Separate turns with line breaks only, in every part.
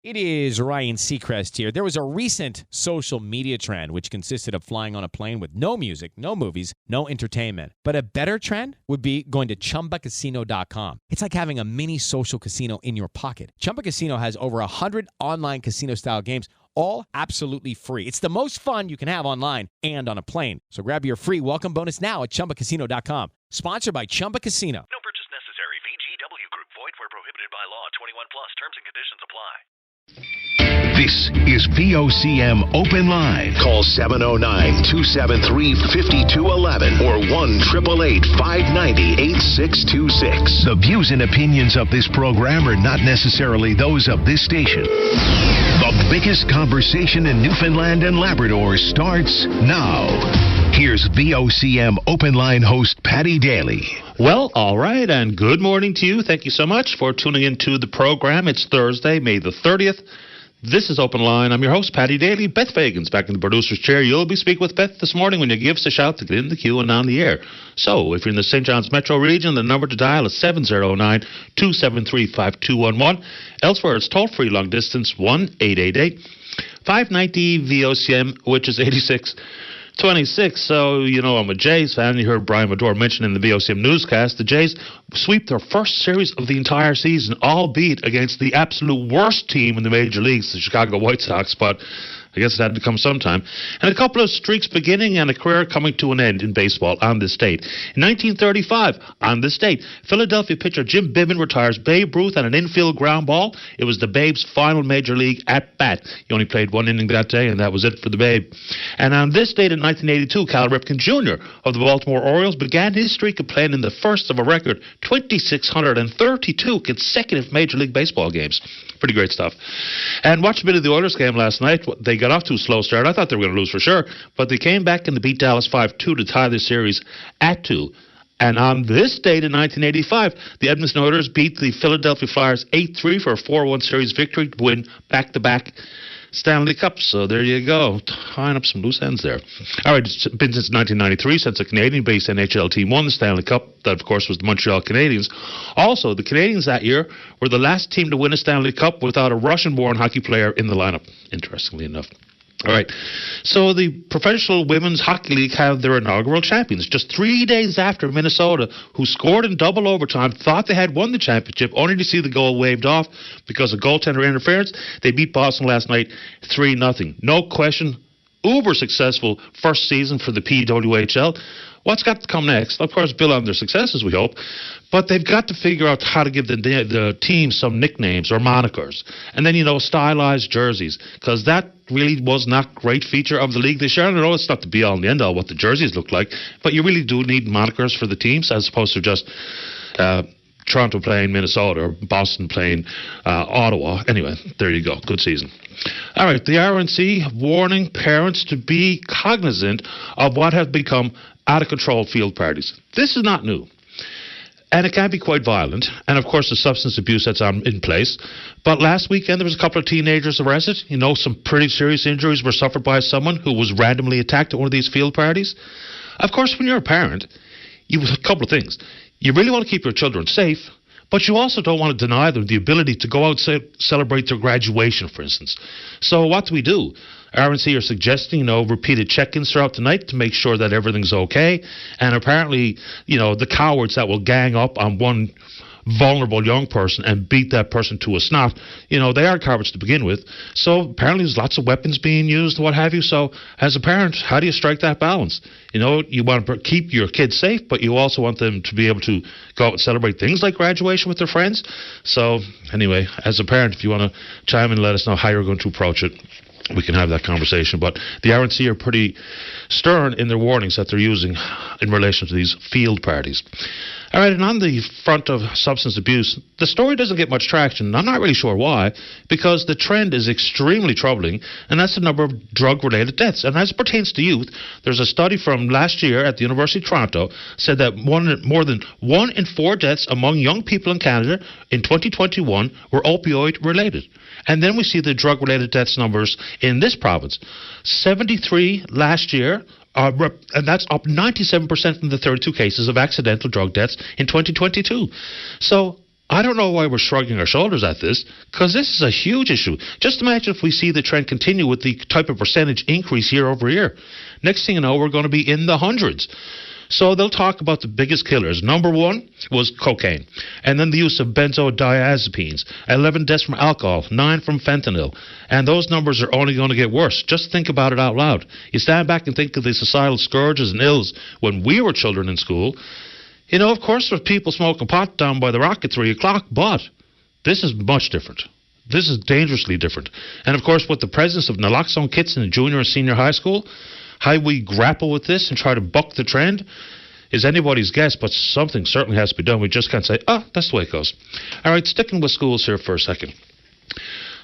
It is Ryan Seacrest here. There was a recent social media trend which consisted of flying on a plane with no music, no movies, no entertainment. But a better trend would be going to ChumbaCasino.com. It's like having a mini social casino in your pocket. Chumba Casino has over 100 online casino-style games, all absolutely free. It's the most fun you can have online and on a plane. So grab your free welcome bonus now at ChumbaCasino.com. Sponsored by Chumba Casino.
No purchase necessary. VGW Group. Void where prohibited by law. 21 plus. Terms and conditions apply.
This is VOCM Open Line. Call 709-273-5211 or 1-888-590-8626. The views and opinions of this program are not necessarily those of this station. The biggest conversation in Newfoundland and Labrador starts now. Here's VOCM Open Line host Paddy Daly.
Well, all right, and good morning to you. Thank you so much for tuning into the program. It's Thursday, May the 30th. This is Open Line. I'm your host, Paddy Daly. Beth Fagan's back in the producer's chair. You'll be speaking with Beth this morning when you give us a shout to get in the queue and on the air. So, if you're in the St. John's metro region, the number to dial is 709-273-5211. Elsewhere, it's toll-free long distance, 1-888-590-VOCM, which is 8626. So, you know, I'm a Jays fan. You heard Brian Medore mention in the VOCM newscast, the Jays sweep their first series of the entire season, albeit against the absolute worst team in the major leagues, the Chicago White Sox, but I guess it had to come sometime. And a couple of streaks beginning and a career coming to an end in baseball on this date. In 1935, on this date, Philadelphia pitcher Jim Bibbin retires Babe Ruth on an infield ground ball. It was the Babe's final major league at-bat. He only played one inning that day, and that was it for the Babe. And on this date in 1982, Cal Ripken Jr. of the Baltimore Orioles began his streak of playing in the first of a record 2,632 consecutive Major League Baseball games. Pretty great stuff. And watched a bit of the Oilers game last night. They got off to a slow start. I thought they were going to lose for sure, but they came back and they beat Dallas 5-2 to tie the series at 2. And on this date in 1985, the Edmonton Oilers beat the Philadelphia Flyers 8-3 for a 4-1 series victory to win back-to-back Stanley Cup. So there you go, tying up some loose ends there. All right, it's been since 1993 since a Canadian-based NHL team won the Stanley Cup. That, of course, was the Montreal Canadiens. Also, the Canadiens that year were the last team to win a Stanley Cup without a Russian-born hockey player in the lineup, interestingly enough. All right, so the Professional Women's Hockey League have their inaugural champions. Just 3 days after Minnesota, who scored in double overtime, thought they had won the championship, only to see the goal waved off because of goaltender interference. They beat Boston last night 3-0. No question, uber successful first season for the PWHL. What's got to come next? Of course, build on their successes, we hope. But they've got to figure out how to give the team some nicknames or monikers. And then, you know, stylized jerseys. Because that really was not a great feature of the league this year. I know it's not the be-all and the end-all what the jerseys look like. But you really do need monikers for the teams as opposed to just Toronto playing Minnesota or Boston playing Ottawa. Anyway, there you go. Good season. All right, the RNC warning parents to be cognizant of what have become out-of-control field parties. This is not new. And it can be quite violent. And, of course, the substance abuse that's in place. But last weekend, there was a couple of teenagers arrested. You know, some pretty serious injuries were suffered by someone who was randomly attacked at one of these field parties. Of course, when you're a parent, you have a couple of things. You really want to keep your children safe, but you also don't want to deny them the ability to go out and celebrate their graduation, for instance. So what do? RNC are suggesting, repeated check-ins throughout the night to make sure that everything's okay. And apparently, the cowards that will gang up on one vulnerable young person and beat that person to a snot, they are cowards to begin with. So apparently there's lots of weapons being used and what have you. So as a parent, how do you strike that balance? You want to keep your kids safe, but you also want them to be able to go out and celebrate things like graduation with their friends. So anyway, as a parent, if you want to chime in and let us know how you're going to approach it, we can have that conversation. But the RNC are pretty stern in their warnings that they're using in relation to these field parties. All right, and on the front of substance abuse, the story doesn't get much traction. I'm not really sure why, because the trend is extremely troubling, and that's the number of drug-related deaths. And as it pertains to youth, there's a study from last year at the University of Toronto said that more than 1 in 4 deaths among young people in Canada in 2021 were opioid-related. And then we see the drug-related deaths numbers in this province. 73 last year, and that's up 97% from the 32 cases of accidental drug deaths in 2022. So I don't know why we're shrugging our shoulders at this, because this is a huge issue. Just imagine if we see the trend continue with the type of percentage increase year over year. Next thing you know, we're going to be in the hundreds. So they'll talk about the biggest killers. Number one was cocaine, and then the use of benzodiazepines, 11 deaths from alcohol, 9 from fentanyl, and those numbers are only going to get worse. Just think about it out loud. You stand back and think of the societal scourges and ills when we were children in school. You know, of course, there's people smoking pot down by the rock at 3 o'clock, but this is much different. This is dangerously different. And, of course, with the presence of naloxone kits in the junior and senior high school, how we grapple with this and try to buck the trend is anybody's guess, but something certainly has to be done. We just can't say, that's the way it goes. All right, sticking with schools here for a second.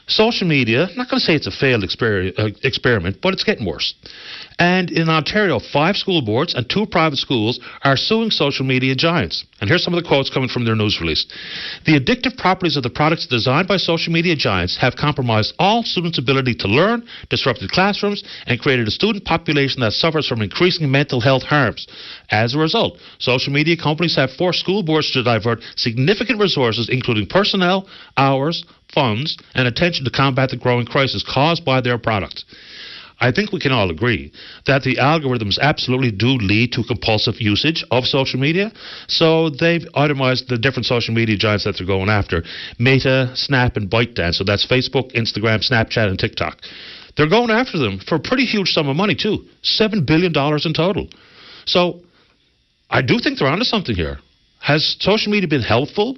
Social media, I'm not going to say it's a failed experiment, but it's getting worse. And in Ontario, 5 school boards and 2 private schools are suing social media giants. And here's some of the quotes coming from their news release. The addictive properties of the products designed by social media giants have compromised all students' ability to learn, disrupted classrooms, and created a student population that suffers from increasing mental health harms. As a result, social media companies have forced school boards to divert significant resources, including personnel, hours, funds, and attention to combat the growing crisis caused by their products. I think we can all agree that the algorithms absolutely do lead to compulsive usage of social media. So they've itemized the different social media giants that they're going after. Meta, Snap, and ByteDance. So that's Facebook, Instagram, Snapchat, and TikTok. They're going after them for a pretty huge sum of money, too. $7 billion in total. So I do think they're onto something here. Has social media been helpful?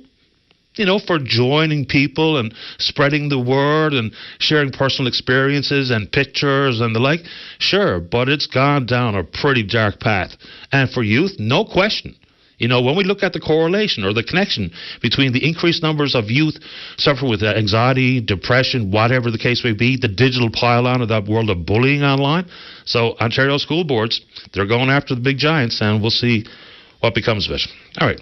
You know, for joining people and spreading the word and sharing personal experiences and pictures and the like? Sure, but it's gone down a pretty dark path. And for youth, no question. You know, when we look at the correlation or the connection between the increased numbers of youth suffering with anxiety, depression, whatever the case may be, the digital pile-on of that world of bullying online. So Ontario school boards, they're going after the big giants, and we'll see what becomes of it. All right.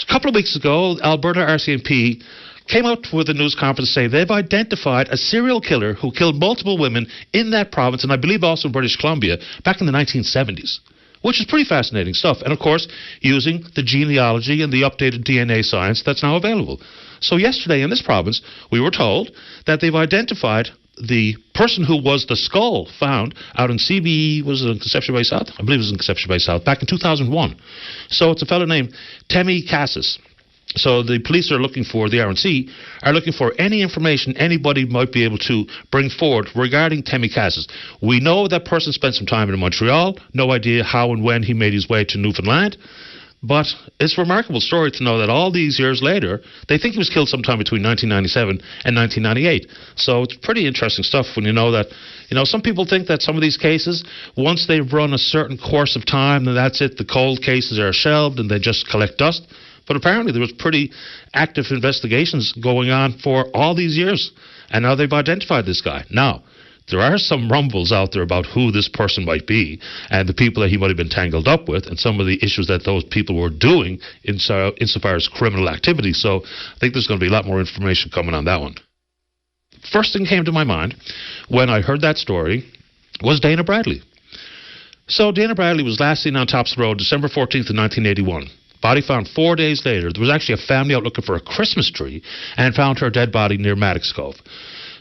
A couple of weeks ago, Alberta RCMP came out with a news conference saying they've identified a serial killer who killed multiple women in that province, and I believe also in British Columbia, back in the 1970s, which is pretty fascinating stuff. And, of course, using the genealogy and the updated DNA science that's now available. So yesterday in this province, we were told that they've identified the person who was the skull found out in CBE, was it in Conception Bay South? I believe it was in Conception Bay South, back in 2001. So it's a fellow named Temi Cassis. So the police are looking for, the RNC, are looking for any information anybody might be able to bring forward regarding Temi Cassis. We know that person spent some time in Montreal, no idea how and when he made his way to Newfoundland. But it's a remarkable story to know that all these years later, they think he was killed sometime between 1997 and 1998. So it's pretty interesting stuff when you know that, you know, some people think that some of these cases, once they've run a certain course of time, then that's it, the cold cases are shelved and they just collect dust. But apparently there was pretty active investigations going on for all these years. And now they've identified this guy. Now, there are some rumbles out there about who this person might be and the people that he might have been tangled up with and some of the issues that those people were doing insofar as criminal activity. So I think there's going to be a lot more information coming on that one. First thing came to my mind when I heard that story was Dana Bradley. So Dana Bradley was last seen on Thompson Road December 14th of 1981. Body found 4 days later. There was actually a family out looking for a Christmas tree and found her dead body near Maddox Cove.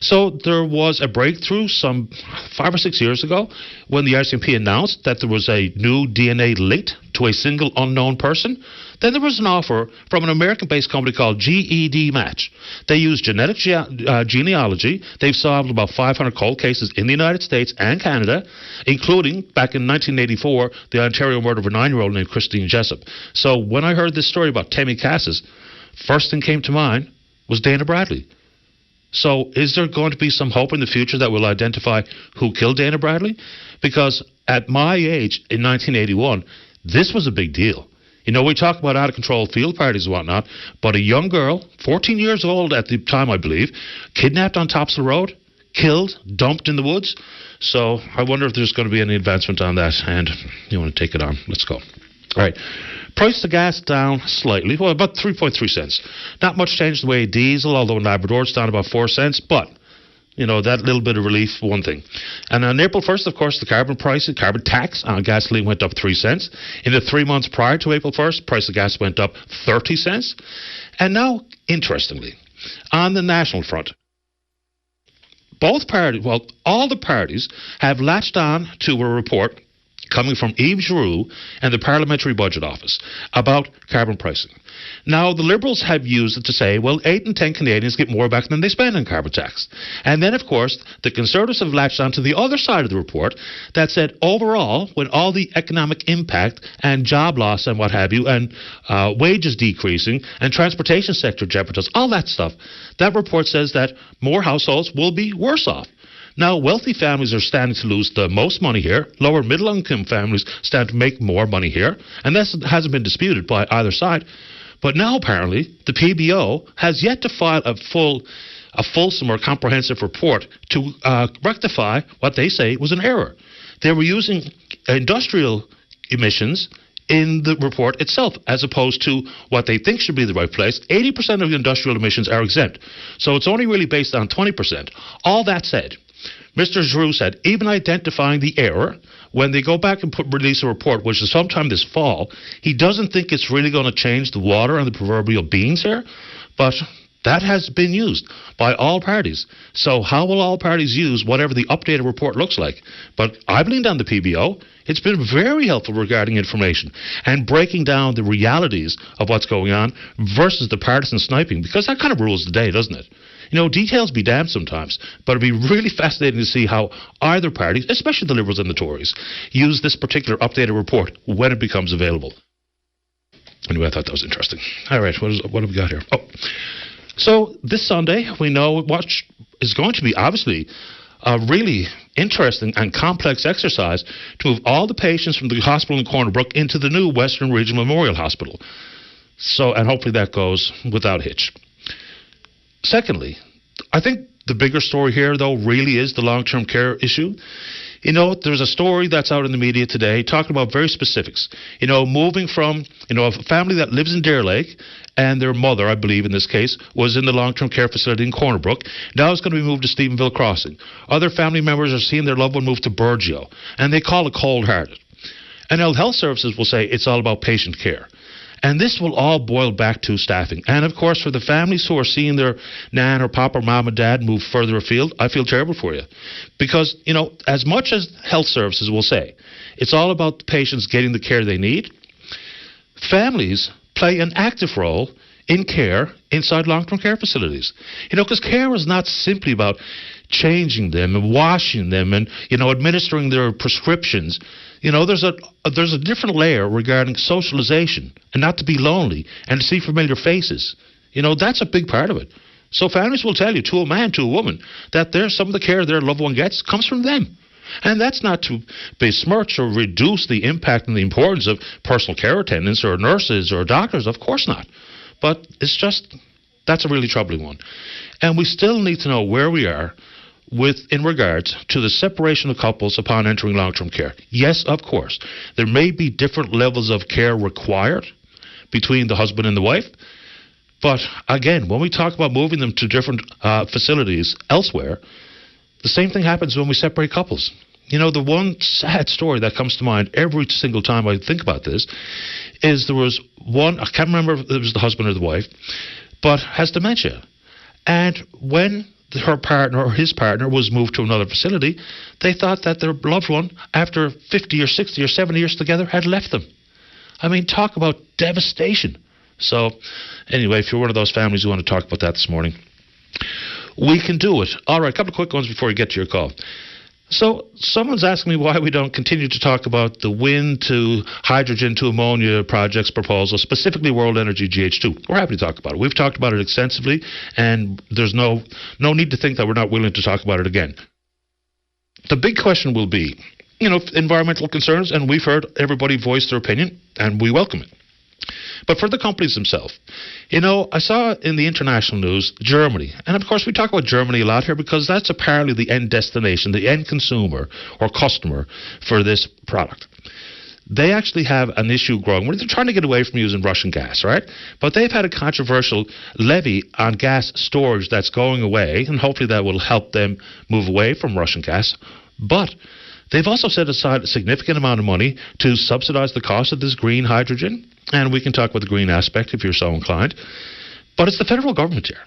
So there was a breakthrough some 5 or 6 years ago when the RCMP announced that there was a new DNA linked to a single unknown person. Then there was an offer from an American-based company called GED Match. They use genetic genealogy. They've solved about 500 cold cases in the United States and Canada, including, back in 1984, the Ontario murder of a 9-year-old named Christine Jessup. So when I heard this story about Temi Cassis, first thing came to mind was Dana Bradley. So is there going to be some hope in the future that we'll identify who killed Dana Bradley? Because at my age, in 1981, this was a big deal. You know, we talk about out-of-control field parties and whatnot, but a young girl, 14 years old at the time, I believe, kidnapped on Topsail Road, killed, dumped in the woods. So I wonder if there's going to be any advancement on that, and you want to take it on. Let's go. All right. Price of gas down slightly, well, about 3.3 cents. Not much change in the way of diesel, although in Labrador it's down about 4 cents, but That little bit of relief, one thing. And on April 1st, of course, the carbon tax on gasoline went up 3 cents. In the 3 months prior to April 1st, price of gas went up 30 cents. And now, interestingly, on the national front, all the parties have latched on to a report coming from Yves Giroux and the Parliamentary Budget Office about carbon pricing. Now, the Liberals have used it to say, 8 in 10 Canadians get more back than they spend on carbon tax. And then, of course, the Conservatives have latched on to the other side of the report that said, overall, when all the economic impact and job loss and what have you, and wages decreasing, and transportation sector jeopardized, all that stuff, that report says that more households will be worse off. Now, wealthy families are standing to lose the most money here. Lower middle-income families stand to make more money here. And this hasn't been disputed by either side. But now, apparently, the PBO has yet to file a fulsome or comprehensive report to rectify what they say was an error. They were using industrial emissions in the report itself, as opposed to what they think should be the right place. 80% of the industrial emissions are exempt. So it's only really based on 20%. All that said, Mr. Giroux said, even identifying the error, when they go back and release a report, which is sometime this fall, he doesn't think it's really going to change the water and the proverbial beans here. But that has been used by all parties. So how will all parties use whatever the updated report looks like? But I've leaned on the PBO. It's been very helpful regarding information and breaking down the realities of what's going on versus the partisan sniping, because that kind of rules the day, doesn't it? Details be damned sometimes, but it'd be really fascinating to see how either party, especially the Liberals and the Tories, use this particular updated report when it becomes available. Anyway, I thought that was interesting. All right, what have we got here? So this Sunday, we know what is going to be obviously a really interesting and complex exercise to move all the patients from the hospital in Corner Brook into the new Western Regional Memorial Hospital. And hopefully that goes without hitch. Secondly, I think the bigger story here, though, really is the long-term care issue. There's a story that's out in the media today talking about very specifics. Moving from, a family that lives in Deer Lake, and their mother, I believe in this case, was in the long-term care facility in Corner Brook. Now it's going to be moved to Stephenville Crossing. Other family members are seeing their loved one move to Burgeo, and they call it cold-hearted. And health services will say it's all about patient care. And this will all boil back to staffing. And, of course, for the families who are seeing their nan or pop or mom and dad move further afield, I feel terrible for you. Because, as much as health services will say, it's all about the patients getting the care they need, families play an active role in care inside long-term care facilities. Because care is not simply about changing them and washing them and, administering their prescriptions. There's a different layer regarding socialization and not to be lonely and to see familiar faces. That's a big part of it. So families will tell you, to a man, to a woman, that some of the care their loved one gets comes from them. And that's not to besmirch or reduce the impact and the importance of personal care attendants or nurses or doctors. Of course not. But that's a really troubling one. And we still need to know where we are in regards to the separation of couples upon entering long-term care. Yes, of course, there may be different levels of care required between the husband and the wife. But again, when we talk about moving them to different facilities elsewhere, the same thing happens when we separate couples. The one sad story that comes to mind every single time I think about this is there was one, I can't remember if it was the husband or the wife, but has dementia. And when her partner or his partner was moved to another facility, they thought that their loved one, after 50 or 60 or 70 years together, had left them. I mean, talk about devastation. So, anyway, if you're one of those families who want to talk about that this morning, we can do it. All right, a couple of quick ones before we get to your call. So, someone's asking me why we don't continue to talk about the wind to hydrogen to ammonia projects proposal, specifically World Energy GH2. We're happy to talk about it. We've talked about it extensively, and there's no need to think that we're not willing to talk about it again. The big question will be, environmental concerns, and we've heard everybody voice their opinion, and we welcome it. But for the companies themselves, I saw in the international news, Germany, and of course we talk about Germany a lot here because that's apparently the end destination, the end consumer or customer for this product. they actually have an issue growing where they're trying to get away from using Russian gas, right? But they've had a controversial levy on gas storage that's going away, and hopefully that will help them move away from Russian gas. But they've also set aside a significant amount of money to subsidize the cost of this green hydrogen, and we can talk about the green aspect if you're so inclined. But it's the federal government here.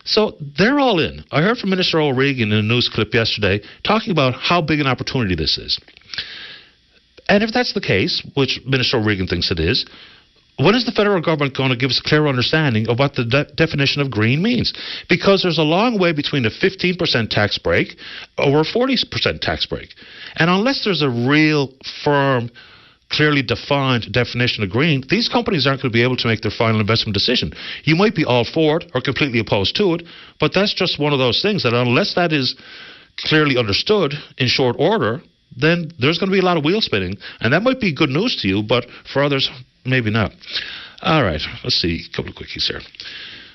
So they're all in. I heard from Minister O'Regan in a news clip yesterday talking about how big an opportunity this is. And if that's the case, which Minister O'Regan thinks it is, when is the federal government going to give us a clear understanding of what the definition of green means? Because there's a long way between a 15% tax break or a 40% tax break. And unless there's a real firm, clearly defined definition of green, these companies aren't going to be able to make their final investment decision. You might be all for it or completely opposed to it, but that's just one of those things that unless that is clearly understood in short order, then there's going to be a lot of wheel spinning, and that might be good news to you, but for others, maybe not. All right, let's see, a couple of quickies here.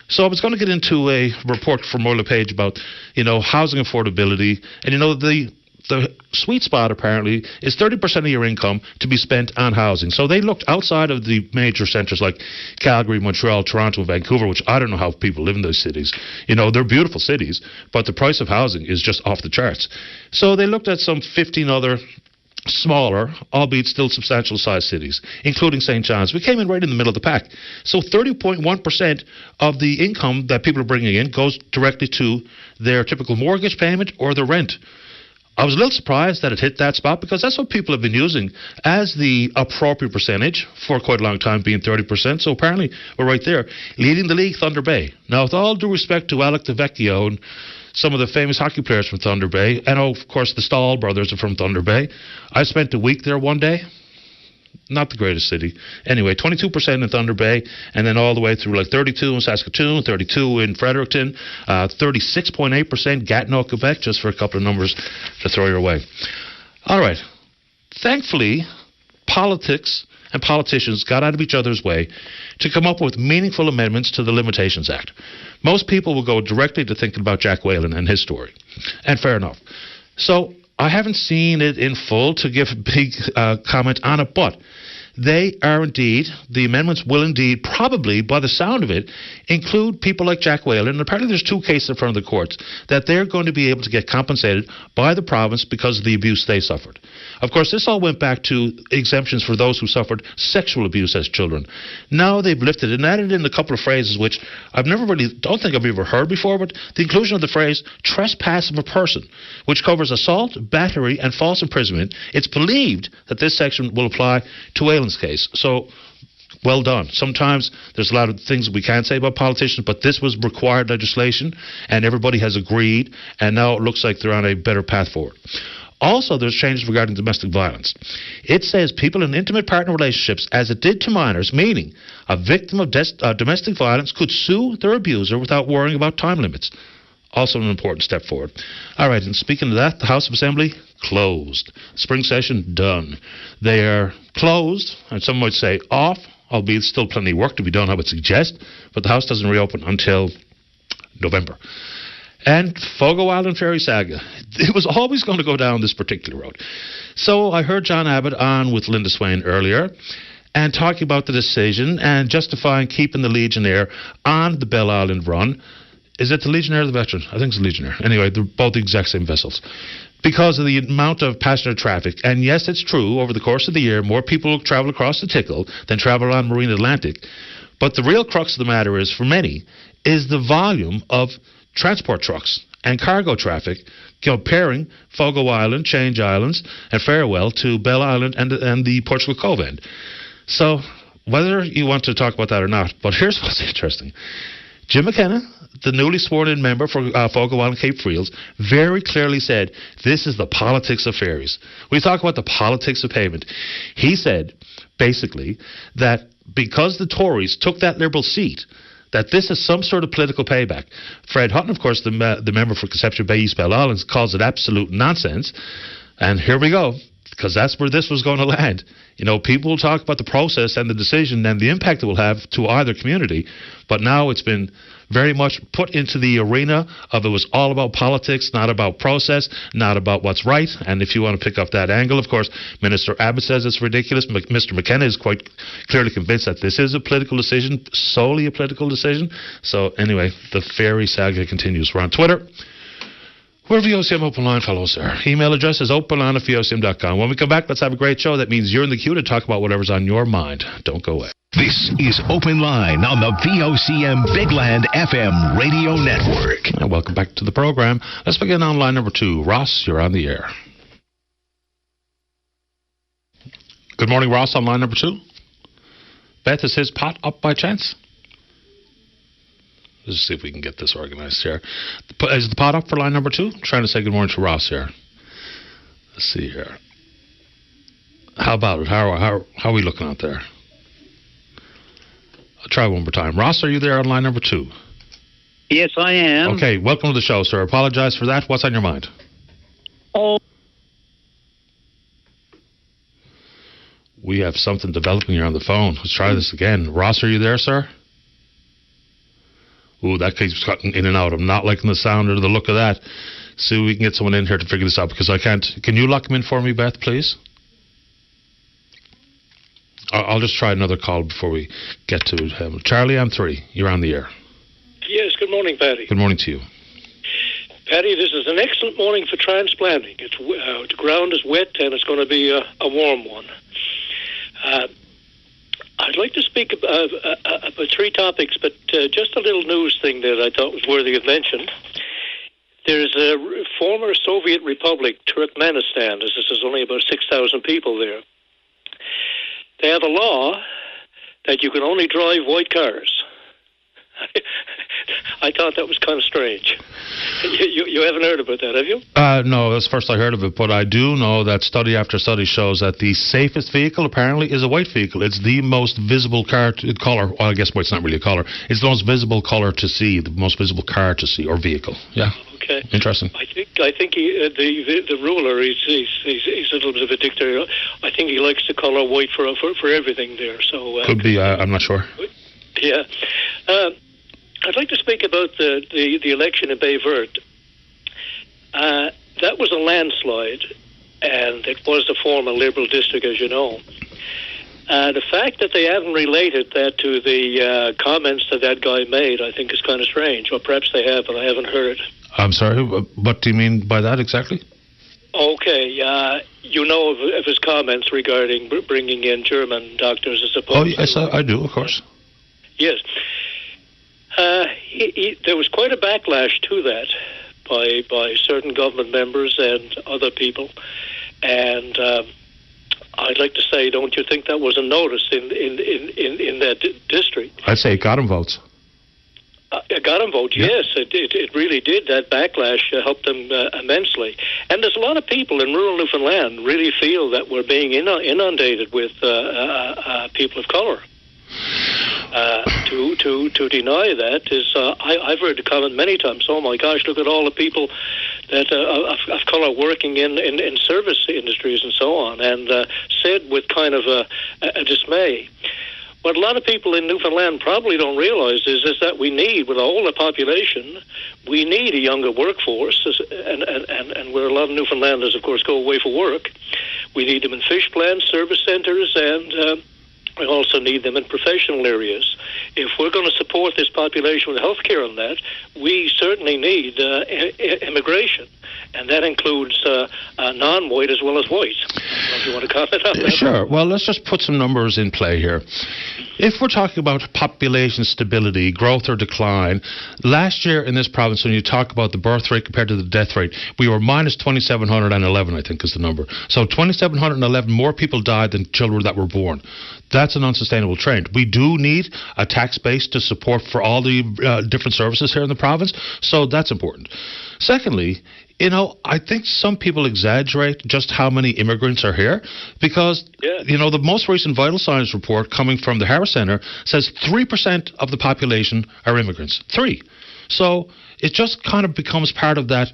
So I was going to get into a report from Royal LePage about, housing affordability, and the sweet spot apparently is 30% of your income to be spent on housing. So they looked outside of the major centres like Calgary, Montreal, Toronto, Vancouver, which I don't know how people live in those cities. They're beautiful cities, but the price of housing is just off the charts. So they looked at some 15 other smaller, albeit still substantial sized cities, including St. John's. We came in right in the middle of the pack. So 30.1% of the income that people are bringing in goes directly to their typical mortgage payment or their rent. I was a little surprised that it hit that spot because that's what people have been using as the appropriate percentage for quite a long time, being 30%. So apparently we're right there. Leading the league, Thunder Bay. Now, with all due respect to Alec DeVecchio and some of the famous hockey players from Thunder Bay, and of course the Stahl brothers are from Thunder Bay. I spent a week there one day. Not the greatest city. Anyway, 22% in Thunder Bay, and then all the way through like 32 in Saskatoon, 32 in Fredericton, 36.8% Gatineau, Quebec, just for a couple of numbers to throw your way. All right. Thankfully, politics and politicians got out of each other's way to come up with meaningful amendments to the Limitations Act. Most people will go directly to thinking about Jack Whalen and his story, and fair enough. So I haven't seen it in full to give a big comment on it, but they are indeed, the amendments will indeed, probably, by the sound of it, include people like Jack Whalen, and apparently there's two cases in front of the courts, that they're going to be able to get compensated by the province because of the abuse they suffered. Of course, this all went back to exemptions for those who suffered sexual abuse as children. Now they've lifted and added in a couple of phrases which don't think I've ever heard before, but the inclusion of the phrase trespass of a person, which covers assault, battery, and false imprisonment. It's believed that this section will apply to Whalen's case. So, well done. Sometimes there's a lot of things we can't say about politicians, but this was required legislation, and everybody has agreed, and now it looks like they're on a better path forward. Also, there's changes regarding domestic violence. It says people in intimate partner relationships, as it did to minors, meaning a victim of domestic violence could sue their abuser without worrying about time limits. Also an important step forward. All right, and speaking of that, the House of Assembly closed. Spring session done. They are closed, and some might say off, albeit still plenty of work to be done, I would suggest, but the House doesn't reopen until November. And Fogo Island Ferry saga. It was always going to go down this particular road. So I heard John Abbott on with Linda Swain earlier and talking about the decision and justifying keeping the Legionnaire on the Belle Island run. Is it the Legionnaire or the Veteran? I think it's the Legionnaire. Anyway, they're both the exact same vessels. Because of the amount of passenger traffic. And yes, it's true, over the course of the year, more people travel across the Tickle than travel on Marine Atlantic. But the real crux of the matter is, for many, is the volume of transport trucks and cargo traffic comparing Fogo Island, Change Islands, and Farewell to Belle Island and the Portugal Cove end. So, whether you want to talk about that or not, but here's what's interesting. Jim McKenna, the newly sworn-in member for Fogo Island Cape Friels, very clearly said, this is the politics of ferries. We talk about the politics of payment. He said, basically, that because the Tories took that Liberal seat, that this is some sort of political payback. Fred Hutton, of course, the member for Conception Bay East Belle Island, calls it absolute nonsense. And here we go, because that's where this was going to land. People will talk about the process and the decision and the impact it will have to either community, but now it's been very much put into the arena of it was all about politics, not about process, not about what's right. And if you want to pick up that angle, of course, Minister Abbott says it's ridiculous. Mr. McKenna is quite clearly convinced that this is a political decision, solely a political decision. So anyway, the fairy saga continues. We're on Twitter. We're VOCM Open Line, fellows there. Email address is openline@vocm.com. When we come back, let's have a great show. That means you're in the queue to talk about whatever's on your mind. Don't go away.
This is Open Line on the VOCM Big Land FM radio network.
And welcome back to the program. Let's begin on line number 2. Ross, you're on the air. Good morning, Ross, on line number 2. Beth, is his pot up by chance? Let's see if we can get this organized here. Is the pot up for line number 2? I'm trying to say good morning to Ross here. Let's see here. How about it? How are we looking out there? I'll try one more time. Ross, are you there on line number 2?
Yes, I am.
Okay, welcome to the show, sir. Apologize for that. What's on your mind?
Oh.
We have something developing here on the phone. Let's try this again. Ross, are you there, sir? Ooh, that keeps cutting in and out. I'm not liking the sound or the look of that. See if we can get someone in here to figure this out, because I can't. Can you lock him in for me, Beth, please? I'll just try another call before we get to him. Charlie, on 3. You're on the air.
Yes, good morning, Patty.
Good morning to you.
Patty, this is an excellent morning for transplanting. It's the ground is wet, and it's going to be a warm one. I'd like to speak about 3 topics, but just a little news thing that I thought was worthy of mention. There's a former Soviet Republic, Turkmenistan. This is only about 6,000 people there. They have a law that you can only drive white cars. I thought that was kind of strange. You haven't heard about that, have you?
No, that's the first I heard of it, but I do know that study after study shows that the safest vehicle apparently is a white vehicle. It's the most visible color. Well, I guess it's not really a color. It's the most visible color to see, the most visible car to see, or vehicle. Yeah.
Okay.
Interesting.
I think the ruler, he's a little bit of a dictator. I think he likes the color white for everything there. So
could be. I'm not sure.
Yeah. I'd like to speak about the election in Bay Verde. That was a landslide, and it was the former Liberal district, as you know. The fact that they haven't related that to the comments that guy made, I think, is kind of strange. Or perhaps they have, but I haven't heard it.
I'm sorry, what do you mean by that exactly?
Okay, you know of his comments regarding bringing in German doctors as opposed
to... Oh, yes, I do, of course.
Yes. There was quite a backlash to that by certain government members and other people, and I'd like to say, don't you think that was a notice in that district?
I'd say it got him votes.
It got him votes, yeah. Yes, it really did. That backlash helped them immensely. And there's a lot of people in rural Newfoundland really feel that we're being inundated with people of color. To deny that is, I've heard the comment many times, oh my gosh, look at all the people that of color working in service industries and so on, and said with kind of a dismay. What a lot of people in Newfoundland probably don't realize is that we need, with the older population, we need a younger workforce, and where a lot of Newfoundlanders, of course, go away for work. We need them in fish plants, service centers, and we also need them in professional areas. If we're going to support this population with health care on that, we certainly need immigration. And that includes non-white as well as white. If you want to comment on that?
Sure. Well, let's just put some numbers in play here. If we're talking about population stability, growth or decline, last year in this province, when you talk about the birth rate compared to the death rate, we were minus 2,711, I think is the number. So 2,711 more people died than children that were born. That's an unsustainable trend. We do need a tax base to support for all the different services here in the province, so that's important. Secondly, I think some people exaggerate just how many immigrants are here because, the most recent Vital Signs report coming from the Harris Centre says 3% of the population are immigrants. 3. So it just kind of becomes part of that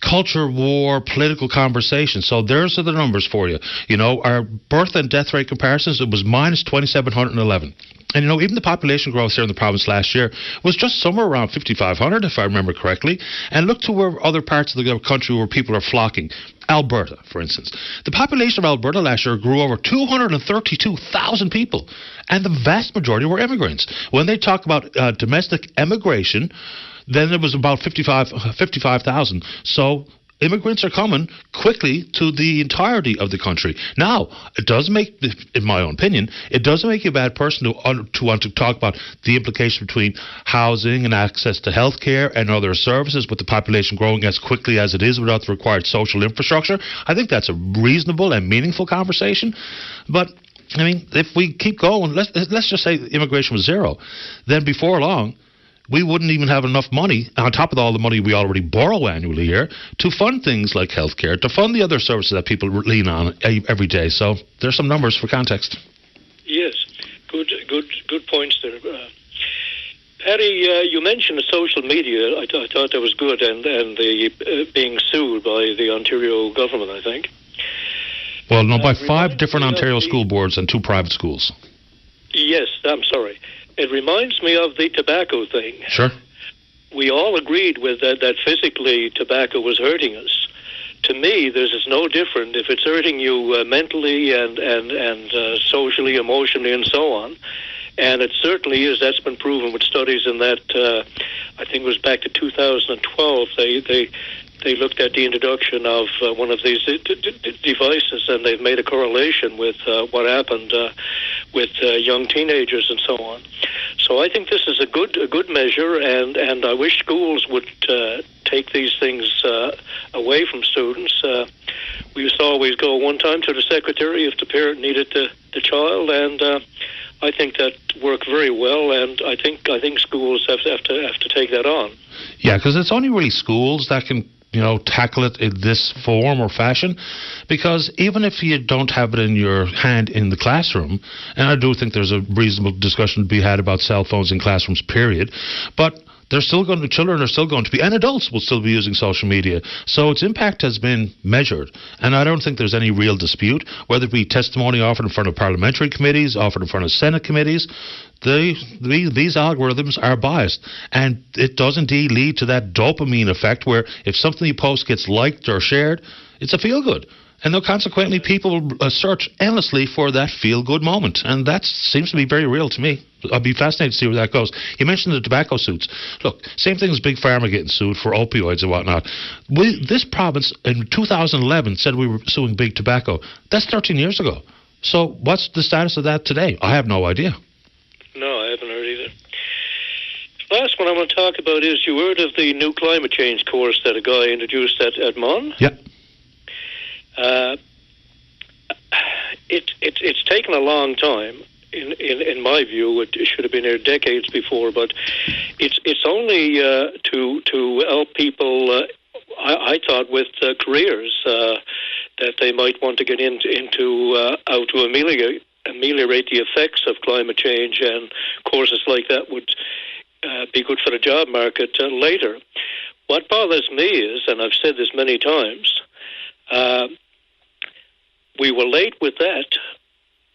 culture war, political conversation. So there's the numbers for you. Our birth and death rate comparisons, it was minus 2,711. And, even the population growth here in the province last year was just somewhere around 5,500, if I remember correctly. And look to where other parts of the country where people are flocking. Alberta, for instance. The population of Alberta last year grew over 232,000 people. And the vast majority were immigrants. When they talk about domestic immigration, then it was about 55,000. So immigrants are coming quickly to the entirety of the country. Now, it does make, in my own opinion, it doesn't make you a bad person to want to talk about the implication between housing and access to health care and other services with the population growing as quickly as it is without the required social infrastructure. I think that's a reasonable and meaningful conversation. But, if we keep going, let's just say immigration was zero, then before long, we wouldn't even have enough money, on top of all the money we already borrow annually here, to fund things like healthcare, to fund the other services that people lean on every day. So there's some numbers for context.
Yes, good points there. Paddy, you mentioned social media. I thought that was good, and the being sued by the Ontario government, I think.
Well, no, by 5 different Ontario school boards and 2 private schools.
Yes, I'm sorry. It reminds me of the tobacco thing.
Sure.
We all agreed with that physically tobacco was hurting us. To me, this is no different if it's hurting you mentally and socially, emotionally, and so on. And it certainly is. That's been proven with studies in that, I think it was back to 2012, they looked at the introduction of one of these devices, and they've made a correlation with what happened with young teenagers and so on. So I think this is a good measure, and I wish schools would take these things away from students. We used to always go one time to the secretary if the parent needed the child, and I think that worked very well, and I think schools have to take that on.
Yeah, because it's only really schools that can tackle it in this form or fashion, because even if you don't have it in your hand in the classroom, and I do think there's a reasonable discussion to be had about cell phones in classrooms, period, but children are still going to be, and adults will still be using social media. So its impact has been measured, and I don't think there's any real dispute, whether it be testimony offered in front of parliamentary committees, offered in front of Senate committees. These algorithms are biased, and it does indeed lead to that dopamine effect where if something you post gets liked or shared, it's a feel-good. And then consequently, people will search endlessly for that feel-good moment. And that seems to be very real to me. I'll be fascinated to see where that goes. You mentioned the tobacco suits. Look, same thing as Big Pharma getting sued for opioids and whatnot. This province in 2011 said we were suing Big Tobacco. That's 13 years ago. So what's the status of that today? I have no idea.
No, I haven't heard either. Last one I want to talk about is, you heard of the new climate change course that a guy introduced at Mon?
Yep.
It's taken a long time. In my view, it should have been here decades before. But it's only to help people. I thought with careers that they might want to get into how to ameliorate the effects of climate change, and courses like that would be good for the job market later. What bothers me is, and I've said this many times, we were late with that.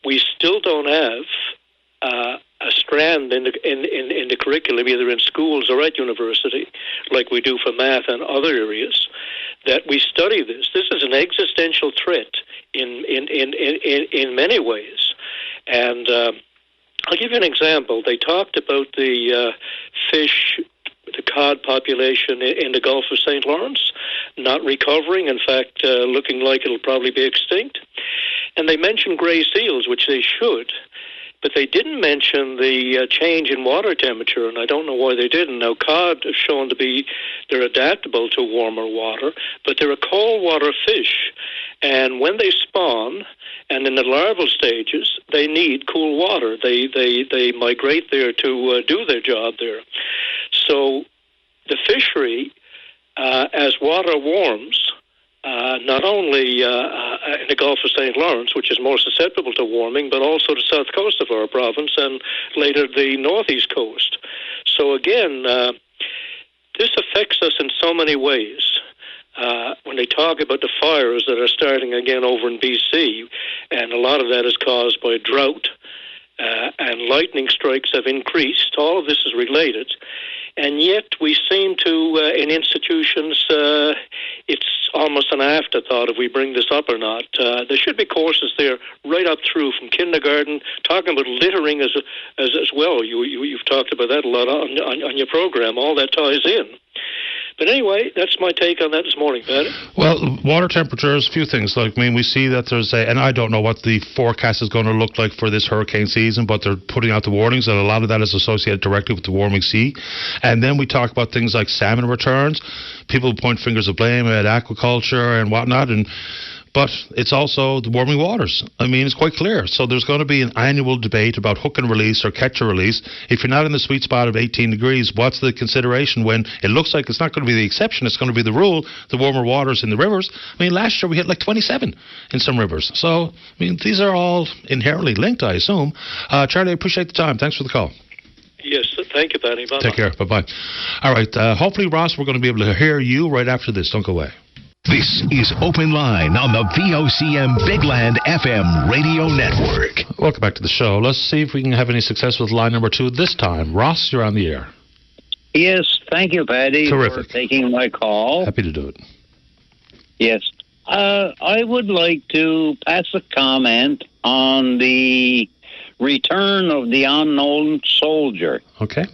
We still don't have a strand in the curriculum, either in schools or at university, like we do for math and other areas, that we study this. This is an existential threat in many ways. And I'll give you an example. They talked about the fish, the cod population in the Gulf of St. Lawrence not recovering, in fact, looking like it'll probably be extinct. And they mentioned gray seals, which they should, but they didn't mention the change in water temperature, and I don't know why they didn't. Now, cod have shown to be, they're adaptable to warmer water, but they're a cold water fish. And when they spawn, and in the larval stages, they need cool water. They migrate there to do their job there. So the fishery, as water warms, not only in the Gulf of St. Lawrence, which is more susceptible to warming, but also the south coast of our province and later the northeast coast. So again, this affects us in so many ways. when they talk about the fires that are starting again over in BC, and a lot of that is caused by drought, and lightning strikes have increased. All of this is related. And yet we seem to, in institutions, it's almost an afterthought if we bring this up or not. There should be courses there right up through from kindergarten, talking about littering as well. You've talked about that a lot on your program. All that ties in. But anyway, that's my take on that this morning, Pat.
Well, water temperatures, a few things. Like, I mean, we see that there's and I don't know what the forecast is going to look like for this hurricane season, but they're putting out the warnings, and a lot of that is associated directly with the warming sea. And then we talk about things like salmon returns. People point fingers of blame at aquaculture and whatnot, but it's also the warming waters. I mean, it's quite clear. So there's going to be an annual debate about hook and release or catch and release. If you're not in the sweet spot of 18 degrees, what's the consideration when it looks like it's not going to be the exception, it's going to be the rule, the warmer waters in the rivers? I mean, last year we hit like 27 in some rivers. So, I mean, these are all inherently linked, I assume. Charlie, I appreciate the time. Thanks for the call.
Yes, thank you, Patty. Bye-bye.
Take care. Bye-bye. All right. Hopefully, Ross, we're going to be able to hear you right after this. Don't go away.
This is Open Line on the VOCM Big Land FM radio network.
Welcome back to the show. Let's see if we can have any success with line number 2 this time. Ross, you're on the air.
Yes, thank you, Patty,
Terrific.
for taking my call.
Happy to do it.
Yes. I would like to pass a comment on the return of the unknown soldier.
Okay.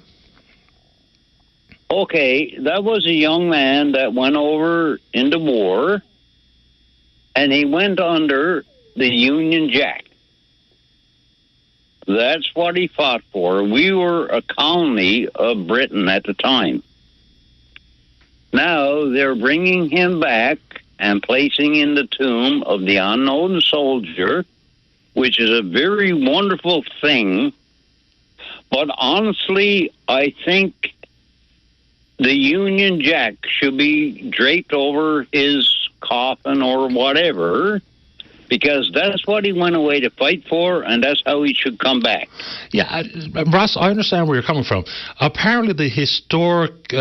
Okay, that was a young man that went over into war, and he went under the Union Jack. That's what he fought for. We were a colony of Britain at the time. Now they're bringing him back and placing in the tomb of the unknown soldier, which is a very wonderful thing. But honestly, I think the Union Jack should be draped over his coffin or whatever, because that's what he went away to fight for, and that's how he should come back.
Yeah, Ross, I understand where you're coming from. Apparently the historic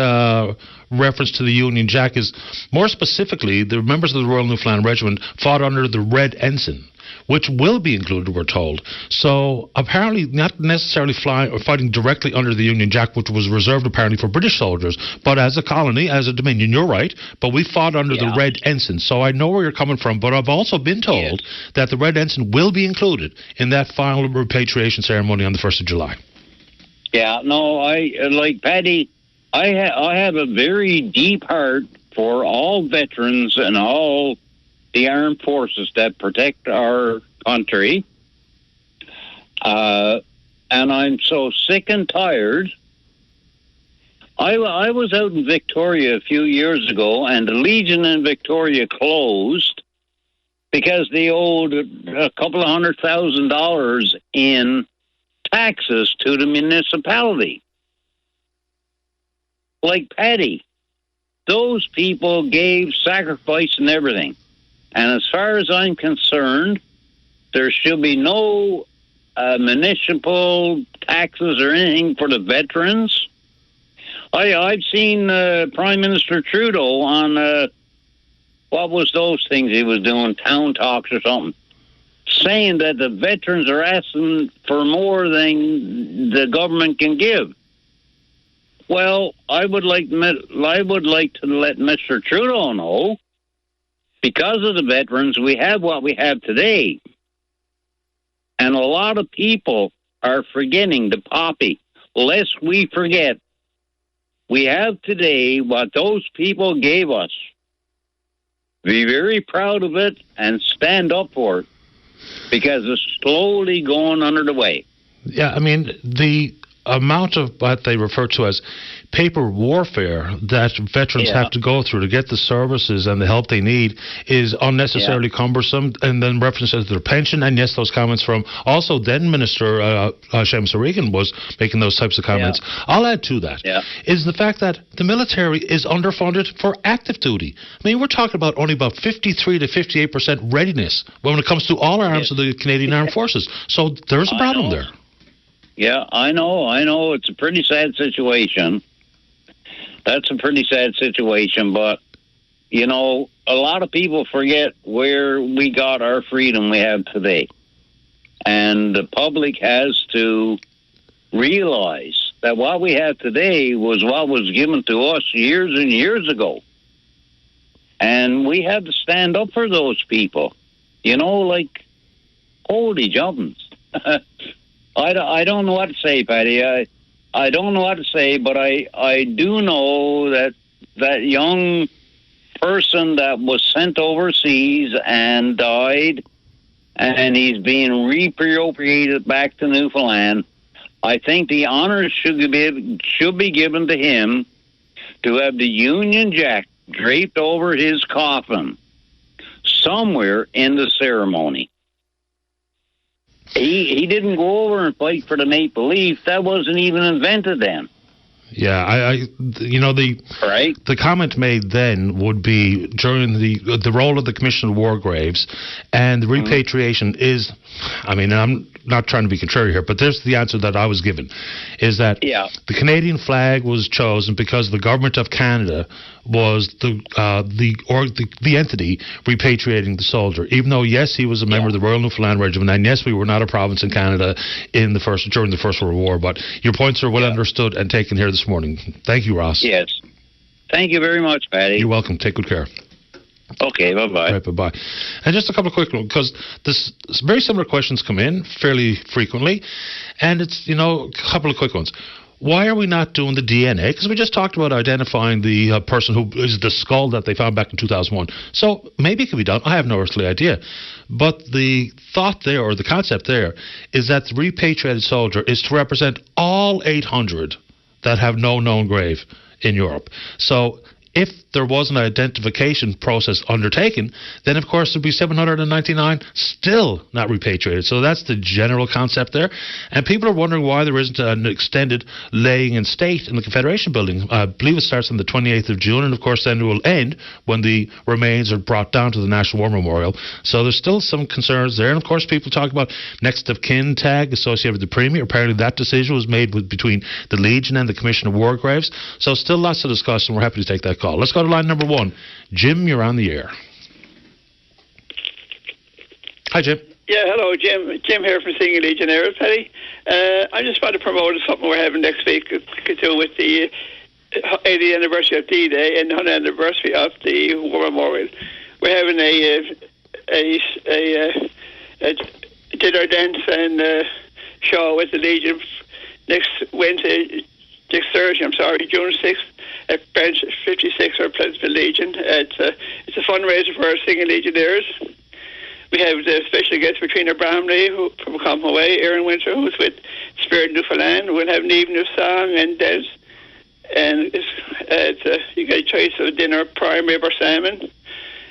reference to the Union Jack is, more specifically, the members of the Royal Newfoundland Regiment fought under the Red Ensign, which will be included, we're told. So apparently not necessarily flying or fighting directly under the Union Jack, which was reserved apparently for British soldiers, but as a colony, as a dominion, you're right, but we fought under the Red Ensign. So I know where you're coming from, but I've also been told that the Red Ensign will be included in that final repatriation ceremony on the 1st of July.
Yeah, no, like Patty, I have a very deep heart for all veterans and all the armed forces that protect our country. And I'm so sick and tired. I was out in Victoria a few years ago, and the Legion in Victoria closed because they owed a couple of $100,000 in taxes to the municipality. Like Patty, those people gave sacrifice and everything. And as far as I'm concerned, there should be no municipal taxes or anything for the veterans. I've seen Prime Minister Trudeau on, what was those things he was doing, town talks or something, saying that the veterans are asking for more than the government can give. Well, I would like to let Mr. Trudeau know, because of the veterans, we have what we have today. And a lot of people are forgetting the poppy. Lest we forget, we have today what those people gave us. Be very proud of it and stand up for it, because it's slowly going under the way.
Yeah, I mean, the amount of what they refer to as paper warfare that veterans have to go through to get the services and the help they need is unnecessarily cumbersome. And then references to their pension, and yes, those comments from also then Minister Seamus O'Regan was making those types of comments. I'll add to that is the fact that the military is underfunded for active duty. I mean, we're talking about only about 53 to 58% readiness when it comes to all arms of the Canadian Armed Forces. So there's a problem there.
Yeah, I know. It's a pretty sad situation. That's a pretty sad situation, but You know, a lot of people forget where we got our freedom we have today. And the public has to realize that what we have today was what was given to us years and years ago. And we had to stand up for those people. You know, like, holy jumpings. I don't know what to say, Paddy. I don't know what to say, but I do know that that young person that was sent overseas and died, and he's being repatriated back to Newfoundland, I think the honors should be given to him to have the Union Jack draped over his coffin somewhere in the ceremony. He didn't go over and fight for the Maple Leaf. That wasn't even invented then.
Yeah, the comment made then would be during the role of the Commission of War Graves, and the repatriation is, I mean, I'm not trying to be contrary here, but there's the answer that I was given, is that the Canadian flag was chosen because the government of Canada was the entity repatriating the soldier. Even though, yes, he was a member of the Royal Newfoundland Regiment, and yes, we were not a province in Canada during the First World War. But your points are well understood and taken here this morning. Thank you, Ross.
Yes. Thank you very much, Paddy.
You're welcome. Take good care.
Okay, bye-bye.
Right, bye-bye. And just a couple of quick ones, because this very similar questions come in fairly frequently, and it's, a couple of quick ones. Why are we not doing the DNA? Because we just talked about identifying the person who is the skull that they found back in 2001. So maybe it could be done. I have no earthly idea. But the thought there, or the concept there, is that the repatriated soldier is to represent all 800 that have no known grave in Europe. So if there was an identification process undertaken, then of course there'd be 799 still not repatriated. So that's the general concept there. And people are wondering why there isn't an extended laying in state in the Confederation building. I believe it starts on the 28th of June, and of course then it will end when the remains are brought down to the National War Memorial. So there's still some concerns there. And of course people talk about next of kin tag associated with the Premier. Apparently that decision was made between the Legion and the Commission of War Graves. So still lots to discuss, and we're happy to take that call. Let's go to line number 1. Jim, you're on the air. Hi, Jim.
Yeah, hello, Jim. Jim here from Singing Legionnaires, Paddy. I just want to promote something we're having next week to do with the 80th anniversary of D-Day and the 100th anniversary of the War Memorial. We're having a dinner dance and show with the Legion next Thursday, June 6th. At Branch 56 or Pleasantville Legion. It's a fundraiser for our Singing Legionnaires. We have the special guest Katrina Bramley from Come Away, Aaron Winter, who's with Spirit Newfoundland. We'll have an evening of song and dance. And you get a choice of dinner, prime rib or salmon.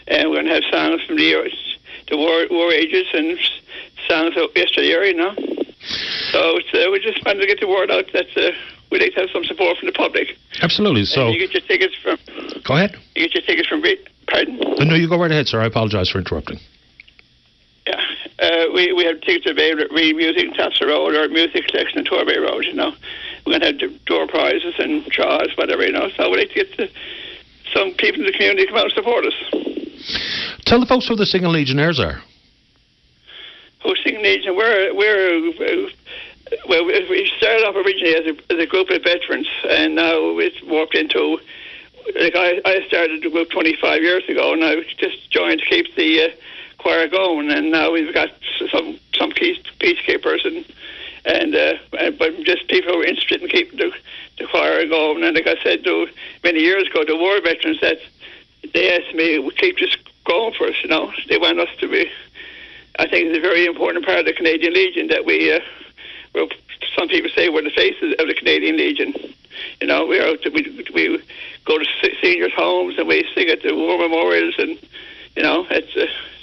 And we're going to have songs from the war ages and songs of yesteryear, So we just wanted to get the word out that we'd like to have some support from the public.
Absolutely. So
you get your tickets from...
Go ahead.
You get your tickets from... Pardon?
No, you go right ahead, sir. I apologise for interrupting.
Yeah. We have tickets available at Reed Music in Tapster Road or Music Section in Torbay Road, We're going to have door prizes and draws, whatever, So we'd like to get some people in the community to come out and support us.
Tell the folks who the Singing Legionnaires are.
Who Singing Legion? Well, we started off originally as a group of veterans, and now it's morphed into, I started the group 25 years ago, and I just joined to keep the choir going, and now we've got some peacekeepers but just people who are interested in keeping the choir going. And like I said many years ago, the war veterans, that they asked me to keep this going for us, They want us to be, I think it's a very important part of the Canadian Legion that we... some people say we're the faces of the Canadian Legion. We go to seniors' homes and we sing at the war memorials, and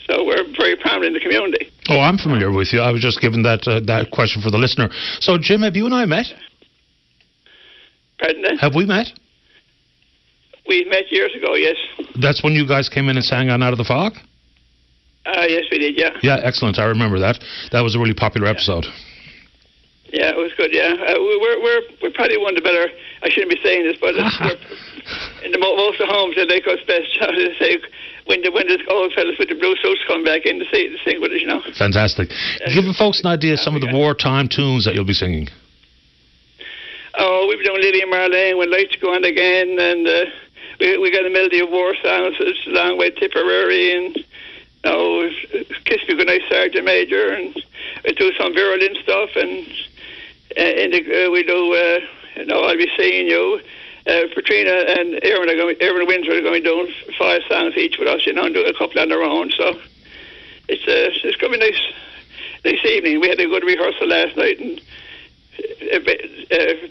so we're very prominent in the community.
Oh, I'm familiar with you. I was just giving that question for the listener. So, Jim, have you and I met?
Pardon?
Have we met?
We met years ago, yes.
That's when you guys came in and sang on Out of the Fog?
Yes, we did, yeah.
Yeah, excellent. I remember that. That was a really popular episode.
Yeah, it was good, yeah. We're probably one of the better, I shouldn't be saying this, but in the most of the homes, they go best to say when the old fellas with the blue suits come back in to sing with us, you know.
Fantastic. Give the folks an idea of some of the wartime tunes that you'll be singing.
Oh, we've done Lily and Marlene, We'd Like to Go On Again, and we got a melody of war songs. It's a long way Tipperary, and Kiss Me Goodnight Sergeant Major, and we do some virulent stuff, and we do I'll Be Seeing You. Patrina and Aaron and Windsor are going to be doing 5 songs each with us, and do a couple on their own. So it's going to be nice evening. We had a good rehearsal last night, and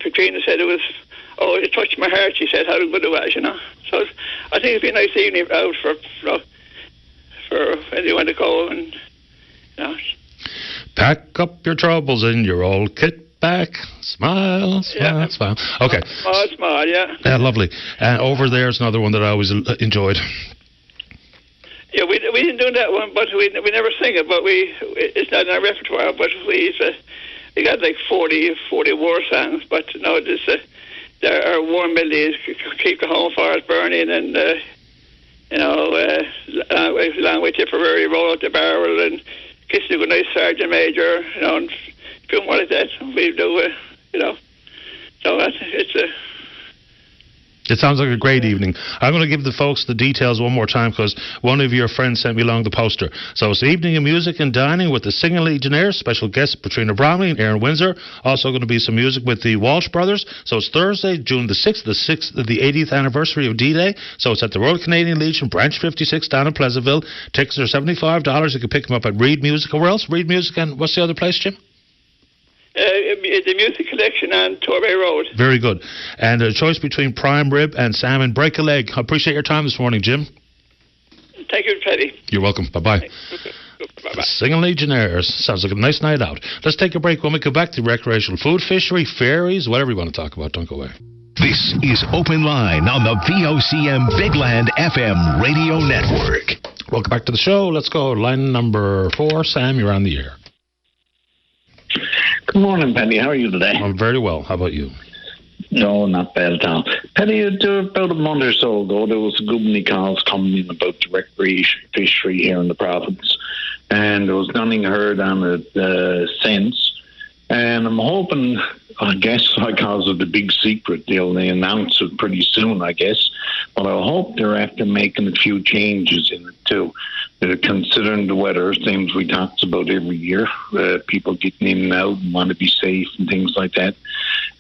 Patrina said it was, it touched my heart. She said how good it was, So I think it'd be a nice evening out for anyone to go and.
Pack up your troubles in your old kit back. Smile, smile. Okay.
Smile, yeah.
Lovely. And Over There's another one that I always enjoyed.
Yeah, we didn't do that one, but we never sing it. But it's not in our repertoire. But we got like 40 war songs. But our war melody is Keep the Home Fires Burning, and Long Way Tipperary, Roll Out the Barrel, and Kiss Me Goodnight Sergeant Major, and a few more like that. We do, So
It sounds like a great evening. I'm going to give the folks the details one more time because one of your friends sent me along the poster. So it's Evening of Music and Dining with the Singing Legionnaires, special guests Patrina Bromley and Aaron Windsor. Also going to be some music with the Walsh Brothers. So it's Thursday, June the 6th, the 80th anniversary of D-Day. So it's at the Royal Canadian Legion, Branch 56 down in Pleasantville. Tickets are $75. You can pick them up at Reed Music. Or where else? Reed Music, and what's the other place, Jim?
The Music Collection on Torbay Road. Very good.
And a choice between prime rib and salmon. Break a leg. I appreciate your time this morning, Jim.
Thank you, Teddy.
You're welcome. Bye-bye.
Bye-bye.
Singing Legionnaires. Sounds like a nice night out. Let's take a break. When we come back to recreational food, fishery, ferries, whatever you want to talk about. Don't go away.
This is Open Line on the VOCM Big Land FM radio network.
Welcome back to the show. Let's go. Line number 4. Sam, you're on the air.
Good morning, Penny. How are you today?
I'm very well. How about you?
No, not bad at all. Penny, about a month or so ago, there was a good many calls coming in about the recreation fishery here in the province, and there was nothing heard on it since. And I'm hoping, I guess, because of the big secret deal, they announce it pretty soon, I guess. But I hope they're after making a few changes in it too. Considering the weather, things we talked about every year, people getting in and out and want to be safe and things like that.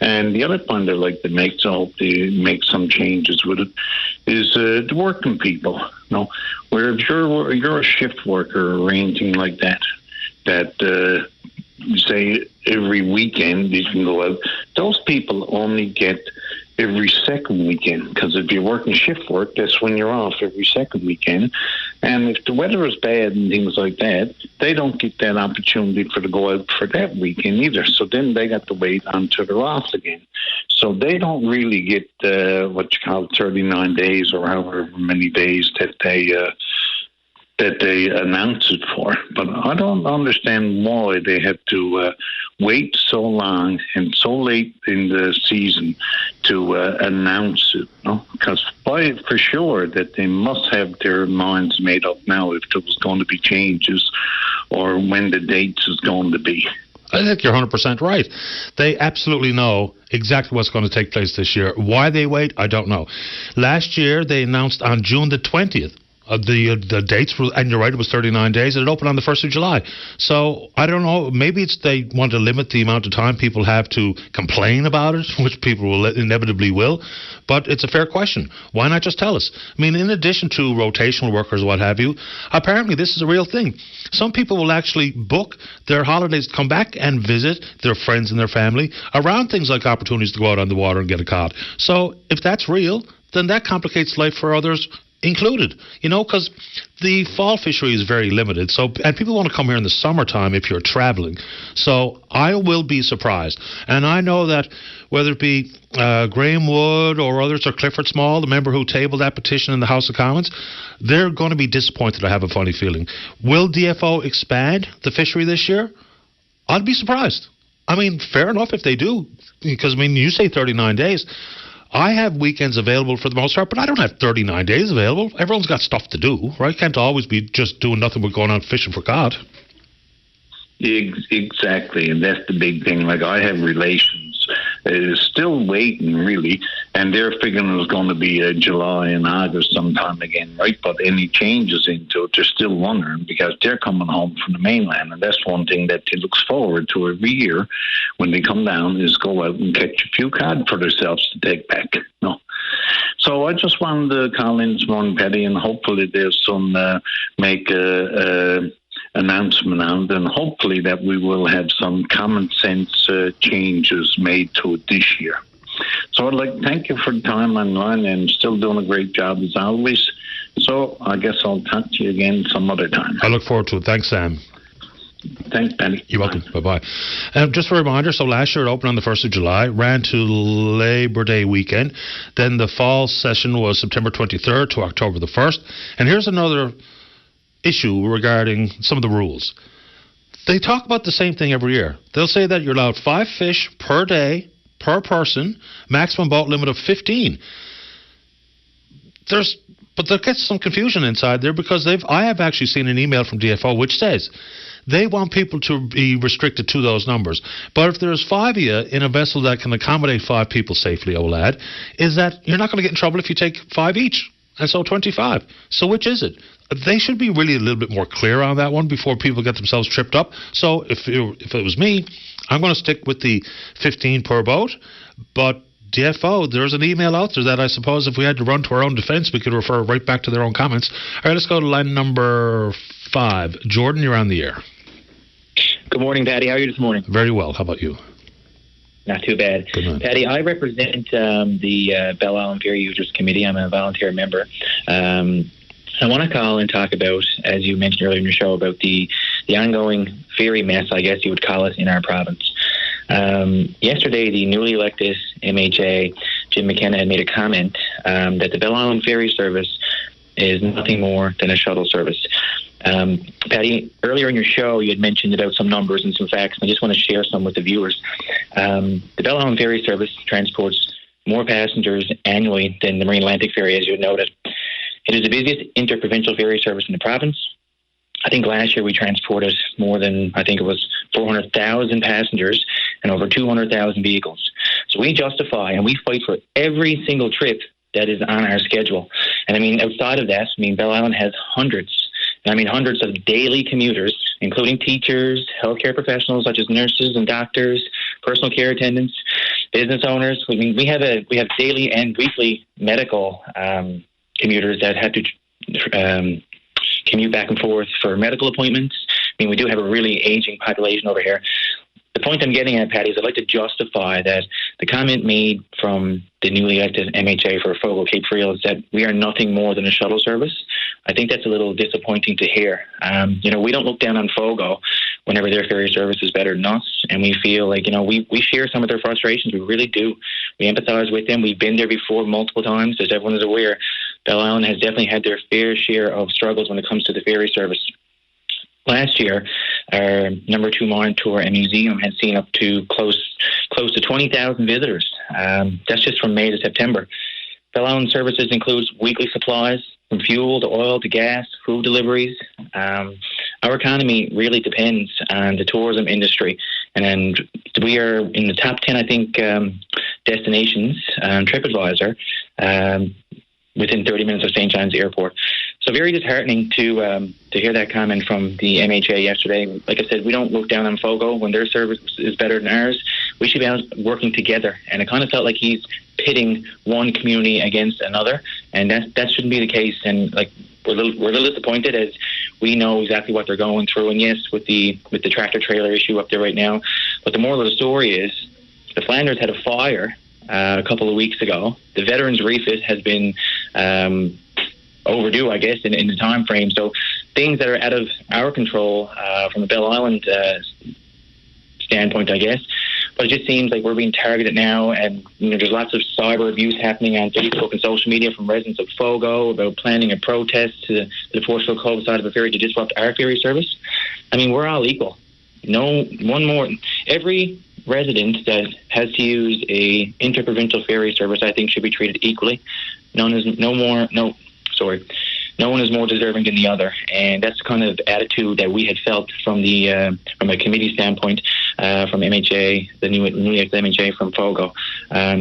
And the other point I'd like to make, so I hope they make some changes with it, is the working people. Where if you're a shift worker or anything like that, say every weekend you can go out, those people only get every second weekend, because if you're working shift work, that's when you're off, every second weekend. And if the weather is bad and things like that, they don't get that opportunity to go out for that weekend either. So then they got to wait until they're off again. So they don't really get what you call 39 days or however many days that they announce it for. But I don't understand why they have to wait so long and so late in the season to announce it. Because for sure that they must have their minds made up now if there was going to be changes or when the dates is going to be.
I think you're 100% right. They absolutely know exactly what's going to take place this year. Why they wait, I don't know. Last year, they announced on June the 20th, the dates were, and you're right, it was 39 days, and it opened on the 1st of July. So, I don't know, maybe they want to limit the amount of time people have to complain about it, which people will inevitably will, but it's a fair question. Why not just tell us? I mean, in addition to rotational workers, what have you, apparently this is a real thing. Some people will actually book their holidays to come back and visit their friends and their family around things like opportunities to go out on the water and get a cod. So, if that's real, then that complicates life for others included, because the fall fishery is very limited. So, and people want to come here in the summertime if you're traveling. So I will be surprised. And I know that whether it be Graham Wood or others, or Clifford Small, the member who tabled that petition in the House of Commons, they're going to be disappointed, I have a funny feeling. Will DFO expand the fishery this year? I'd be surprised. I mean, fair enough if they do, because, you say 39 days. I have weekends available for the most part, but I don't have 39 days available. Everyone's got stuff to do, right? Can't always be just doing nothing but going out fishing for cod.
Exactly, and that's the big thing. Like, I have relations still waiting, really, and they're figuring it was going to be July and August sometime again, right? But any changes into it, they're still wondering, because they're coming home from the mainland, and that's one thing that they look forward to every year when they come down, is go out and catch a few cod for themselves to take back. No. So I just wanted to call in this morning, Paddy, and hopefully there's some make a announcement on, and hopefully that we will have some common sense changes made to it this year. So I'd like to thank you for the time online, and still doing a great job as always. So I guess I'll talk to you again some other time.
I look forward to it. Thanks, Sam.
Thanks, Penny.
You're welcome. Bye-bye. Just a reminder, so last year it opened on the 1st of July, ran to Labor Day weekend. Then the fall session was September 23rd to October the 1st. And here's another issue regarding some of the rules. They talk about the same thing every year. They'll say that you're allowed 5 fish per day, per person, maximum boat limit of 15. But there gets some confusion inside there, because I have actually seen an email from DFO which says they want people to be restricted to those numbers. But if there's 5 of you in a vessel that can accommodate 5 people safely, old lad, is that you're not going to get in trouble if you take 5 each. And so 25. So which is it? They should be really a little bit more clear on that one before people get themselves tripped up. So if it was me, I'm going to stick with the 15 per boat. But DFO, there's an email out there that I suppose if we had to run to our own defense, we could refer right back to their own comments. All right, let's go to line number 5. Jordan, you're on the air.
Good morning, Paddy. How are you this morning?
Very well. How about you?
Not too bad. Paddy, I represent the Belle Island Ferry Users Committee. I'm a volunteer member. I want to call and talk about, as you mentioned earlier in your show, about the ongoing ferry mess, I guess you would call it, in our province. Yesterday, the newly elected MHA, Jim McKenna, had made a comment that the Belle Island Ferry Service is nothing more than a shuttle service. Paddy, earlier in your show, you had mentioned about some numbers and some facts, and I just want to share some with the viewers. The Belle Island Ferry Service transports more passengers annually than the Marine Atlantic Ferry, as you noted. It is the busiest interprovincial ferry service in the province. I think last year we transported more than, I think it was 400,000 passengers and over 200,000 vehicles. So we justify and we fight for every single trip that is on our schedule. And I mean, outside of that, Belle Island has hundreds of daily commuters, including teachers, healthcare professionals such as nurses and doctors, personal care attendants, business owners. We have daily and weekly medical commuters that have to commute back and forth for medical appointments. We do have a really aging population over here. The point I'm getting at, Paddy, is I'd like to justify that the comment made from the newly elected MHA for Fogo Cape Friel is that we are nothing more than a shuttle service. I think that's a little disappointing to hear. We don't look down on Fogo whenever their ferry service is better than us, and we feel like, we share some of their frustrations. We really do. We empathize with them. We've been there before multiple times. As everyone is aware, Belle Island has definitely had their fair share of struggles when it comes to the ferry service. Last year, our number 2 monitor and museum had seen up to close to 20,000 visitors. That's just from May to September. Belle Island services includes weekly supplies from fuel to oil to gas, food deliveries. Our economy really depends on the tourism industry, and we are in the top 10, I think, destinations on TripAdvisor within 30 minutes of St. John's Airport. So very disheartening to hear that comment from the MHA yesterday. Like I said, we don't look down on Fogo when their service is better than ours. We should be out working together, and it kind of felt like he's pitting one community against another, and that shouldn't be the case. And we're a little disappointed, as we know exactly what they're going through. And yes, with the tractor trailer issue up there right now, but the moral of the story is the Flanders had a fire a couple of weeks ago. The Veterans refit has been overdue, I guess, in the time frame. So things that are out of our control from the Belle Island standpoint, I guess. But it just seems like we're being targeted now, and there's lots of cyber abuse happening on Facebook and social media from residents of Fogo about planning a protest to the Portugal Cove side of a ferry to disrupt our ferry service. We're all equal. No, one more. Every resident that has to use a interprovincial ferry service, I think, should be treated equally. No one is more deserving than the other, and that's the kind of attitude that we had felt from from a committee standpoint, from MHA, the new MHA from FOGO.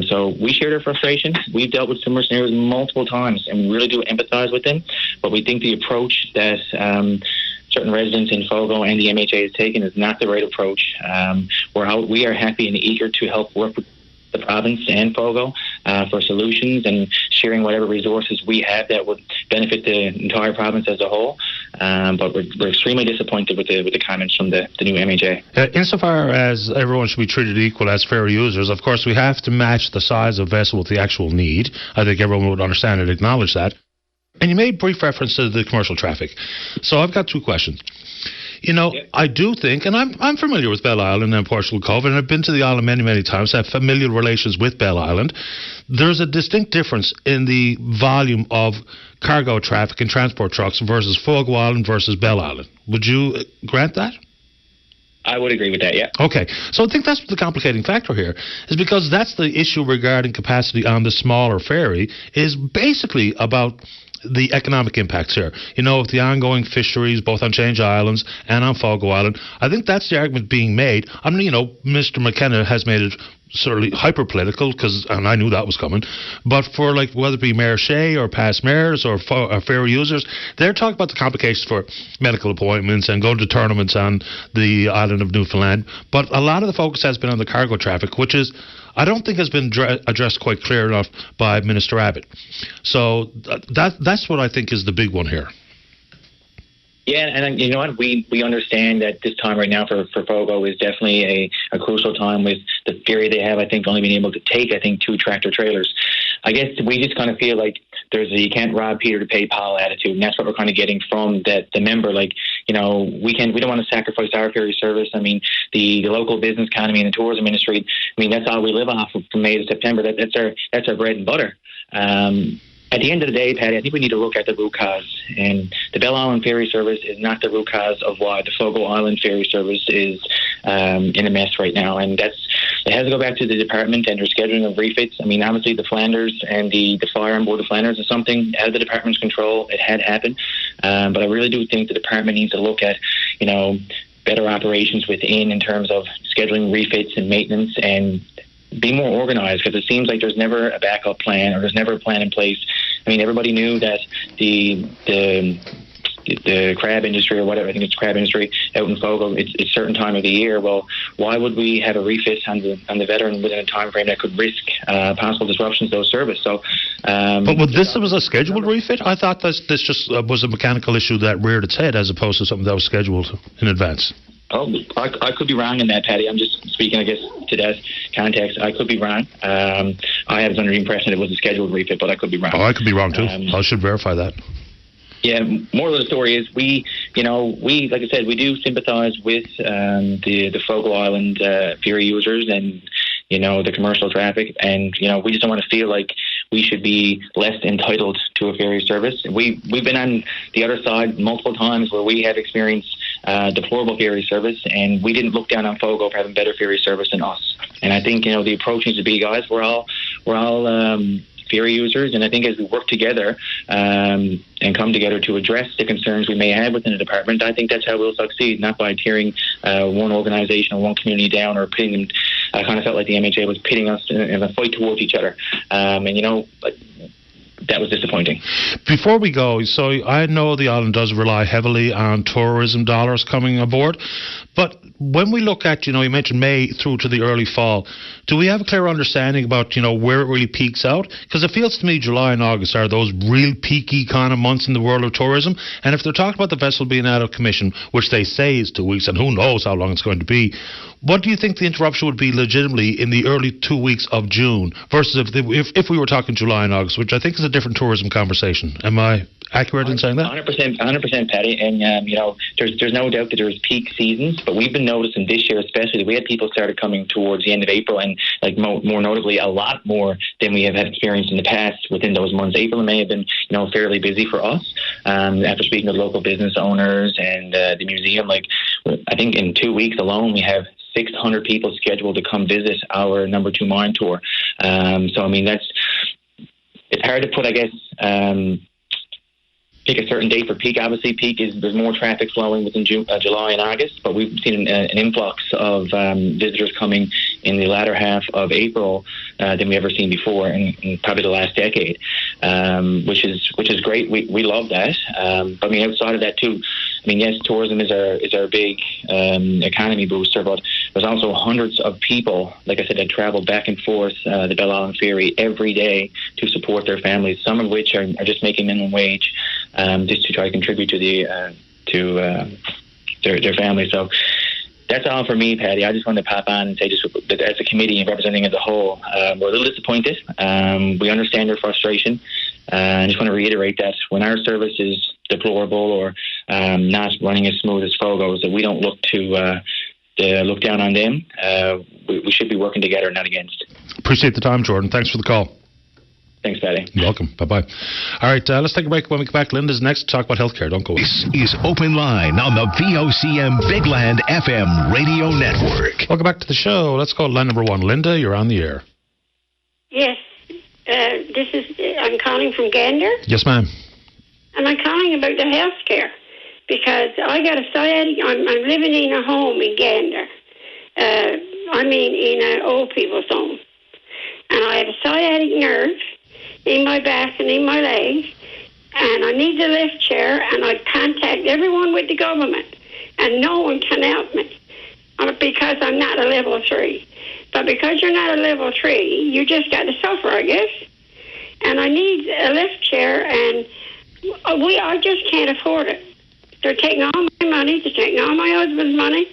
So we share their frustration. We've dealt with similar scenarios multiple times, and we really do empathise with them. But we think the approach that certain residents in FOGO and the MHA has taken is not the right approach. We are happy and eager to help work with the province and FOGO for solutions and sharing whatever resources we have that would benefit the entire province as a whole. But we're extremely disappointed with the comments from the new MHA.
Insofar as everyone should be treated equal as ferry users, of course we have to match the size of vessel with the actual need. I think everyone would understand and acknowledge that. And you made brief reference to the commercial traffic. So I've got two questions. I do think, and I'm familiar with Bell Island and Portugal Cove, and I've been to the island many, many times. I have familial relations with Bell Island. There's a distinct difference in the volume of cargo traffic and transport trucks versus Fogo Island versus Bell Island. Would you grant that?
I would agree with that, yeah.
Okay. So I think that's the complicating factor here, is because that's the issue regarding capacity on the smaller ferry is basically about the economic impacts here. With the ongoing fisheries, both on Change Islands and on Fogo Island, I think that's the argument being made. I mean, Mr. McKenna has made it certainly hyper-political, and I knew that was coming, but for whether it be Mayor Shea or past mayors or ferry users, they're talking about the complications for medical appointments and going to tournaments on the island of Newfoundland, but a lot of the focus has been on the cargo traffic, which is I don't think has been addressed quite clear enough by Minister Abbott. So that's what I think is the big one here.
Yeah, and you know what? We understand that this time right now for FOGO is definitely a crucial time with the ferry they have, I think, only being able to take, 2 tractor trailers. I guess we just kind of feel like there's a you can't rob Peter to pay Paul attitude, and that's what we're kind of getting from the member. We don't want to sacrifice our ferry service. I mean, the local business economy and the tourism industry, that's all we live off from May to September. That's our bread and butter. At the end of the day, Patty, I think we need to look at the root cause. And the Bell Island ferry service is not the root cause of why the Fogo Island ferry service is in a mess right now. And it has to go back to the department and their scheduling of refits. I mean, obviously the Flanders and the fire on board the Flanders is something out of the department's control. It had happened. But I really do think the department needs to look at, better operations within in terms of scheduling refits and maintenance and be more organized, because it seems like there's never a backup plan or there's never a plan in place. I mean, everybody knew that the crab industry or whatever, I think it's crab industry out in Fogo, it's a certain time of the year. Well, why would we have a refit on the veteran within a time frame that could risk possible disruptions to those service? So,
but this was a scheduled refit? I thought this just was a mechanical issue that reared its head as opposed to something that was scheduled in advance.
Oh, I could be wrong in that, Patty. I'm just speaking, I guess, to that context. I could be wrong. I was under the impression it was a scheduled refit, but I could be wrong.
Oh, I could be wrong too. I should verify that.
Yeah, moral of the story is we, like I said, we do sympathise with the Fogo Island ferry users and, the commercial traffic, and, we just don't want to feel like we should be less entitled to a ferry service. We've been on the other side multiple times where we have experienced deplorable ferry service, and we didn't look down on Fogo for having better ferry service than us. And I think, the approach needs to be, guys, we're all ferry users, and I think as we work together and come together to address the concerns we may have within the department, I think that's how we'll succeed, not by tearing one organisation or one community down or pitting them. I kind of felt like the MHA was pitting us in a fight towards each other, that was disappointing.
Before we go, so I know the island does rely heavily on tourism dollars coming aboard, but when we look at, you mentioned May through to the early fall, do we have a clear understanding about, where it really peaks out? Because it feels to me July and August are those real peaky kind of months in the world of tourism, and if they're talking about the vessel being out of commission, which they say is 2 weeks, and who knows how long it's going to be, what do you think the interruption would be legitimately in the early 2 weeks of June versus if we were talking July and August, which I think is a different tourism conversation? Am I accurate in saying that?
100%, Patty. And there's no doubt that there's peak seasons, but we've been noticing this year especially that we had people started coming towards the end of April, and more notably a lot more than we have had experienced in the past within those months. April and May have been fairly busy for us. After speaking to local business owners and the museum, I think in 2 weeks alone we have 600 people scheduled to come visit our number 2 mine tour. So, I mean, it's hard to put, I guess, pick a certain date for peak. Obviously, peak is there's more traffic flowing within July and August, but we've seen an influx of visitors coming in the latter half of April than we ever seen before in probably the last decade, which is great. We love that. But I mean, outside of that too, I mean, yes, tourism is our big economy booster, but there's also hundreds of people, like I said, that travel back and forth the Belle Island Ferry every day to support their families. Some of which are just making minimum wage, just to try to contribute to their family. So that's all for me, Patty. I just wanted to pop on and say, just that as a committee and representing as a whole, we're a little disappointed. We understand your frustration. I just want to reiterate that when our service is deplorable or not running as smooth as Fogo's, that we don't look to look down on them. We should be working together, not against.
Appreciate the time, Jordan. Thanks for the call.
Thanks, Patty.
You're welcome. Bye-bye. All right, let's take a break. When we come back, Linda's next to talk about healthcare. Don't go away.
This is Open Line on the VOCM Bigland FM radio network.
Welcome back to the show. Let's go to line number 1. Linda, you're on the air.
Yes. I'm calling from Gander.
Yes, ma'am.
And I'm calling about the health care because I got a sciatic. I'm living in a home in Gander. In an old people's home. And I have a sciatic nerve in my back and in my legs, and I need the lift chair, and I contact everyone with the government, and no one can help me because I'm not a level 3. But because you're not a level 3, you just got to suffer, I guess. And I need a lift chair, and I just can't afford it. They're taking all my money, they're taking all my husband's money,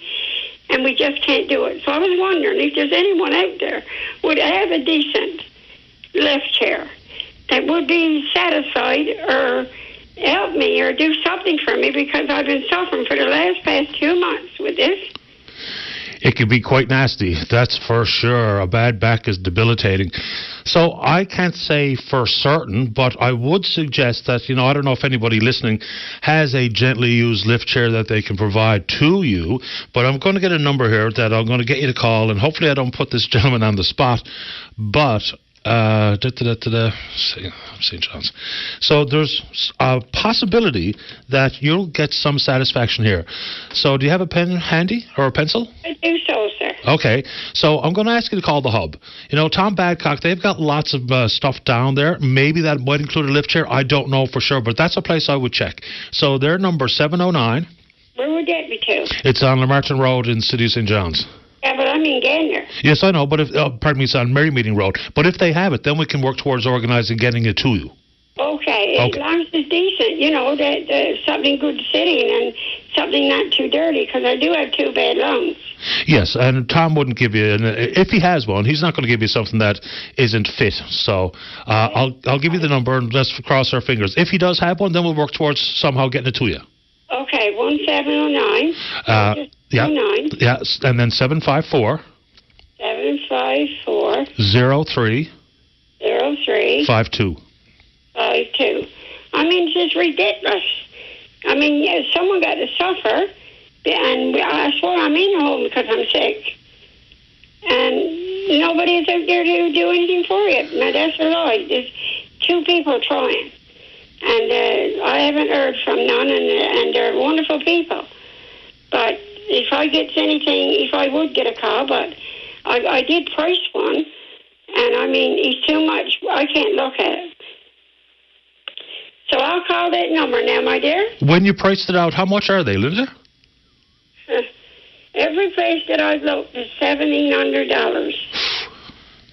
and we just can't do it. So I was wondering if there's anyone out there would have a decent lift chair that would be satisfied or help me or do something for me, because I've been suffering for the past 2 months with this.
It can be quite nasty, that's for sure. A bad back is debilitating. So I can't say for certain, but I would suggest that, I don't know if anybody listening has a gently used lift chair that they can provide to you, but I'm going to get a number here that I'm going to get you to call, and hopefully I don't put this gentleman on the spot, but St. John's. So there's a possibility that you'll get some satisfaction here. So do you have a pen handy or a pencil?
I do so, sir.
Okay. So I'm going to ask you to call the hub. Tom Badcock, they've got lots of stuff down there. Maybe that might include a lift chair. I don't know for sure, but that's a place I would check. So their number 709.
Where would that be to?
It's on Lamartin Road in City of St. John's.
Yeah, but I'm in Gander.
Yes, I know, but it's on Mary Meeting Road. But if they have it, then we can work towards organizing getting it to you.
Okay, as long as it's decent, that something good to sit in and something not too dirty, because I do have 2 bad lungs.
Yes, and Tom wouldn't give you, if he has one, he's not going to give you something that isn't fit. So I'll give you the number and let's cross our fingers. If he does have one, then we'll work towards somehow getting it to you.
Okay, 1709.
Yeah, and then 754.
754.
03.
03.
52.
52. It's just ridiculous. Someone got to suffer, and I swear I'm in the home because I'm sick. And nobody is out there to do anything for you. Now, that's a lie. There's 2 people trying. And I haven't heard from none, and they're wonderful people. But if I would get a call, but I did price one, and it's too much. I can't look at it. So I'll call that number now, my dear.
When you priced it out, how much are they, Linda?
Every place that I've looked is $1,700.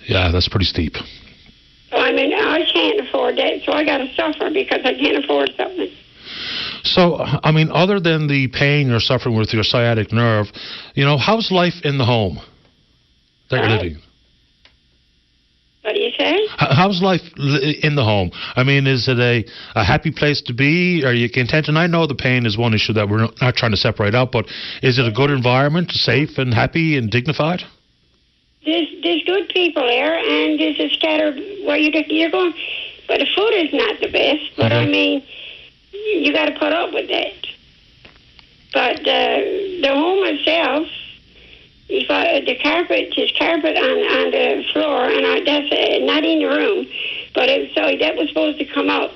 Yeah, that's pretty steep.
I can't afford that, so I got to suffer because I can't afford something.
So, other than the pain you're suffering with your sciatic nerve, how's life in the home that you're living?
What do you say?
How's life in the home? Is it a happy place to be? Are you content? And I know the pain is one issue that we're not trying to separate out, but is it a good environment, safe and happy and dignified?
There's good people there, and there's a scatter where you're going, but the food is not the best. But you got to put up with that. But the home itself the carpet, his carpet on the floor, and that's not in the room, but that was supposed to come up.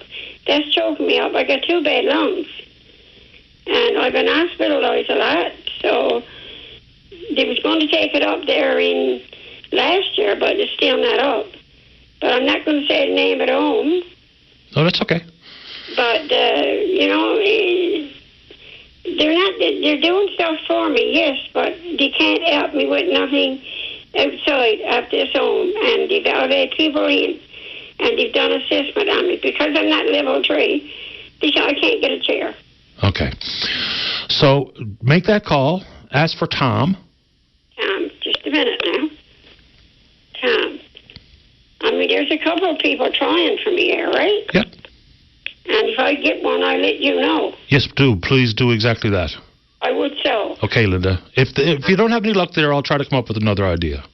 That's choking me up. I got 2 bad lungs, and I've been hospitalized a lot. So they was going to take it up there in last year, but it's still not up. But I'm not going to say the name at home.
Oh, that's okay.
But they're doing stuff for me, yes, but they can't help me with nothing outside of this home. And I've had people in, and they've done assessment on me. Because I'm not level 3, they said I can't get a chair.
Okay. So make that call. Ask for Tom.
Tom, just a minute now. Tom. I mean, there's a couple of people trying for me here, right?
Yep.
And if I get one, I'll let you know.
Yes, do. Please do exactly that.
I would so.
Okay, Linda. If you don't have any luck there, I'll try to come up with another idea.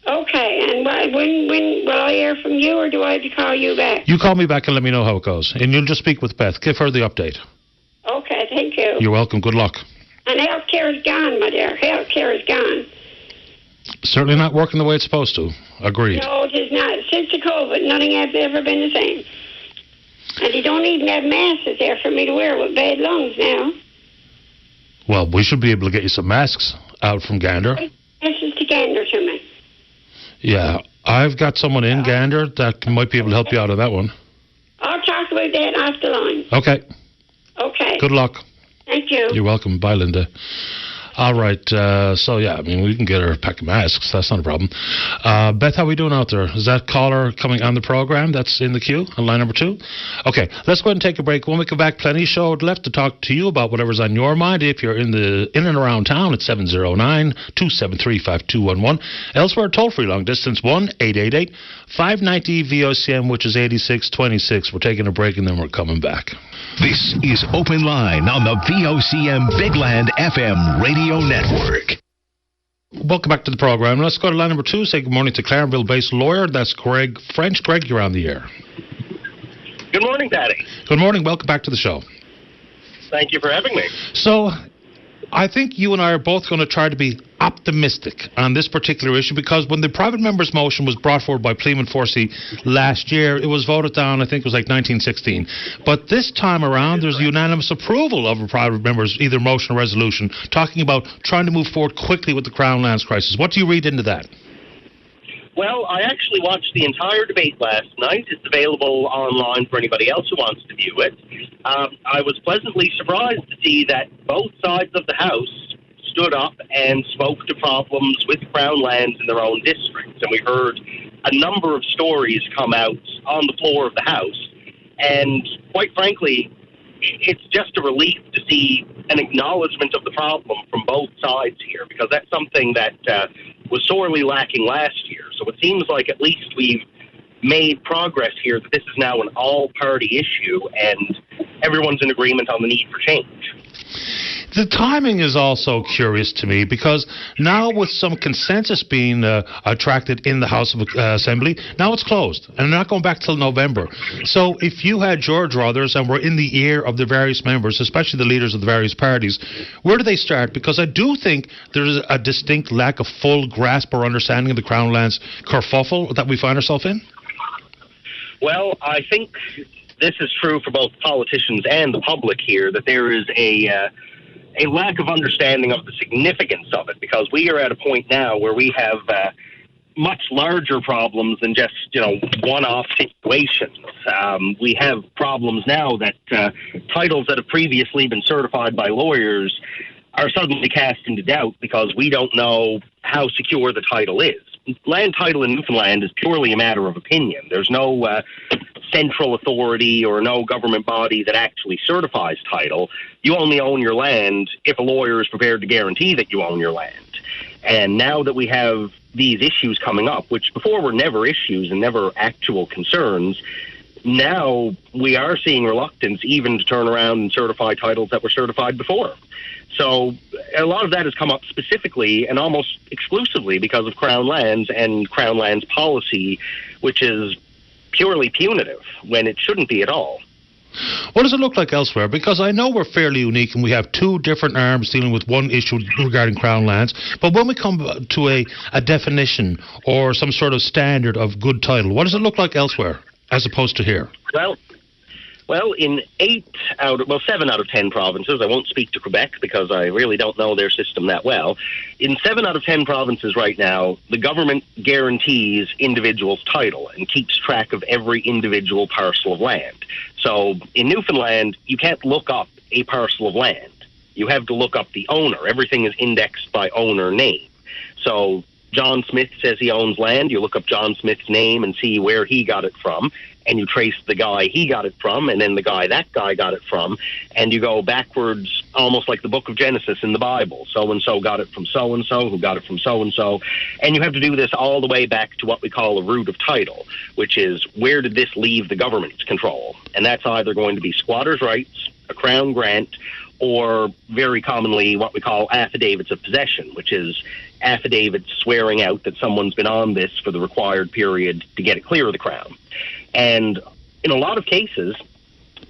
Okay, and when will I hear from you, or do I have to call you back?
You call me back and let me know how it goes. And you'll just speak with Beth. Give her the update.
Okay, thank you.
You're welcome. Good luck.
And healthcare is gone, my dear. Healthcare is gone.
Certainly not working the way it's supposed to. Agreed.
No, it is not. Since the COVID, nothing has ever been the same. And they don't even have masks there for me to wear with bad lungs now.
Well, we should be able to get you some masks out from Gander.
This is to Gander to me.
Yeah, I've got someone in Gander that might be able to help you out on that one.
I'll talk about that off the line.
Okay.
Okay.
Good luck.
Thank you.
You're welcome. Bye, Linda. All right. So, yeah, I mean, we can get her a pack of masks. That's not a problem. Beth, how are we doing out there? Is that caller coming on the program that's in the queue on line number 2? Okay, let's go ahead and take a break. When we come back, plenty of show left to talk to you about whatever's on your mind. If you're in and around town, it's 709-273-5211. Elsewhere, toll-free long distance, 1-888-590-VOCM, which is 8626. We're taking a break, and then we're coming back.
This is Open Line on the VOCM Big Land FM Radio Network.
Welcome back to the program. Let's go to line number 2. Say good morning to Clarendon-based lawyer. That's Greg French. Greg, you're on the air.
Good morning, Patty.
Good morning. Welcome back to the show.
Thank you for having me.
So, I think you and I are both going to try to be optimistic on this particular issue, because when the private member's motion was brought forward by Pleam and Forsey last year, it was voted down, I think it was like 1916. But this time around, there's unanimous approval of a private member's either motion or resolution talking about trying to move forward quickly with the Crown Lands crisis. What do you read into that?
Well, I actually watched the entire debate last night. It's available online for anybody else who wants to view it. I was pleasantly surprised to see that both sides of the House stood up and spoke to problems with Crown lands in their own districts. And we heard a number of stories come out on the floor of the House. And quite frankly, it's just a relief to see an acknowledgement of the problem from both sides here, because that's something that was sorely lacking last year. So it seems like at least we've made progress here, that this is now an all-party issue and everyone's in agreement on the need for change.
The timing is also curious to me, because now with some consensus being attracted in the House of Assembly, now it's closed and not going back till November. So if you had George or others and were in the ear of the various members, especially the leaders of the various parties, where do they start? Because I do think there is a distinct lack of full grasp or understanding of the Crown Lands kerfuffle that we find ourselves in.
Well, I think this is true for both politicians and the public here, that there is a lack of understanding of the significance of it, because we are at a point now where we have much larger problems than just, one-off situations. We have problems now that titles that have previously been certified by lawyers are suddenly cast into doubt because we don't know how secure the title is. Land title in Newfoundland is purely a matter of opinion. There's no central authority or no government body that actually certifies title. You only own your land if a lawyer is prepared to guarantee that you own your land. And now that we have these issues coming up, which before were never issues and never actual concerns, now we are seeing reluctance even to turn around and certify titles that were certified before. So a lot of that has come up specifically and almost exclusively because of Crown Lands and Crown Lands policy, which is purely punitive when it shouldn't be at all.
What does it look like elsewhere? Because I know we're fairly unique and we have two different arms dealing with one issue regarding Crown lands. But when we come to a definition or some sort of standard of good title, what does it look like elsewhere as opposed to here?
Well, in 7 out of 10 provinces, I won't speak to Quebec because I really don't know their system that well. In 7 out of 10 provinces right now, the government guarantees individuals' title and keeps track of every individual parcel of land. So in Newfoundland, you can't look up a parcel of land. You have to look up the owner. Everything is indexed by owner name. So John Smith says he owns land. You look up John Smith's name and see where he got it from. And you trace the guy he got it from, and then the guy that guy got it from, and you go backwards, almost like the book of Genesis in the Bible. So-and-so got it from so-and-so, who got it from so-and-so. And you have to do this all the way back to what we call a root of title, which is where did this leave the government's control? And that's either going to be squatters' rights, a crown grant, or very commonly what we call affidavits of possession, which is affidavits swearing out that someone's been on this for the required period to get it clear of the crown. And in a lot of cases,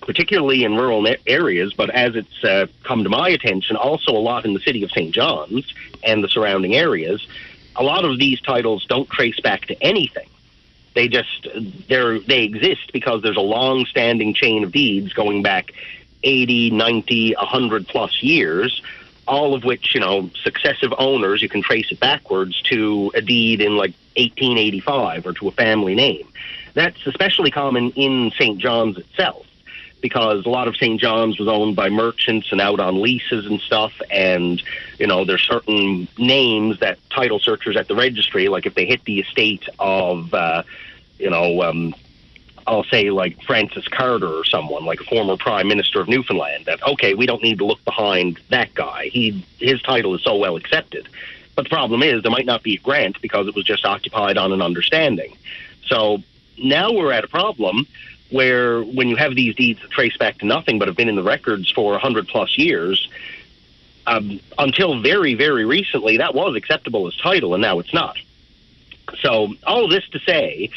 particularly in rural areas, but as it's come to my attention, also a lot in the city of St. John's and the surrounding areas, a lot of these titles don't trace back to anything. They exist because there's a long-standing chain of deeds going back 80, 90, 100 plus years, all of which, successive owners, you can trace it backwards to a deed in like 1885 or to a family name. That's especially common in St. John's itself, because a lot of St. John's was owned by merchants and out on leases and stuff, and, there's certain names that title searchers at the registry, like if they hit the estate of, I'll say like Francis Carter or someone, like a former Prime Minister of Newfoundland, that, okay, we don't need to look behind that guy. His title is so well accepted. But the problem is there might not be a grant because it was just occupied on an understanding. So now we're at a problem where when you have these deeds that trace back to nothing but have been in the records for 100 plus years, until very, very recently, that was acceptable as title, and now it's not. So all of this to say,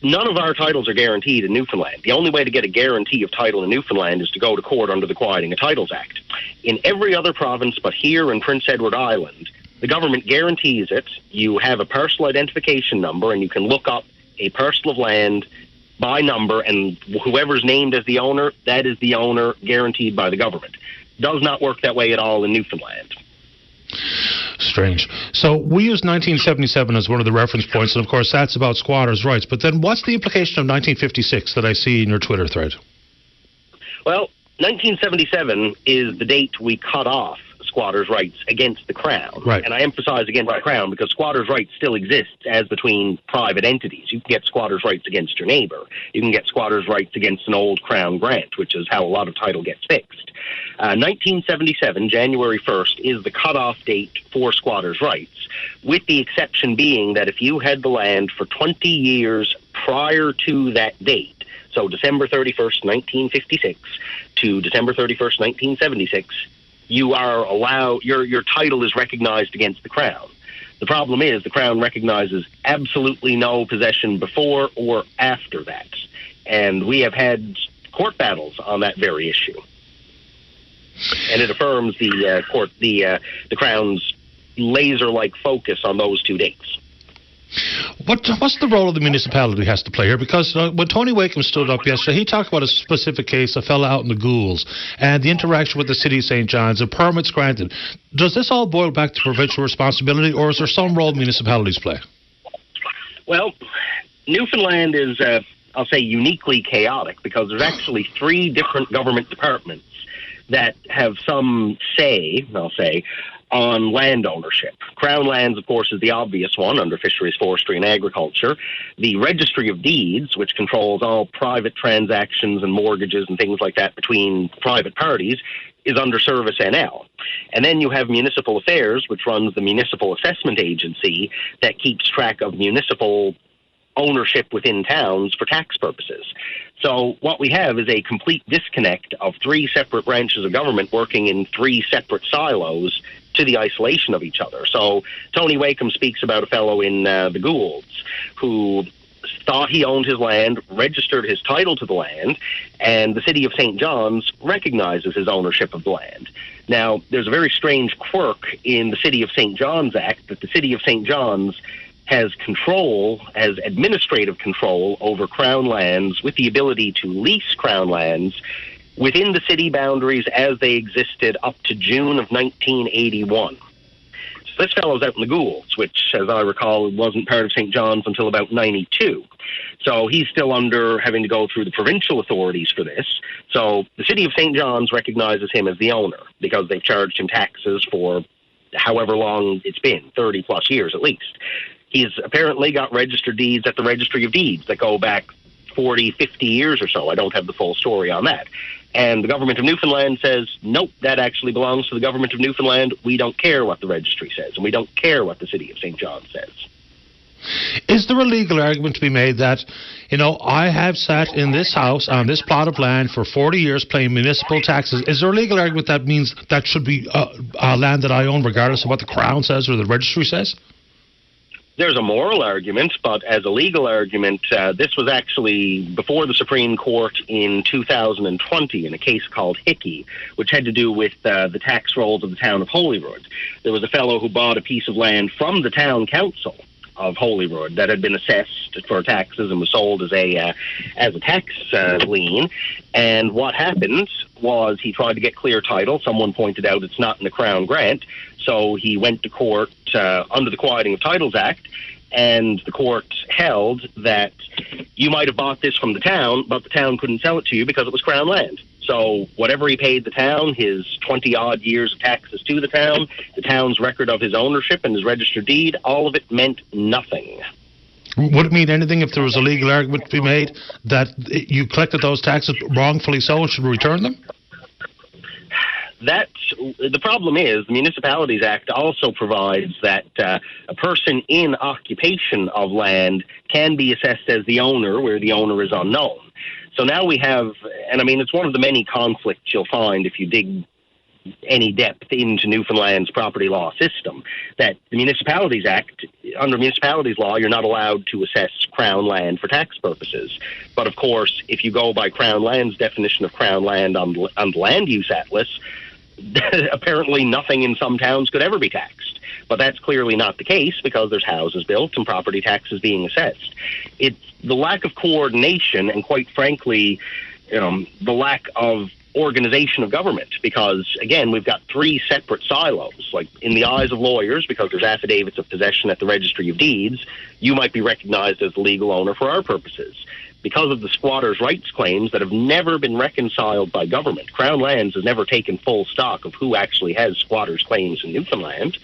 none of our titles are guaranteed in Newfoundland. The only way to get a guarantee of title in Newfoundland is to go to court under the Quieting of Titles Act. In every other province but here in Prince Edward Island, the government guarantees it. You have a parcel identification number, and you can look up a parcel of land by number, and whoever's named as the owner, that is the owner guaranteed by the government. Does not work that way at all in Newfoundland.
Strange. So we use 1977 as one of the reference points, and of course that's about squatters' rights. But then what's the implication of 1956 that I see in your Twitter thread?
Well, 1977 is the date we cut off squatters' rights against the Crown.
Right.
And I emphasize against the Crown because squatters' rights still exist as between private entities. You can get squatters' rights against your neighbour. You can get squatters' rights against an old Crown grant, which is how a lot of title gets fixed. 1977, January 1st, is the cutoff date for squatters' rights, with the exception being that if you had the land for 20 years prior to that date, so December 31st, 1956 to December 31st, 1976, you are allowed, your title is recognized against the Crown. The problem is the Crown recognizes absolutely no possession before or after that. And we have had court battles on that very issue. And it affirms the Crown's laser-like focus on those two dates.
What's the role of the municipality has to play here? Because when Tony Wakeham stood up yesterday, he talked about a specific case, a fella out in the Ghouls, and the interaction with the city of St. John's, and permits granted. Does this all boil back to provincial responsibility, or is there some role municipalities play?
Well, Newfoundland is, I'll say, uniquely chaotic because there's actually 3 different government departments that have some say, I'll say, on land ownership. Crown lands, of course, is the obvious one under fisheries, forestry, and agriculture. The Registry of Deeds, which controls all private transactions and mortgages and things like that between private parties, is under Service NL. And then you have Municipal Affairs, which runs the Municipal Assessment Agency that keeps track of municipal ownership within towns for tax purposes. So what we have is a complete disconnect of 3 separate branches of government working in 3 separate silos to the isolation of each other. So Tony Wakeham speaks about a fellow in the Goulds who thought he owned his land, registered his title to the land, and the city of St. John's recognizes his ownership of the land. Now, there's a very strange quirk in the City of St. John's Act that the City of St. John's has administrative control over Crown lands with the ability to lease Crown lands within the city boundaries as they existed up to June of 1981. So this fellow's out in the Goulds, which, as I recall, wasn't part of St. John's until about 92. So he's still under having to go through the provincial authorities for this. So the city of St. John's recognizes him as the owner because they've charged him taxes for however long it's been, 30 plus years at least. He's apparently got registered deeds at the Registry of Deeds that go back 40, 50 years or so. I don't have the full story on that. And the government of Newfoundland says, nope, that actually belongs to the government of Newfoundland. We don't care what the registry says, and we don't care what the city of St. John says.
Is there a legal argument to be made that, I have sat in this house on this plot of land for 40 years paying municipal taxes? Is there a legal argument that means that should be land that I own regardless of what the Crown says or the registry says?
There's a moral argument, but as a legal argument, this was actually before the Supreme Court in 2020 in a case called Hickey, which had to do with the tax rolls of the town of Holyrood. There was a fellow who bought a piece of land from the town council of Holyrood that had been assessed for taxes and was sold as a tax lien. And what happened was he tried to get clear title. Someone pointed out it's not in the Crown grant, so he went to court under the Quieting of Titles Act, and the court held that you might have bought this from the town, but the town couldn't sell it to you because it was Crown land. So whatever he paid the town, his 20-odd years of taxes to the town's record of his ownership and his registered deed, all of it meant nothing.
Would it mean anything if there was a legal argument to be made that you collected those taxes wrongfully so and should return them?
The problem is the Municipalities Act also provides that a person in occupation of land can be assessed as the owner where the owner is unknown. So now we have, and I mean, it's one of the many conflicts you'll find if you dig any depth into Newfoundland's property law system, that the Municipalities Act, under Municipalities law, you're not allowed to assess Crown land for tax purposes. But of course, if you go by Crown land's definition of Crown land on the Land Use Atlas, apparently nothing in some towns could ever be taxed. But that's clearly not the case because there's houses built and property taxes being assessed. It's the lack of coordination and, quite frankly, the lack of organization of government, because again we've got three separate silos. Like in the eyes of lawyers, because there's affidavits of possession at the Registry of Deeds, you might be recognized as the legal owner for our purposes. Because of the squatters' rights claims that have never been reconciled by government, Crown Lands has never taken full stock of who actually has squatters' claims in Newfoundland.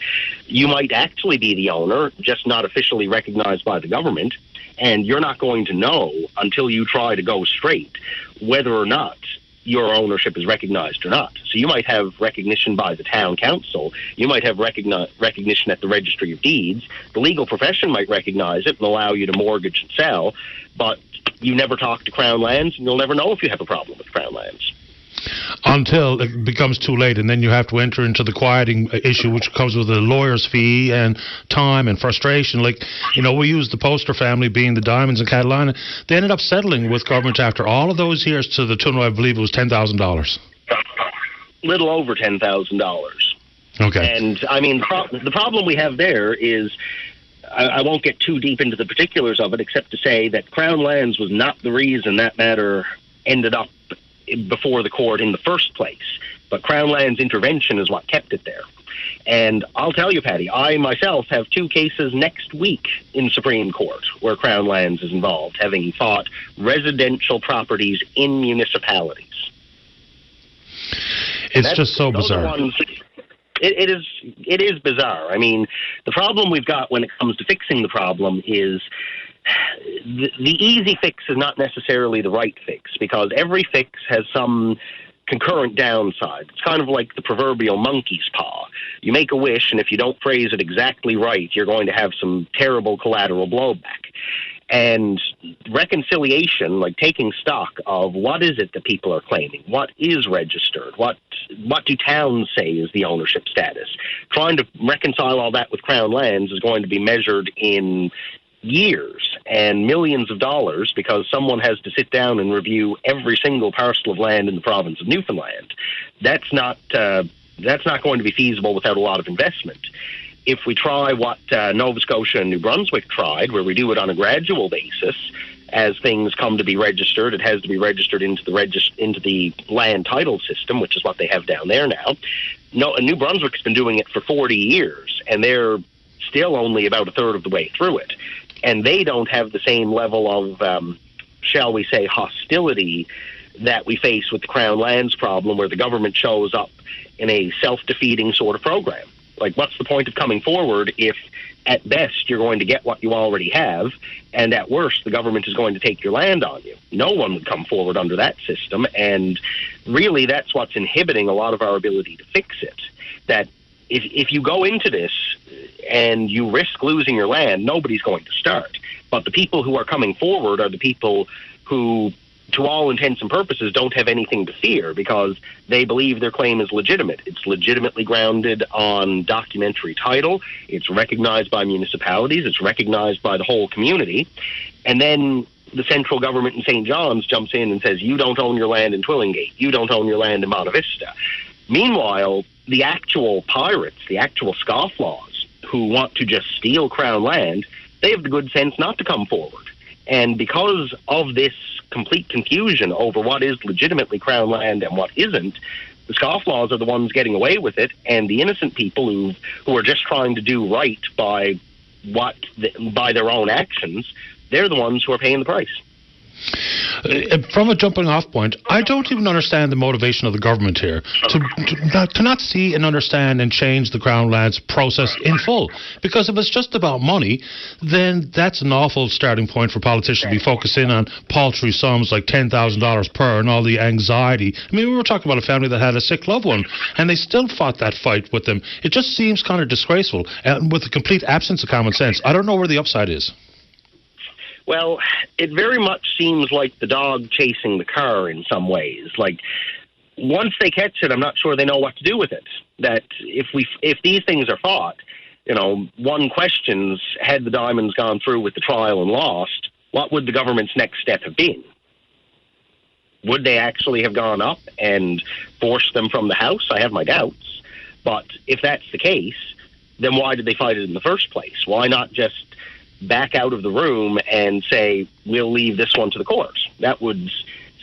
You might actually be the owner, just not officially recognized by the government, and you're not going to know until you try to go straight whether or not your ownership is recognized or not. So you might have recognition by the town council, you might have recognition at the Registry of Deeds, the legal profession might recognize it and allow you to mortgage and sell, but you never talk to Crown Lands, and you'll never know if you have a problem with Crown Lands.
Until it becomes too late, and then you have to enter into the quieting issue, which comes with a lawyer's fee and time and frustration. Like, we use the Poster family being the Diamonds in Catalina. They ended up settling with government after all of those years to the tune of, I believe it was $10,000.
Little over $10,000.
Okay.
And, I mean, the problem we have there is, I won't get too deep into the particulars of it, except to say that Crown Lands was not the reason that matter ended up before the court in the first place. But Crown Land's intervention is what kept it there. And I'll tell you, Patty, I myself have two cases next week in Supreme Court where Crown Lands is involved, having fought residential properties in municipalities.
It's just so bizarre.
It is bizarre. I mean, the problem we've got when it comes to fixing the problem is the easy fix is not necessarily the right fix, because every fix has some concurrent downside. It's kind of like the proverbial monkey's paw. You make a wish, and if you don't phrase it exactly right, you're going to have some terrible collateral blowback. And reconciliation, like taking stock of what is it that people are claiming, what is registered, what do towns say is the ownership status, trying to reconcile all that with Crown Lands is going to be measured in years and millions of dollars because someone has to sit down and review every single parcel of land in the province of Newfoundland. That's not going to be feasible without a lot of investment. If we try what Nova Scotia and New Brunswick tried, where we do it on a gradual basis, as things come to be registered, it has to be registered into the land title system, which is what they have down there now. New Brunswick's been doing it for 40 years, and they're still only about a third of the way through it. And they don't have the same level of, shall we say, hostility that we face with the Crown Lands problem, where the government shows up in a self-defeating sort of program. Like, what's the point of coming forward if, at best, you're going to get what you already have, and at worst, the government is going to take your land on you? No one would come forward under that system, and really that's what's inhibiting a lot of our ability to fix it. That if you go into this and you risk losing your land, nobody's going to start. But the people who are coming forward are the people who, to all intents and purposes, don't have anything to fear because they believe their claim is legitimate. It's legitimately grounded on documentary title. It's recognized by municipalities. It's recognized by the whole community. And then the central government in St. John's jumps in and says, you don't own your land in Twillingate. You don't own your land in Monte Vista. Meanwhile, the actual pirates, the actual scofflaws who want to just steal Crown land, they have the good sense not to come forward. And because of this complete confusion over what is legitimately Crown land and what isn't, the scofflaws are the ones getting away with it, and the innocent people who are just trying to do right by their own actions, they're the ones who are paying the price.
From a jumping off point, I don't even understand the motivation of the government here to not see and understand and change the Crown Lands process in full. Because if it's just about money, then that's an awful starting point for politicians to be focusing on paltry sums like $10,000 per and all the anxiety. I mean, we were talking about a family that had a sick loved one, and they still fought that fight with them. It just seems kind of disgraceful, with a complete absence of common sense. I don't know where the upside is.
Well, it very much seems like the dog chasing the car in some ways. Like, once they catch it, I'm not sure they know what to do with it. That if these things are fought, one questions, had the Diamonds gone through with the trial and lost, what would the government's next step have been? Would they actually have gone up and forced them from the house? I have my doubts. But if that's the case, then why did they fight it in the first place? Why not just back out of the room and say, we'll leave this one to the courts? That would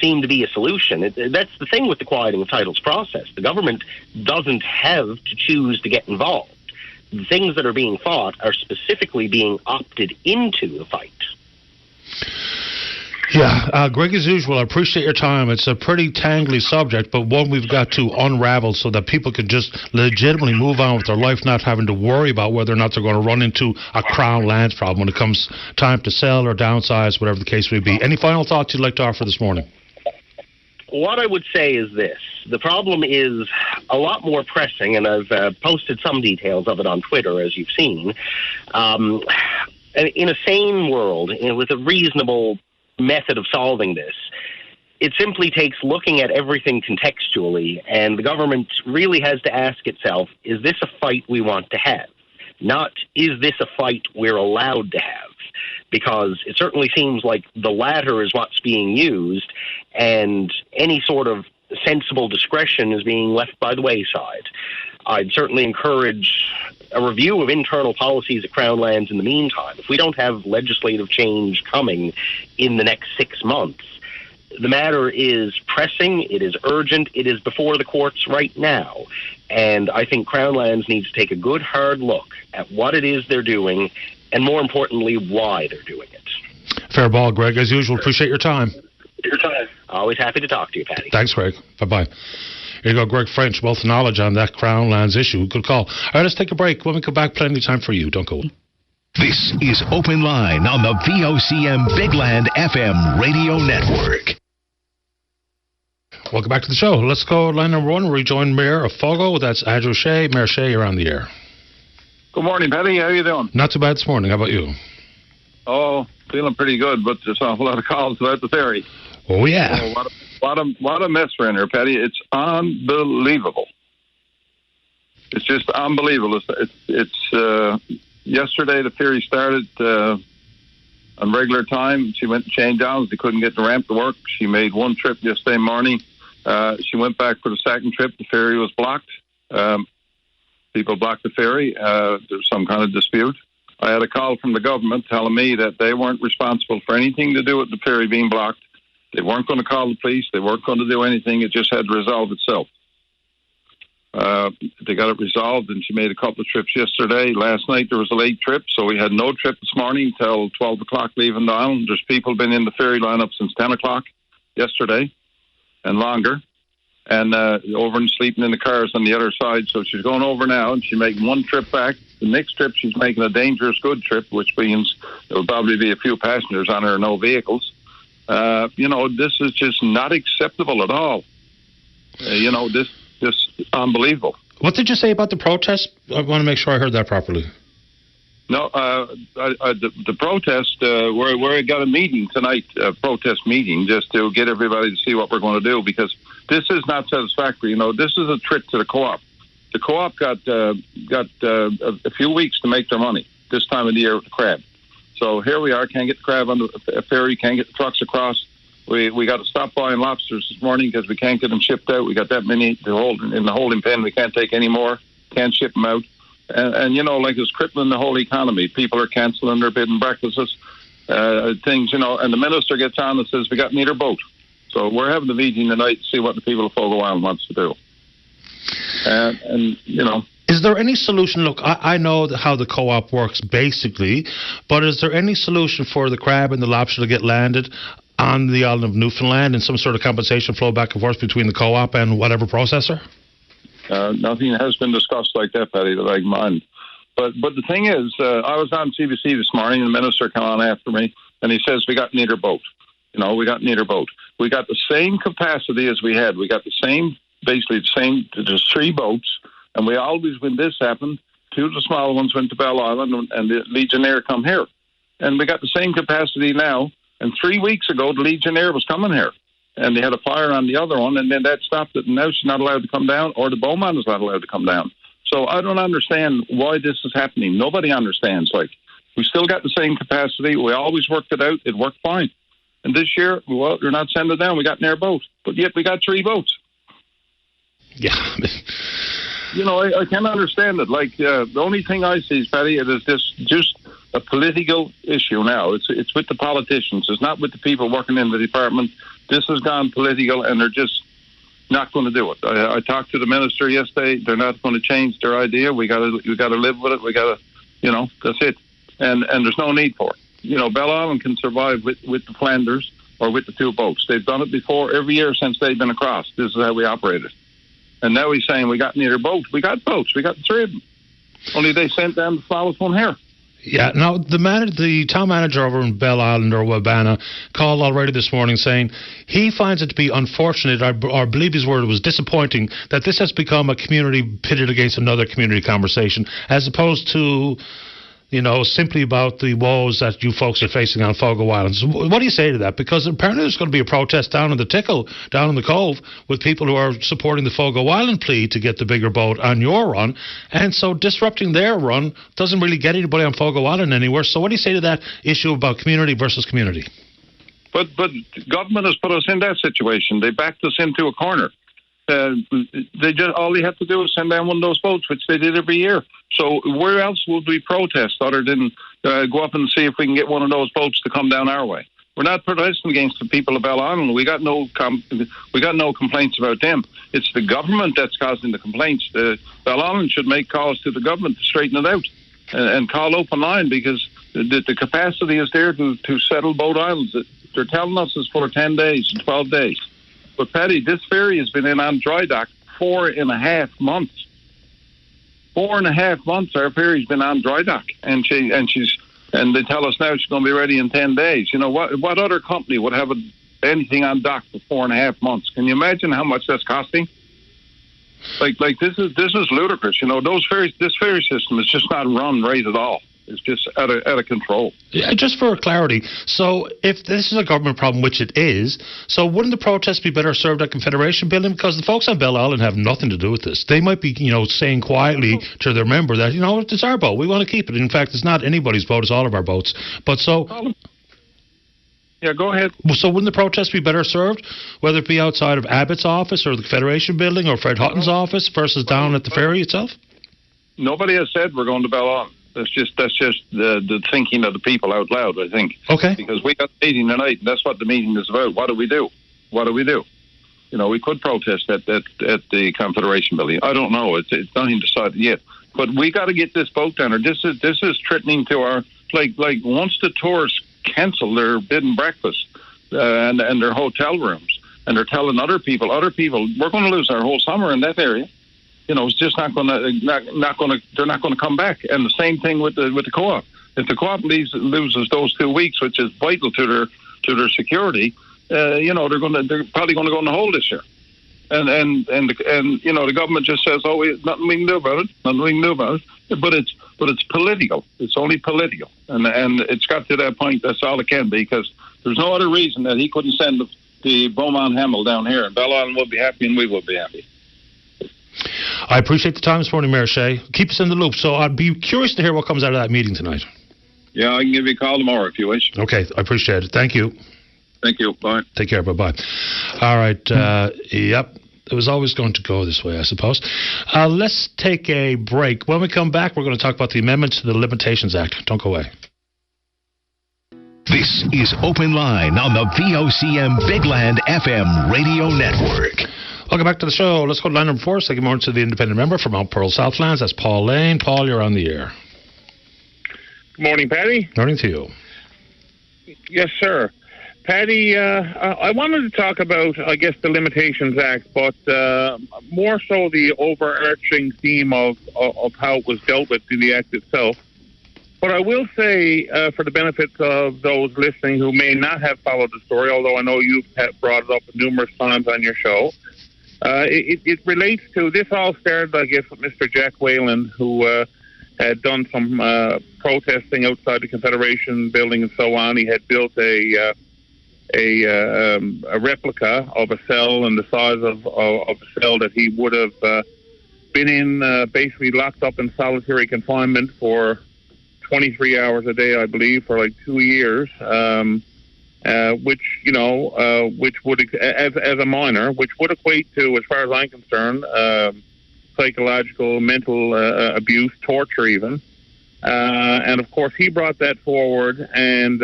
seem to be a solution. That's the thing with the quieting of titles process. The government doesn't have to choose to get involved. The things that are being fought are specifically being opted into the fight.
Yeah, Greg, as usual, I appreciate your time. It's a pretty tangly subject, but one we've got to unravel so that people can just legitimately move on with their life, not having to worry about whether or not they're going to run into a Crown Lands problem when it comes time to sell or downsize, whatever the case may be. Any final thoughts you'd like to offer this morning?
What I would say is this. The problem is a lot more pressing, and I've posted some details of it on Twitter, as you've seen. In a sane world, with a reasonable method of solving this, it simply takes looking at everything contextually, and the government really has to ask itself, is this a fight we want to have? Not, is this a fight we're allowed to have? Because it certainly seems like the latter is what's being used, and any sort of sensible discretion is being left by the wayside. I'd certainly encourage a review of internal policies at Crown Lands in the meantime. If we don't have legislative change coming in the next 6 months, the matter is pressing, it is urgent, it is before the courts right now. And I think Crown Lands needs to take a good hard look at what it is they're doing, and more importantly, why they're doing it.
Fair ball, Greg. As usual, appreciate your time.
Always happy to talk to you, Patty.
Thanks, Greg. Bye-bye. Here you go, Greg French, wealth of knowledge on that Crown Lands issue. Good call. All right, let's take a break. When we come back, plenty of time for you. Don't go.
This is Open Line on the VOCM Big Land FM radio network.
Welcome back to the show. Let's go line number one. We join Mayor of Fogo. That's Andrew Shea. Mayor Shea, you're on the air.
Good morning, Patty. How are you doing?
Not too bad this morning. How about you?
Oh, feeling pretty good, but there's an awful lot of calls about the ferry.
Oh, yeah.
Oh, what a mess we're in here, Patty. It's unbelievable. It's just unbelievable. It's yesterday the ferry started on regular time. She went to St. John's. They couldn't get the ramp to work. She made one trip yesterday morning. She went back for the second trip. The ferry was blocked. People blocked the ferry. There's some kind of dispute. I had a call from the government telling me that they weren't responsible for anything to do with the ferry being blocked. They weren't going to call the police. They weren't going to do anything. It just had to resolve itself. They got it resolved, and she made a couple of trips yesterday. Last night there was a late trip, so we had no trip this morning till 12 o'clock leaving down. There's people been in the ferry lineup since 10 o'clock yesterday and longer, and over and sleeping in the cars on the other side. So she's going over now, and she's making one trip back. The next trip she's making a dangerous good trip, which means there will probably be a few passengers on her, no vehicles. This is just not acceptable at all. This unbelievable.
What did you say about the protest? I want to make sure I heard that properly.
No, the protest, we got a meeting tonight, a protest meeting, just to get everybody to see what we're going to do, because this is not satisfactory. This is a trick to the co-op. The co-op got a few weeks to make their money this time of the year with the crab. So here we are, can't get the crab on the ferry, can't get the trucks across. We got to stop buying lobsters this morning because we can't get them shipped out. We got that many to hold in the holding pen. We can't take any more, can't ship them out. And like it's crippling the whole economy. People are cancelling their bed and breakfasts, things, and the minister gets on and says, we got neither boat. So we're having a meeting tonight to see what the people of Fogo Island wants to do.
Is there any solution? Look, I know how the co-op works basically, but is there any solution for the crab and the lobster to get landed on the island of Newfoundland and some sort of compensation flow back and forth between the co-op and whatever processor?
Nothing has been discussed like that, Paddy, that I can mind. But the thing is, I was on CBC this morning, and the minister came on after me, and he says, we got neither boat. We got neither boat. We got the same capacity as we had. We got there's 3 boats, and we always, when this happened, 2 of the small ones went to Bell Island, and the Legionnaire come here. And we got the same capacity now, and 3 weeks ago, the Legionnaire was coming here. And they had a fire on the other one, and then that stopped it, and now she's not allowed to come down, or the Beaumont is not allowed to come down. So I don't understand why this is happening. Nobody understands. We still got the same capacity. We always worked it out. It worked fine. And this year, well, they're not sending it down. We got an air boat. But yet we got 3 boats.
Yeah.
I can't understand it. The only thing I see, Paddy, it is just a political issue now. It's with the politicians. It's not with the people working in the department. This has gone political, and they're just not going to do it. I talked to the minister yesterday. They're not going to change their idea. We got to live with it. We got to, that's it. And there's no need for it. Bell Island can survive with the Flanders or with the 2 boats. They've done it before every year since they've been across. This is how we operated. And now he's saying we got neither boat. We got boats. We got 3 of them. Only they sent down the smallest one here.
Yeah, now the town manager over in Bell Island or Wabana called already this morning saying he finds it to be unfortunate, or I believe his word was disappointing, that this has become a community pitted against another community conversation, as opposed to, simply about the woes that you folks are facing on Fogo Island. So what do you say to that? Because apparently there's going to be a protest down in the Tickle, down in the Cove, with people who are supporting the Fogo Island plea to get the bigger boat on your run. And so disrupting their run doesn't really get anybody on Fogo Island anywhere. So what do you say to that issue about community versus community?
But government has put us in that situation. They backed us into a corner. All they have to do is send down one of those boats, which they did every year. So where else would we protest other than go up and see if we can get one of those boats to come down our way? We're not protesting against the people of Bell Island. We got no complaints about them. It's the government that's causing the complaints. Bell Island should make calls to the government to straighten it out and call open line, because the capacity is there to settle both islands. They're telling us it's for 10 days and 12 days. But, Paddy, this ferry has been in on dry dock 4.5 months. 4.5 months our ferry's been on dry dock. And they tell us now she's going to be ready in 10 days. What other company would have anything on dock for 4.5 months? Can you imagine how much that's costing? This is ludicrous. This ferry system is just not run right at all. It's just out of control.
Yeah, just for clarity, so if this is a government problem, which it is, so wouldn't the protest be better served at Confederation Building? Because the folks on Bell Island have nothing to do with this. They might be, saying quietly to their member that, it's our boat. We want to keep it. In fact, it's not anybody's boat. It's all of our boats. But so...
Yeah, go ahead.
Well, so wouldn't the protest be better served, whether it be outside of Abbott's office or the Federation building or Fred Hutton's office versus down at the ferry itself?
Nobody has said we're going to Bellon. That's just the thinking of the people out loud, I think.
Okay.
Because we got a meeting tonight, and that's what the meeting is about. What do we do? What do we do? You know, we could protest at the Confederation building. I don't know. It's nothing decided yet. But we got to get this boat down. Or this is threatening to our like once the tourists cancel their bed and breakfast and their hotel rooms, and they're telling other people we're going to lose our whole summer in that area. You know, it's just not going to they're not going to come back. And the same thing with the co-op. If the co-op loses those 2 weeks, which is vital to their security, you know, they're probably going to go in the hole this year. And you know, the government just says, oh, nothing we can do about it, nothing we can do about it. But it's political. It's only political, and it's got to that point. That's all it can be, because there's no other reason that he couldn't send the Beaumont Hamel down here, and Bellon would be happy, and we would be happy.
I appreciate the time this morning, Mayor Shea. Keep us in the loop. So I'd be curious to hear what comes out of that meeting tonight.
Yeah, I can give you a call tomorrow if you wish.
Okay, I appreciate it. Thank you.
Thank you. Bye.
Take care. Bye-bye. All right. Yep. It was always going to go this way, I suppose. Let's take a break. When we come back, we're going to talk about the amendments to the Limitations Act. Don't go away.
This is Open Line on the VOCM Bigland FM radio network.
Welcome back to the show. Let's go to line number 4. Say good morning to the independent member from Mount Pearl Southlands. That's Paul Lane. Paul, you're on the air.
Good morning, Paddy.
Morning to you.
Yes, sir. Paddy, I wanted to talk about, I guess, the Limitations Act, but more so the overarching theme of how it was dealt with in the Act itself. But I will say, for the benefit of those listening who may not have followed the story, although I know you've brought it up numerous times on your show, it relates to, this all started, I guess, with Mr. Jack Whalen, who had done some protesting outside the Confederation building and so on. He had built a replica of a cell and the size of a cell that he would have been in, basically locked up in solitary confinement for 23 hours a day, I believe, for like 2 years, which would, as a minor, which would equate to, as far as I'm concerned, psychological, mental abuse, torture even. And of course, he brought that forward, and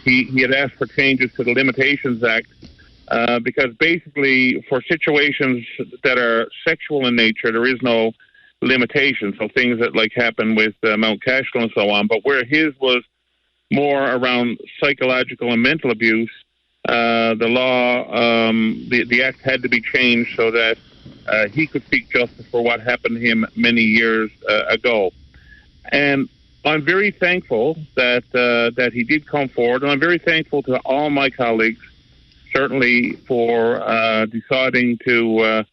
he had asked for changes to the Limitations Act because basically, for situations that are sexual in nature, there is no limitation. So things that like happened with Mount Cashel and so on, but where his was more around psychological and mental abuse, the law, the act had to be changed so that he could seek justice for what happened to him many years ago. And I'm very thankful that he did come forward, and I'm very thankful to all my colleagues, certainly for deciding to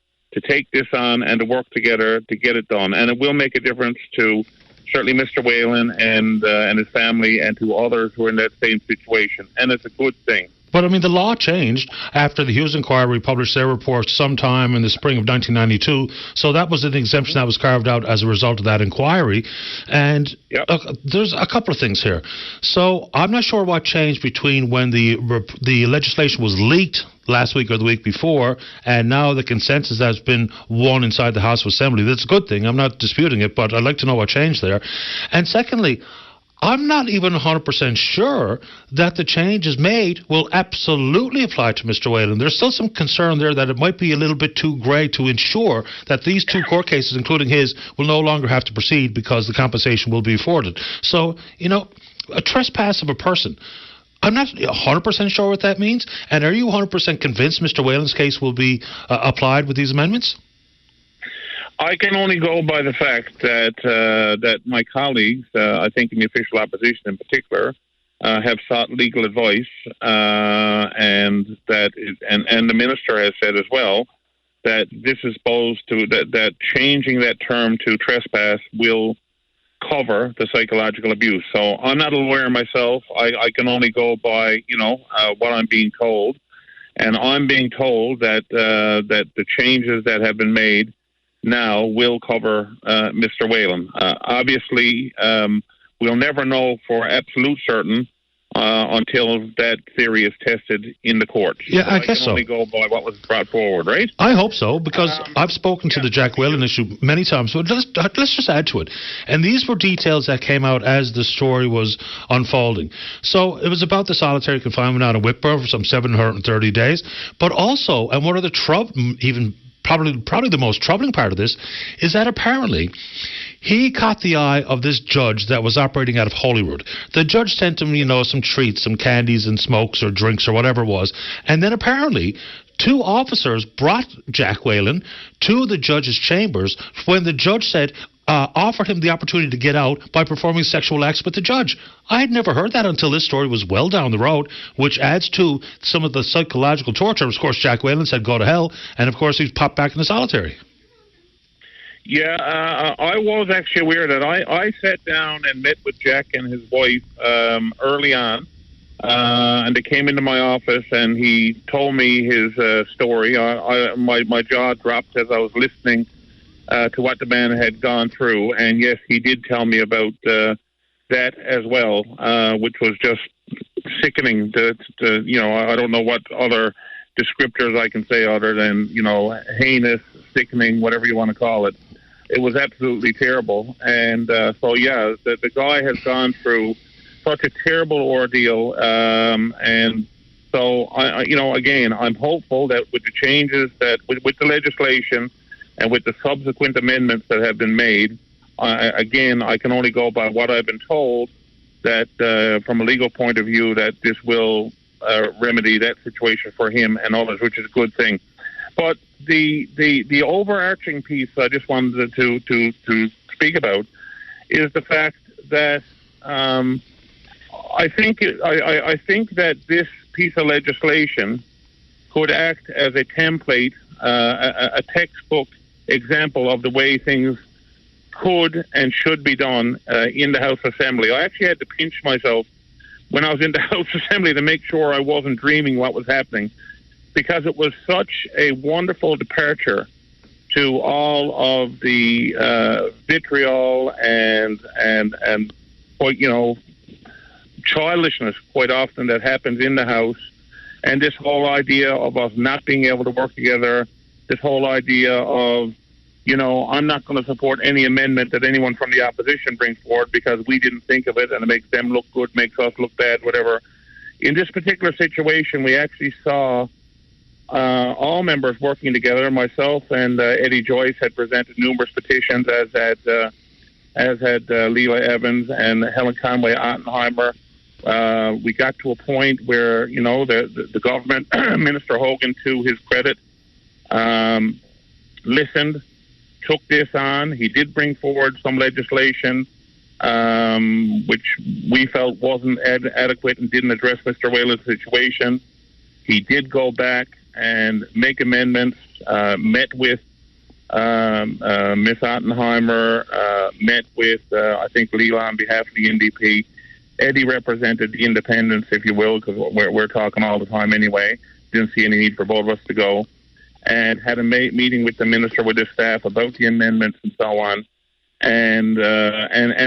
take this on and to work together to get it done. And it will make a difference to certainly Mr. Whalen and his family, and to others who are in that same situation. And it's a good thing.
But, I mean, the law changed after the Hughes Inquiry published their report sometime in the spring of 1992. So that was an exemption that was carved out as a result of that inquiry. And there's a couple of things here. So I'm not sure what changed between when the legislation was leaked last week or the week before, and now the consensus has been won inside the House of Assembly. That's a good thing. I'm not disputing it, but I'd like to know what changed there. And secondly, I'm not even 100% sure that the changes made will absolutely apply to Mr. Whalen. There's still some concern there that it might be a little bit too grey to ensure that these 2 court cases, including his, will no longer have to proceed because the compensation will be afforded. So, you know, a trespass of a person, I'm not 100% sure what that means. And are you 100% convinced Mr. Whalen's case will be applied with these amendments?
I can only go by the fact that my colleagues, I think in the official opposition in particular, have sought legal advice, and the minister has said as well that this is supposed to that changing that term to trespass will cover the psychological abuse. So I'm not a lawyer myself. I can only go by what I'm being told, and I'm being told that the changes that have been made now will cover Mr. Whalen. Obviously, we'll never know for absolute certain until that theory is tested in the courts.
Yeah, I guess
can only go by what was brought forward, right?
I hope so, because I've spoken to the Jack Whalen issue many times. So let's just add to it. And these were details that came out as the story was unfolding. So it was about the solitary confinement out of Whitborough for some 730 days. But also, and one of the probably the most troubling part of this, is that apparently he caught the eye of this judge that was operating out of Holyrood. The judge sent him, some treats, some candies and smokes or drinks or whatever it was. And then apparently 2 officers brought Jack Whalen to the judge's chambers when the judge said, offered him the opportunity to get out by performing sexual acts with the judge. I had never heard that until this story was well down the road, which adds to some of the psychological torture. Of course, Jack Whalen said go to hell, and of course he's popped back in the solitary.
Yeah, I was actually aware that I sat down and met with Jack and his wife early on, and they came into my office and he told me his story. My jaw dropped as I was listening to what the man had gone through, and yes, he did tell me about that as well, which was just sickening. I don't know what other descriptors I can say other than heinous, sickening, whatever you want to call it. It was absolutely terrible, and the guy has gone through such a terrible ordeal, and so again, I'm hopeful that with the changes that with the legislation and with the subsequent amendments that have been made, I can only go by what I've been told, that from a legal point of view, that this will remedy that situation for him and others, which is a good thing. But the overarching piece I just wanted to speak about is the fact that I think that this piece of legislation could act as a template, a textbook example of the way things could and should be done in the House Assembly. I actually had to pinch myself when I was in the House Assembly to make sure I wasn't dreaming what was happening, because it was such a wonderful departure to all of the vitriol and childishness quite often that happens in the House, and this whole idea of us not being able to work together, this whole idea of, I'm not going to support any amendment that anyone from the opposition brings forward because we didn't think of it and it makes them look good, makes us look bad, whatever. In this particular situation, we actually saw all members working together. Myself and Eddie Joyce had presented numerous petitions, as had Leela Evans and Helen Conway Ottenheimer. We got to a point where, the government, Minister Hogan, to his credit, listened, took this on. He did bring forward some legislation which we felt wasn't adequate and didn't address Mr. Whalen's situation. He did go back and make amendments, met with Ms. Ottenheimer, met with, I think, Leela on behalf of the NDP. Eddie represented the independents, if you will, because we're talking all the time anyway. Didn't see any need for both of us to go. And had a meeting with the minister, with his staff, about the amendments and so on, and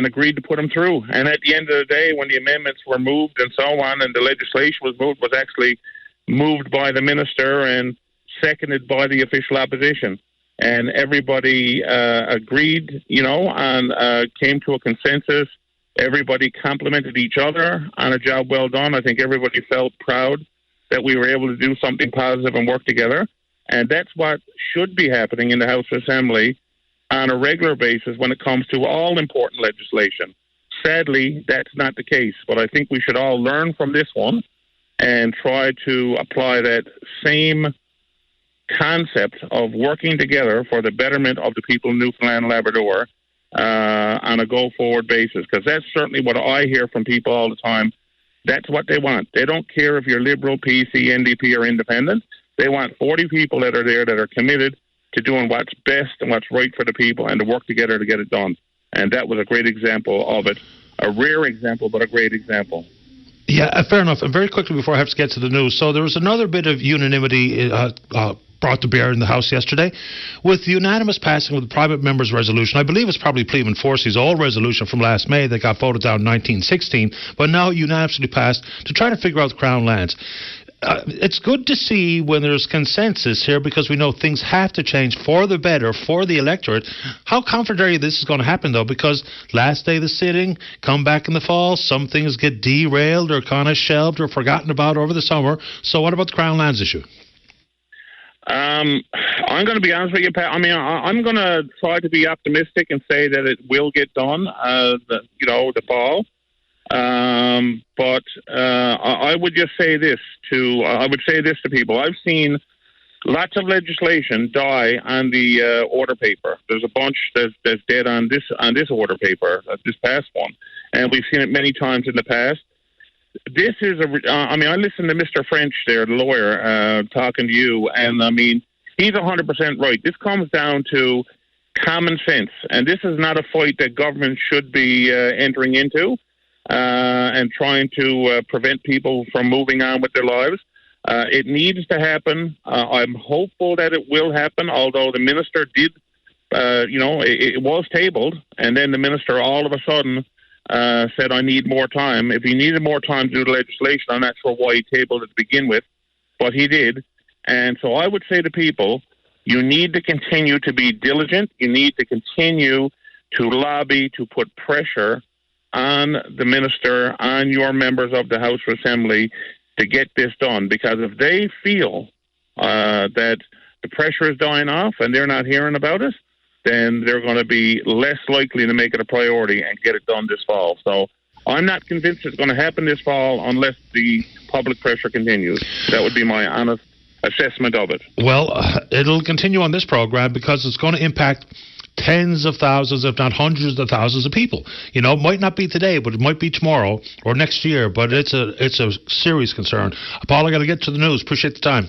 agreed to put them through. And at the end of the day, when the amendments were moved and so on, and the legislation was moved, was actually moved by the minister and seconded by the official opposition. And everybody agreed, and came to a consensus. Everybody complimented each other on a job well done. I think everybody felt proud that we were able to do something positive and work together. And that's what should be happening in the House Assembly on a regular basis when it comes to all important legislation. Sadly, that's not the case. But I think we should all learn from this one and try to apply that same concept of working together for the betterment of the people of Newfoundland and Labrador on a go-forward basis, because that's certainly what I hear from people all the time. That's what they want. They don't care if you're Liberal, PC, NDP, or Independent. They want 40 people that are there that are committed to doing what's best and what's right for the people and to work together to get it done. And that was a great example of it. A rare example, but a great example.
Yeah, fair enough. And very quickly before I have to get to the news, so there was another bit of unanimity brought to bear in the House yesterday with the unanimous passing of the private member's resolution. I believe it's probably Pleadman Forcey's old resolution from last May that got voted down in 1916, but now unanimously passed to try to figure out Crown lands. It's good to see when there's consensus here because we know things have to change for the better for the electorate. How confident are you this is going to happen, though? Because last day of the sitting, come back in the fall, some things get derailed or kind of shelved or forgotten about over the summer. So what about the Crown lands issue?
I'm going to be honest with you, Pat. I mean, I'm going to try to be optimistic and say that it will get done, the fall. But I would just say this to people. I've seen lots of legislation die on the order paper. There's a bunch that's dead on this order paper, this past one, and we've seen it many times in the past. This is I listened to Mr. French there, the lawyer, talking to you, and I mean, he's 100% right. This comes down to common sense, and this is not a fight that government should be entering into and trying to prevent people from moving on with their lives. It needs to happen. I'm hopeful that it will happen, although the minister did, it was tabled, and then the minister all of a sudden said, I need more time. If he needed more time to do the legislation, I'm not sure why he tabled it to begin with, but he did. And so I would say to people, you need to continue to be diligent. You need to continue to lobby, to put pressure on the minister, on your members of the House of Assembly to get this done. Because if they feel that the pressure is dying off and they're not hearing about it, then they're going to be less likely to make it a priority and get it done this fall. So I'm not convinced it's going to happen this fall unless the public pressure continues. That would be my honest assessment of it.
Well, it'll continue on this program because it's going to impact tens of thousands, if not hundreds of thousands of people. You know, it might not be today, but it might be tomorrow or next year, but it's a serious concern. Paul, I got to get to the news. Appreciate the time.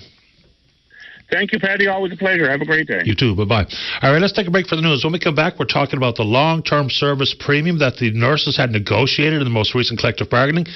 Thank you, Patty. Always a pleasure. Have a great day.
You too. Bye-bye. All right, let's take a break for the news. When we come back, we're talking about the long-term service premium that the nurses had negotiated in the most recent collective bargaining.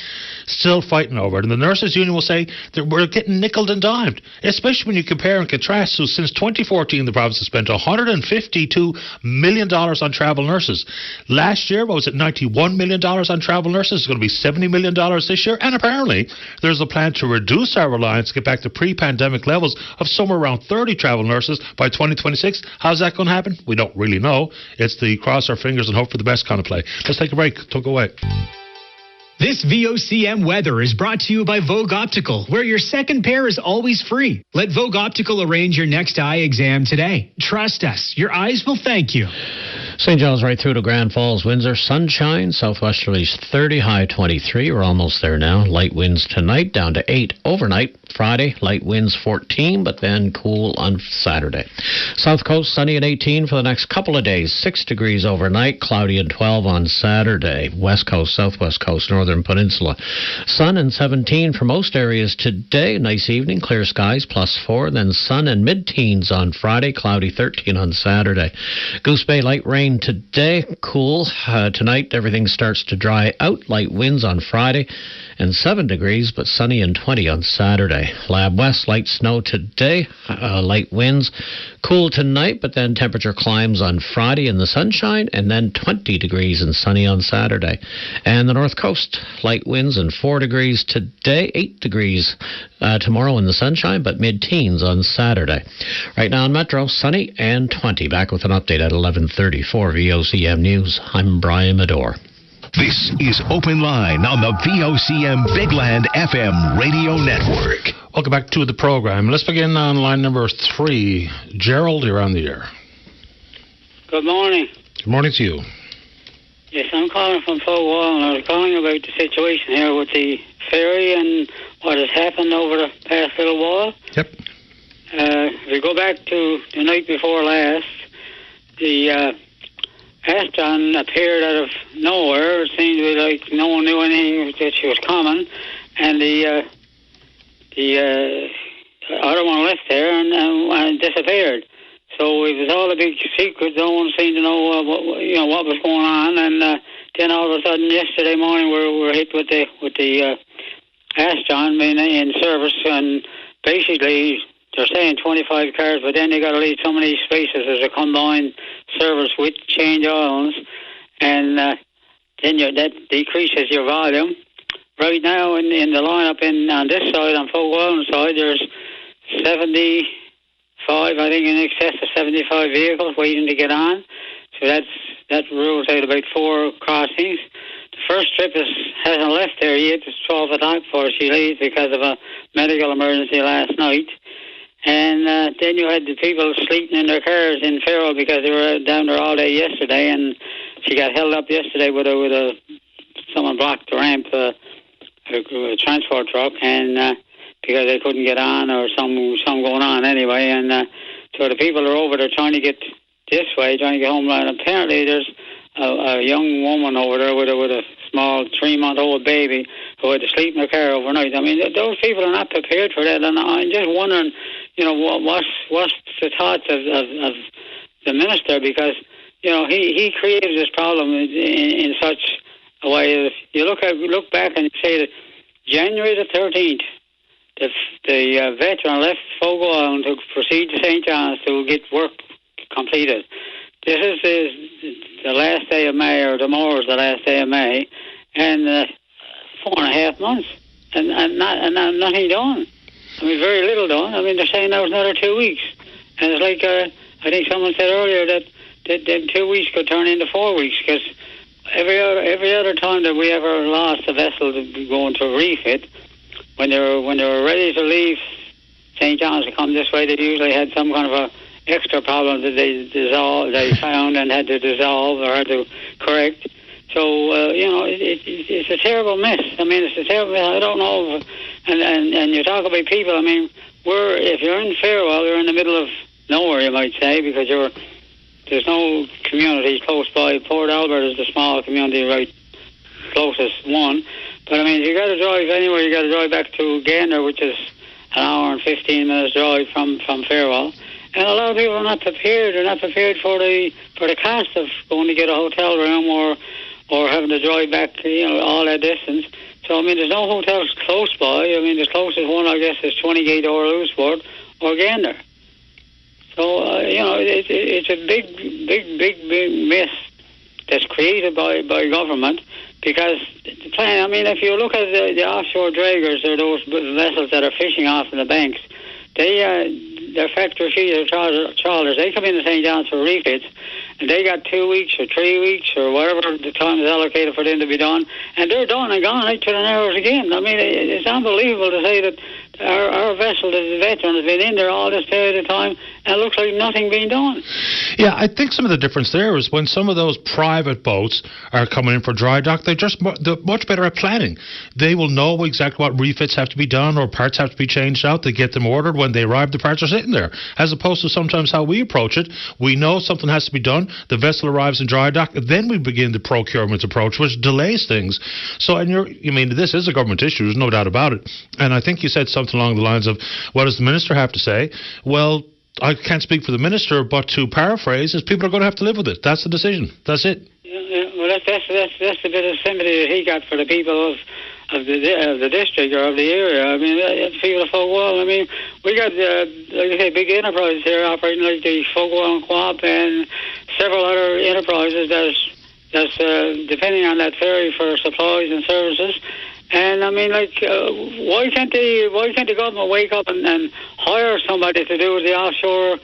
Still fighting over it. And the nurses union will say that we're getting nickeled and dimed, especially when you compare and contrast. So since 2014, the province has spent $152 million on travel nurses. Last year, what was it, $91 million on travel nurses? It's going to be $70 million this year. And apparently, there's a plan to reduce our reliance, get back to pre-pandemic levels of somewhere around 30 travel nurses by 2026. How's that going to happen? We don't really know. It's the cross our fingers and hope for the best kind of play. Let's take a break. Don't go away.
This VOCM weather is brought to you by Vogue Optical, where your second pair is always free. Let Vogue Optical arrange your next eye exam today. Trust us, your eyes will thank you.
St. John's right through to Grand Falls, Windsor. Sunshine, southwesterlies 30, high 23. We're almost there now. Light winds tonight, down to 8 overnight. Friday, light winds 14, but then cool on Saturday. South Coast, sunny at 18 for the next couple of days. 6 degrees overnight, cloudy at 12 on Saturday. West Coast, Southwest Coast, Northern Peninsula. Sun and 17 for most areas today. Nice evening, clear skies, +4. Then sun and mid-teens on Friday, cloudy 13 on Saturday. Goose Bay, light rain today, cool. Tonight, everything starts to dry out. Light winds on Friday and 7 degrees, but sunny and 20 on Saturday. Lab West, light snow today, light winds. Cool tonight, but then temperature climbs on Friday in the sunshine, and then 20 degrees and sunny on Saturday. And the North Coast, light winds and 4 degrees today, 8 degrees tomorrow in the sunshine, but mid-teens on Saturday. Right now in Metro, sunny and 20. Back with an update at 11:34 VOCM News. I'm Brian Medore.
This is Open Line on the VOCM Bigland FM radio network.
Welcome back to the program. Let's begin on line number 3. Gerald, you're on the air.
Good morning.
Good morning to you.
Yes, I'm calling from Fogwall, and I was calling about the situation here with the ferry and what has happened over the past little while.
Yep.
If we go back to the night before last, the Ashton appeared out of nowhere. It seemed to be like no one knew anything that she was coming, and the other one left there and disappeared. So it was all a big secret. No one seemed to know what was going on. And then all of a sudden, yesterday morning, we were hit with the Ashton being in service, and basically they're saying 25 cars, but then they got to leave so many spaces as a combined service with change islands, and then that decreases your volume. Right now in the lineup on this side, on Folk Island side, there's 75, I think in excess of 75 vehicles waiting to get on. So that rules out about 4 crossings. The first trip hasn't left there yet. It's 12 o'clock before she leaves because of a medical emergency last night. And then you had the people sleeping in their cars in Ferrol because they were down there all day yesterday, and she got held up yesterday with someone blocked the ramp, a transport truck, and because they couldn't get on or some going on anyway, and so the people are over there trying to get this way, trying to get home. And apparently there's a young woman over there with a small 3-month-old baby who had to sleep in her car overnight. I mean, those people are not prepared for that, and I'm just wondering, what's the thoughts of the minister, because he created this problem in such a way. If you look back and say that January the 13th, the veteran left Fogo Island to proceed to St. John's to get work completed. This is the last day of May, or tomorrow is the last day of May, and 4.5 months, and nothing done. I mean, very little done. I mean, they're saying that was another 2 weeks, and it's like I think someone said earlier that 2 weeks could turn into 4 weeks, because every other time that we ever lost a vessel to go into a refit, when they were ready to leave St. John's to come this way, they usually had some kind of a extra problem that they found and had to dissolve or had to correct. So it's a terrible mess. I mean, it's a terrible mess. I don't know. And you talk about people. I mean, if you're in Farewell, you're in the middle of nowhere, you might say, because there's no communities close by. Port Albert is the small community, right, closest one. But I mean, if you got to drive anywhere, you got to drive back to Gander, which is an hour and 15 minutes drive from Farewell. And a lot of people are not prepared. They're not prepared for the cost of going to get a hotel room or having to drive back, all that distance. So I mean, there's no hotels close by. I mean, the closest one, I guess, is 28 or Louisbourg or Gander. So it's a big mess that's created by government, because the plan. I mean, if you look at the offshore draggers, or those vessels that are fishing off in the banks, they're factory feeder trawlers. They come into St. John's for refits, and they got 2 weeks or 3 weeks or whatever the time is allocated for them to be done, and they're done and gone 8 to 10 hours again. I mean, it's unbelievable to say that our vessel, the veteran, has been in there all this period of time, and it looks like nothing being done.
Yeah, I think some of the difference there is when some of those private boats are coming in for dry dock, they're much better at planning. They will know exactly what refits have to be done or parts have to be changed out. They get them ordered. When they arrive, the parts are sitting there. As opposed to sometimes how we approach it, we know something has to be done. The vessel arrives in dry dock, then we begin the procurement approach, which delays things. So, this is a government issue. There's no doubt about it. And I think you said something along the lines of, what does the minister have to say? Well, I can't speak for the minister, but to paraphrase, is people are going to have to live with it. That's the decision. That's it.
Yeah. Well, that's the bit of sympathy that he got for the people of the district or of the area. I mean, people of Folkwell. I mean, we got like I say, big enterprises here operating, like the Folkwell and Co-op and several other enterprises that's depending on that ferry for supplies and services. And I mean, why can't the government wake up and hire somebody to do the offshore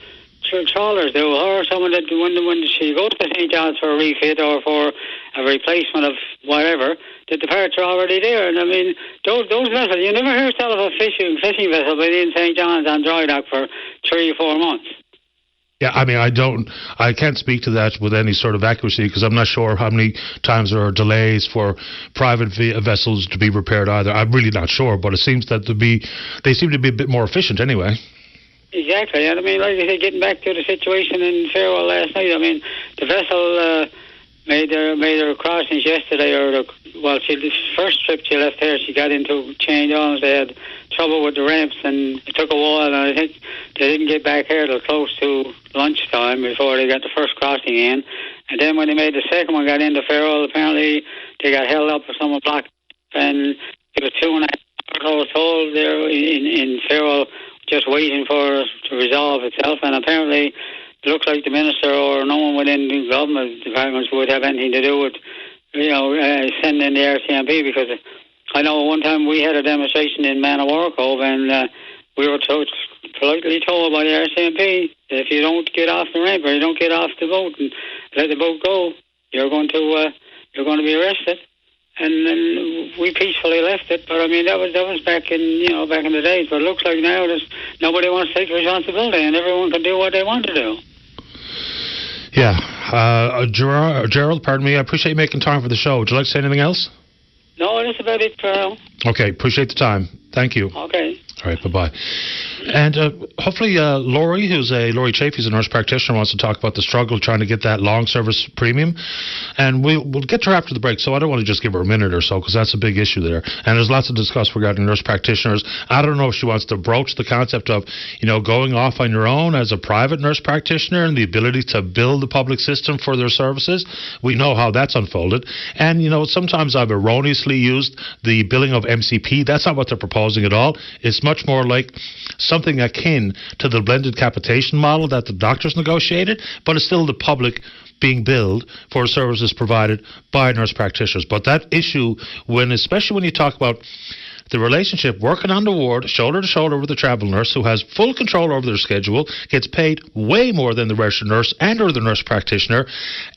trawlers do, or someone that when she goes to St. John's for a refit or for a replacement of whatever, that the parts are already there. And I mean, those vessels, you never hear tell of a fishing vessel being in St. John's on dry dock for 3 or 4 months.
Yeah, I mean, I can't speak to that with any sort of accuracy, because I'm not sure how many times there are delays for private vessels to be repaired either. I'm really not sure, but it seems that they seem to be a bit more efficient anyway.
Exactly, and I mean, like I said, getting back to the situation in Farewell last night, I mean, the vessel made her crossings yesterday, the first trip she left here, she got into change arms. They had trouble with the ramps, and it took a while, and I think they didn't get back here till close to lunchtime before they got the first crossing in. And then when they made the second one, got into Farewell, apparently they got held up for someone blocked, and it was 2.5 hours. I was told there in Farewell, just waiting for it to resolve itself. And apparently, it looks like the minister or no one within the government departments would have anything to do with, sending in the RCMP, because I know one time we had a demonstration in Manawar Cove, and we were politely told by the RCMP that if you don't get off the ramp or you don't get off the boat and let the boat go, you're going to be arrested. And then we peacefully left it. But I mean, that was back in the days. But it looks like now nobody wants to take responsibility, and everyone can do what they want to do.
Yeah, Gerald, pardon me. I appreciate you making time for the show. Would you like to say anything else?
No, that's about it for now.
Okay, appreciate the time. Thank you.
Okay.
All right, bye-bye. And hopefully Laurie Chaffee, who's a nurse practitioner, wants to talk about the struggle trying to get that long service premium. And we'll get to her after the break, so I don't want to just give her a minute or so, because that's a big issue there. And there's lots to discuss regarding nurse practitioners. I don't know if she wants to broach the concept of, going off on your own as a private nurse practitioner and the ability to bill the public system for their services. We know how that's unfolded. And, sometimes I've erroneously used the billing of MCP. That's not what they're proposing at all. It's much more like something akin to the blended capitation model that the doctors negotiated, but it's still the public being billed for services provided by nurse practitioners. But that issue, especially when you talk about the relationship working on the ward, shoulder to shoulder with the travel nurse who has full control over their schedule, gets paid way more than the registered nurse and or the nurse practitioner,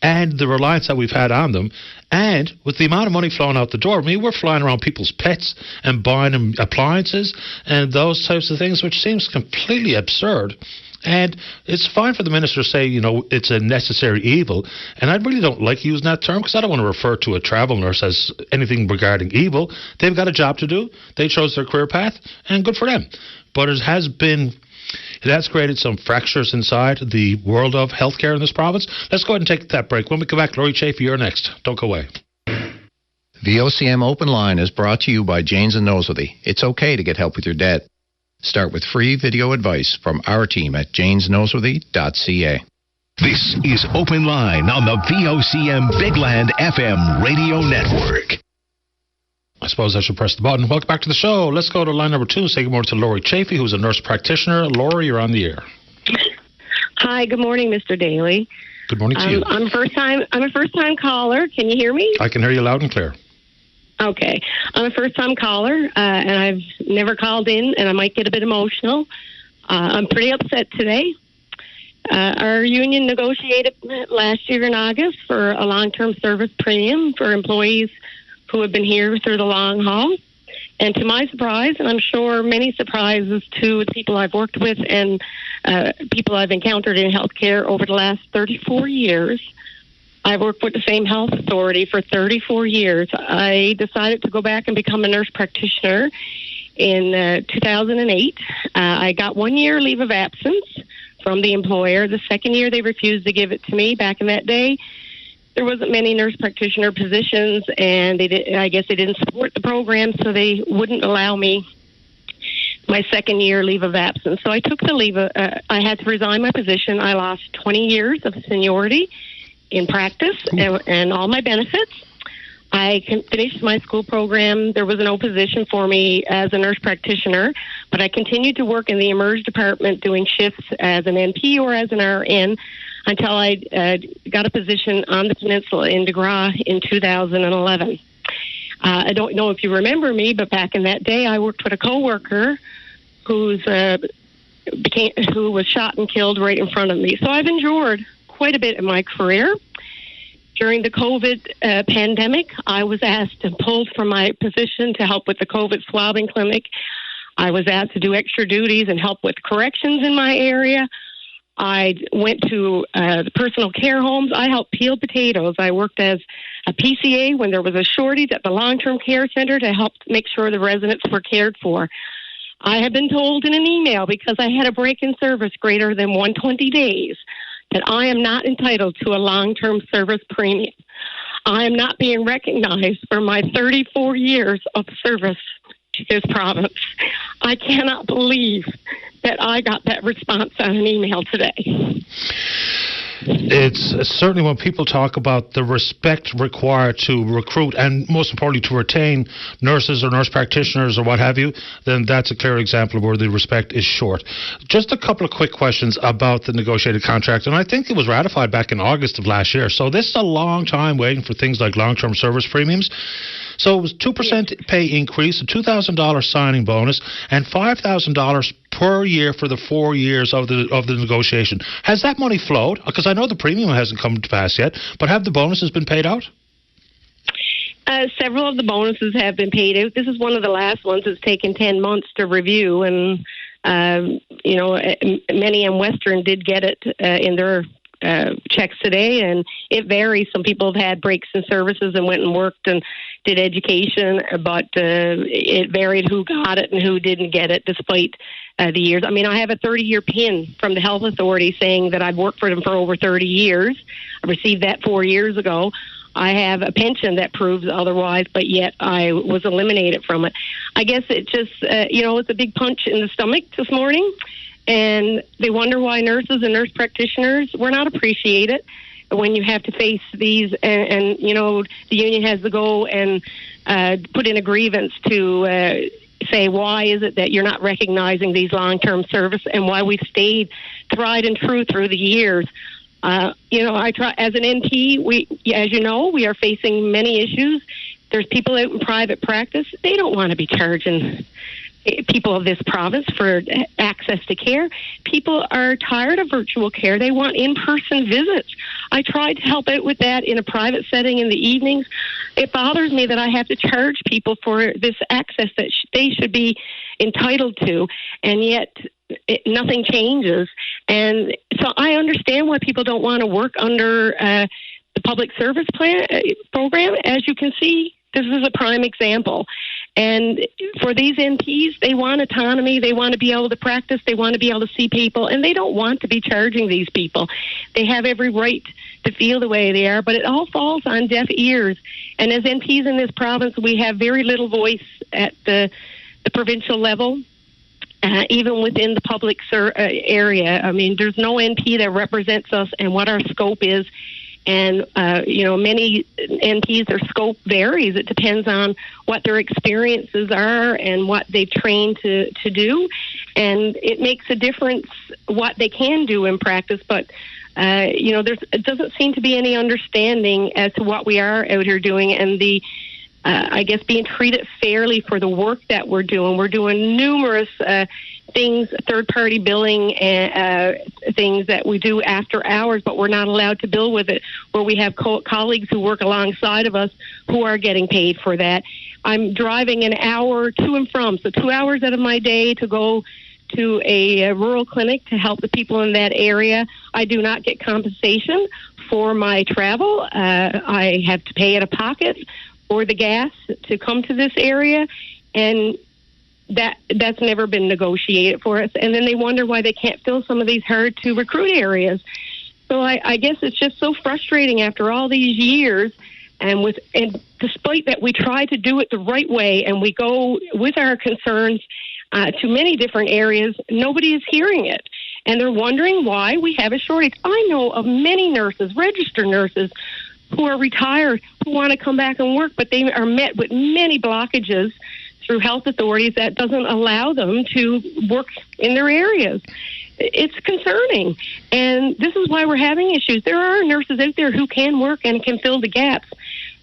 and the reliance that we've had on them. And with the amount of money flowing out the door, we're flying around people's pets and buying them appliances and those types of things, which seems completely absurd. And it's fine for the minister to say, it's a necessary evil. And I really don't like using that term, because I don't want to refer to a travel nurse as anything regarding evil. They've got a job to do. They chose their career path, and good for them. But it has created some fractures inside the world of healthcare in this province. Let's go ahead and take that break. When we come back, Laurie Chaffee, you're next. Don't go away.
VOCM Open Line is brought to you by Janes and Noseworthy. It's okay to get help with your debt. Start with free video advice from our team at janesnoseworthy.ca.
This is Open Line on the VOCM Big Land FM radio network.
I suppose I should press the button. Welcome back to the show. Let's go to line number 2. Say good morning to Laurie Chaffee, who's a nurse practitioner. Laurie, you're on the air.
Hi, good morning, Mr. Daly.
Good morning to you.
I'm a first-time caller. Can you hear me?
I can hear you loud and clear.
Okay. I'm a first-time caller, and I've never called in, and I might get a bit emotional. I'm pretty upset today. Our union negotiated last year in August for a long-term service premium for employees who have been here through the long haul. And to my surprise, and I'm sure many surprises to people I've worked with and people I've encountered in healthcare over the last 34 years, I've worked with the same health authority for 34 years. I decided to go back and become a nurse practitioner in 2008. I got 1 year leave of absence from the employer. The second year, they refused to give it to me. Back in that day, there wasn't many nurse practitioner positions, and I guess they didn't support the program, so they wouldn't allow me my second year leave of absence. So I took the leave. I had to resign my position. I lost 20 years of seniority in practice and all my benefits. I finished my school program. There was no position for me as a nurse practitioner, but I continued to work in the emerge department doing shifts as an NP or as an RN until I got a position on the peninsula in DeGraw in 2011. I don't know if you remember me, but back in that day, I worked with a coworker who was shot and killed right in front of me. So I've endured quite a bit in my career. During the COVID pandemic, I was asked and pulled from my position to help with the COVID swabbing clinic. I was asked to do extra duties and help with corrections in my area. I went to the personal care homes. I helped peel potatoes. I worked as a PCA when there was a shortage at the long-term care center to help make sure the residents were cared for. I have been told in an email, because I had a break in service greater than 120 days, that I am not entitled to a long-term service premium. I am not being recognized for my 34 years of service to this province. I cannot believe that I got that response on an email today.
it's certainly when people talk about the respect required to recruit and most importantly to retain nurses or nurse practitioners or what have you, then that's a clear example of where the respect is short. Just a couple of quick questions about the negotiated contract, and I think it was ratified back in August of last year, so this is a long time waiting for things like long-term service premiums. So it was 2% pay increase, a $2,000 signing bonus, and $5,000 per year for the 4 years of the negotiation. Has that money flowed? Because I know the premium hasn't come to pass yet, but have the bonuses been paid out?
Several of the bonuses have been paid out. This is one of the last ones that's taken 10 months to review, and many in Western did get it in their checks today, and it varies. Some people have had breaks in services and went and worked and did education, but it varied who got it and who didn't get it despite the years. I mean, I have a 30-year PIN from the Health Authority saying that I've worked for them for over 30 years. I received that 4 years ago. I have a pension that proves otherwise, but yet I was eliminated from it. I guess it just, it's a big punch in the stomach this morning. And they wonder why nurses and nurse practitioners were not appreciated when you have to face these. And the union has to go and put in a grievance to say, why is it that you're not recognizing these long-term service and why we've stayed tried and true through the years. I try as an NP. We are facing many issues. There's people out in private practice. They don't want to be charging people of this province for access to care. People are tired of virtual care. They want in-person visits. I tried to help out with that in a private setting in the evenings. It bothers me that I have to charge people for this access that they should be entitled to, and yet nothing changes. And so I understand why people don't want to work under the public service program. As you can see, this is a prime example. And for these NPs, they want autonomy. They want to be able to practice. They want to be able to see people. And they don't want to be charging these people. They have every right to feel the way they are. But it all falls on deaf ears. And as NPs in this province, we have very little voice at the provincial level. Even within the public area. I mean, there's no NP that represents us and what our scope is. And, many NPs, their scope varies. It depends on what their experiences are and what they've trained to do. And it makes a difference what they can do in practice. But, it doesn't seem to be any understanding as to what we are out here doing and being treated fairly for the work that we're doing. We're doing numerous things, third-party billing things that we do after hours, but we're not allowed to bill with it, where we have colleagues who work alongside of us who are getting paid for that. I'm driving an hour to and from, so 2 hours out of my day to go to a rural clinic to help the people in that area. I do not get compensation for my travel. I have to pay out of pocket or the gas to come to this area, and that's never been negotiated for us. And then they wonder why they can't fill some of these hard-to-recruit areas. So I guess it's just so frustrating after all these years, and despite that we try to do it the right way and we go with our concerns to many different areas, nobody is hearing it. And they're wondering why we have a shortage. I know of many nurses, registered nurses, who are retired, who want to come back and work, but they are met with many blockages through health authorities that doesn't allow them to work in their areas. It's concerning. And this is why we're having issues. There are nurses out there who can work and can fill the gaps,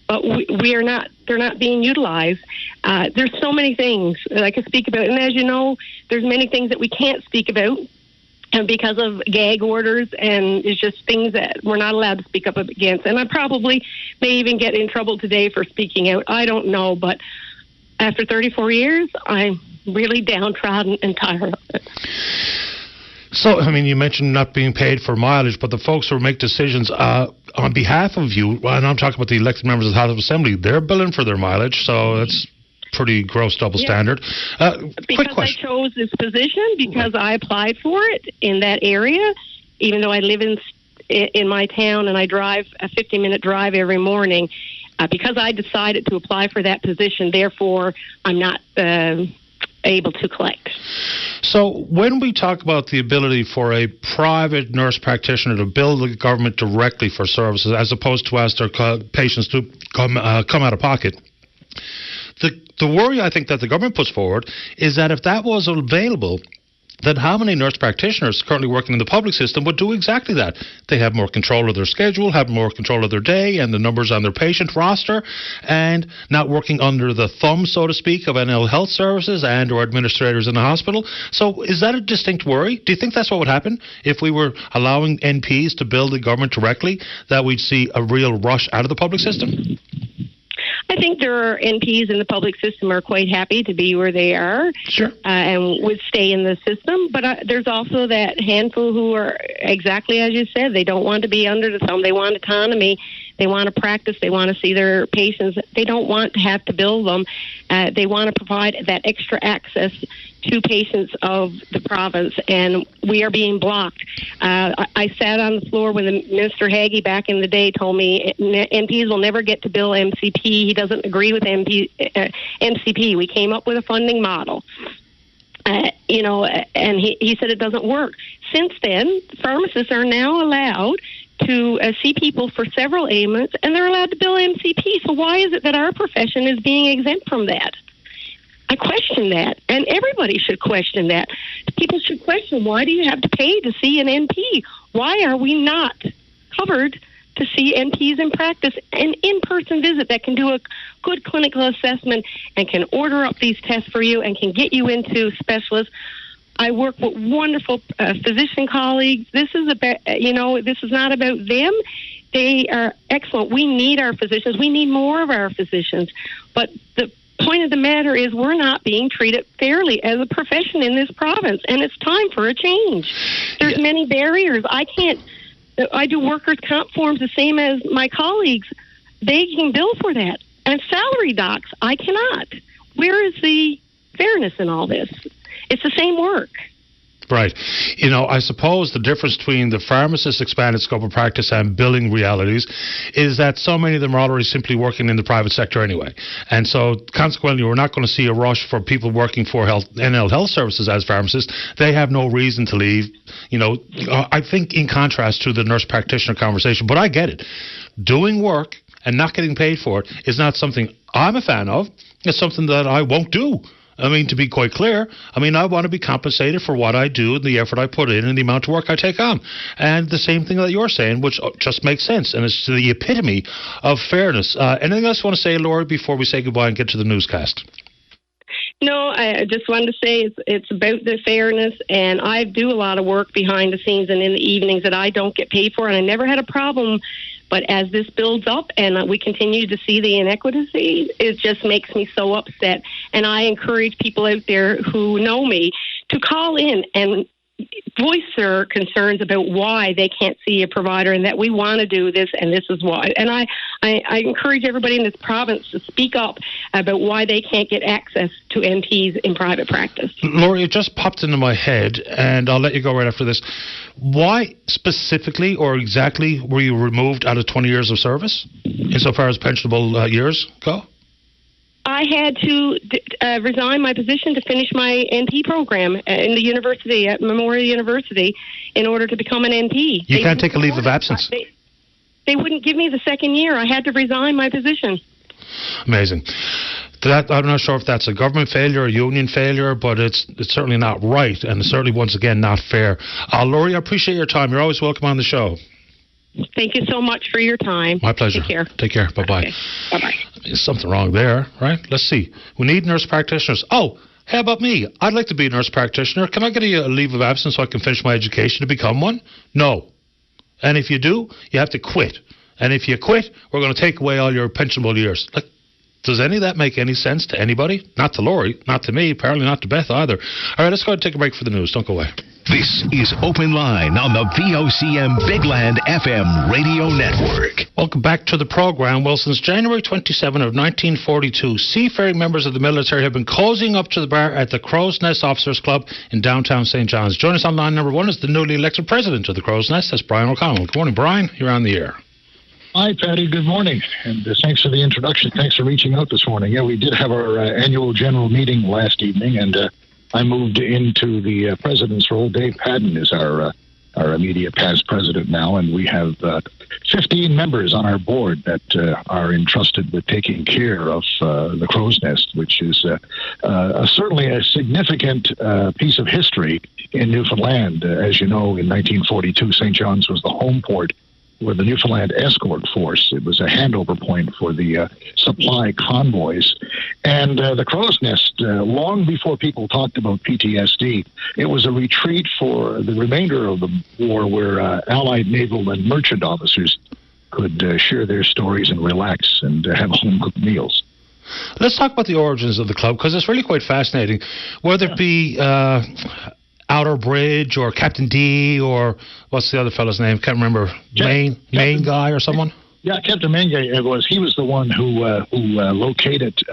but they're not being utilized. There's so many things that I could speak about. And as you know, there's many things that we can't speak about. And because of gag orders, and it's just things that we're not allowed to speak up against. And I probably may even get in trouble today for speaking out. I don't know, but after 34 years, I'm really downtrodden and tired of it.
So, I mean, you mentioned not being paid for mileage, but the folks who make decisions on behalf of you, and I'm talking about the elected members of the House of Assembly, they're billing for their mileage, so that's pretty gross double standard. Quick question.
I chose this position because I applied for it in that area, even though I live in my town and I drive a 50-minute drive every morning. Because I decided to apply for that position, therefore I'm not able to collect.
So when we talk about the ability for a private nurse practitioner to bill the government directly for services as opposed to ask their patients to come out of pocket, the worry I think that the government puts forward is that if that was available, then how many nurse practitioners currently working in the public system would do exactly that? They have more control of their schedule, have more control of their day and the numbers on their patient roster, and not working under the thumb, so to speak, of NL Health Services and or administrators in the hospital. So is that a distinct worry? Do you think that's what would happen if we were allowing NPs to bill the government directly, that we'd see a real rush out of the public system?
I think there are NPs in the public system are quite happy to be where they are, and would stay in the system. But there's also that handful who are exactly as you said. They don't want to be under the thumb. They want autonomy. They want to practice. They want to see their patients. They don't want to have to bill them. They want to provide that extra access to patients of the province, and we are being blocked. I sat on the floor when Minister Haggie back in the day told me MPs will never get to bill MCP. He doesn't agree with MCP. We came up with a funding model. And he said it doesn't work. Since then, pharmacists are now allowed to see people for several ailments, and they're allowed to bill MCP. So why is it that our profession is being exempt from that? I question that, and everybody should question that. People should question, why do you have to pay to see an NP? Why are we not covered to see NPs in practice? An in-person visit that can do a good clinical assessment and can order up these tests for you and can get you into specialists. I work with wonderful physician colleagues. This is this is not about them. They are excellent. We need our physicians. We need more of our physicians. But the point of the matter is we're not being treated fairly as a profession in this province, and it's time for a change. There's many barriers. I do workers' comp forms the same as my colleagues. They can bill for that. And salary docs, I cannot. Where is the fairness in all this? It's the same work.
Right. I suppose the difference between the pharmacist's expanded scope of practice and billing realities is that so many of them are already simply working in the private sector anyway. And so, consequently, we're not going to see a rush for people working for NL Health Services as pharmacists. They have no reason to leave. I think in contrast to the nurse practitioner conversation, but I get it. Doing work and not getting paid for it is not something I'm a fan of. It's something that I won't do. To be quite clear, I want to be compensated for what I do and the effort I put in and the amount of work I take on. And the same thing that you're saying, which just makes sense. And it's the epitome of fairness. Anything else you want to say, Laura, before we say goodbye and get to the newscast?
No, I just wanted to say it's about the fairness, and I do a lot of work behind the scenes and in the evenings that I don't get paid for, and I never had a problem. But as this builds up and we continue to see the inequities, it just makes me so upset. And I encourage people out there who know me to call in and voice their concerns about why they can't see a provider and that we want to do this and this is why. And I encourage everybody in this province to speak up about why they can't get access to NPs in private practice.
Laura, it just popped into my head, and I'll let you go right after this. Why specifically or exactly were you removed out of 20 years of service insofar as pensionable years go?
I had to resign my position to finish my NP program in the university, at Memorial University, in order to become an NP.
You can't take a leave of absence.
They wouldn't give me the second year. I had to resign my position.
Amazing. I'm not sure if that's a government failure, a union failure, but it's certainly not right, and certainly, once again, not fair. Laurie, I appreciate your time. You're always welcome on the show.
Thank you so much for your time.
My pleasure.
Take care.
Take care. Bye-bye.
Okay. Bye-bye.
There's something wrong there, right? Let's see. We need nurse practitioners. Oh, how about me? I'd like to be a nurse practitioner. Can I get a leave of absence so I can finish my education to become one? No. And if you do, you have to quit. And if you quit, we're going to take away all your pensionable years. Does any of that make any sense to anybody? Not to Laurie, not to me, apparently not to Beth either. All right, let's go ahead and take a break for the news. Don't go away.
This is Open Line on the VOCM Bigland FM radio network.
Welcome back to the program. Well, since January 27 of 1942, seafaring members of the military have been cozying up to the bar at the Crow's Nest Officers Club in downtown St. John's. Join us on line number one is the newly elected president of the Crow's Nest. That's Brian O'Connell. Good morning, Brian. You're on the air.
Hi, Patty. Good morning. And thanks for the introduction. Thanks for reaching out this morning. Yeah, we did have our annual general meeting last evening, and I moved into the president's role. Dave Padden is our immediate past president now, and we have 15 members on our board that are entrusted with taking care of the Crow's Nest, which is certainly a significant piece of history in Newfoundland. As you know, in 1942, St. John's was the home port for the Newfoundland Escort Force. It was a handover point for the supply convoys. And the Crow's Nest, long before people talked about PTSD, it was a retreat for the remainder of the war where Allied naval and merchant officers could share their stories and relax and have home-cooked meals.
Let's talk about the origins of the club, because it's really quite fascinating. Whether it be Outer Bridge or Captain D or what's the other fellow's name? Can't remember. Main guy or someone?
Yeah, Captain Mangay he was the one who located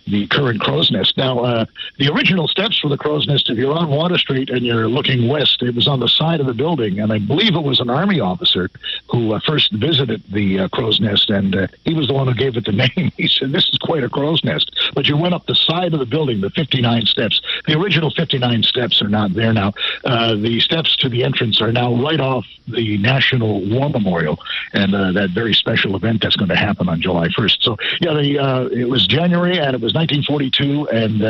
the current Crow's Nest. Now, the original steps for the Crow's Nest, if you're on Water Street and you're looking west, it was on the side of the building, and I believe it was an Army officer who first visited the Crow's Nest, and he was the one who gave it the name. He said, "This is quite a Crow's Nest." But you went up the side of the building, the 59 steps. The original 59 steps are not there now. The steps to the entrance are now right off the National War Memorial, and that very special event that's going to happen on July 1st. So, yeah, it was January, and it was 1942, and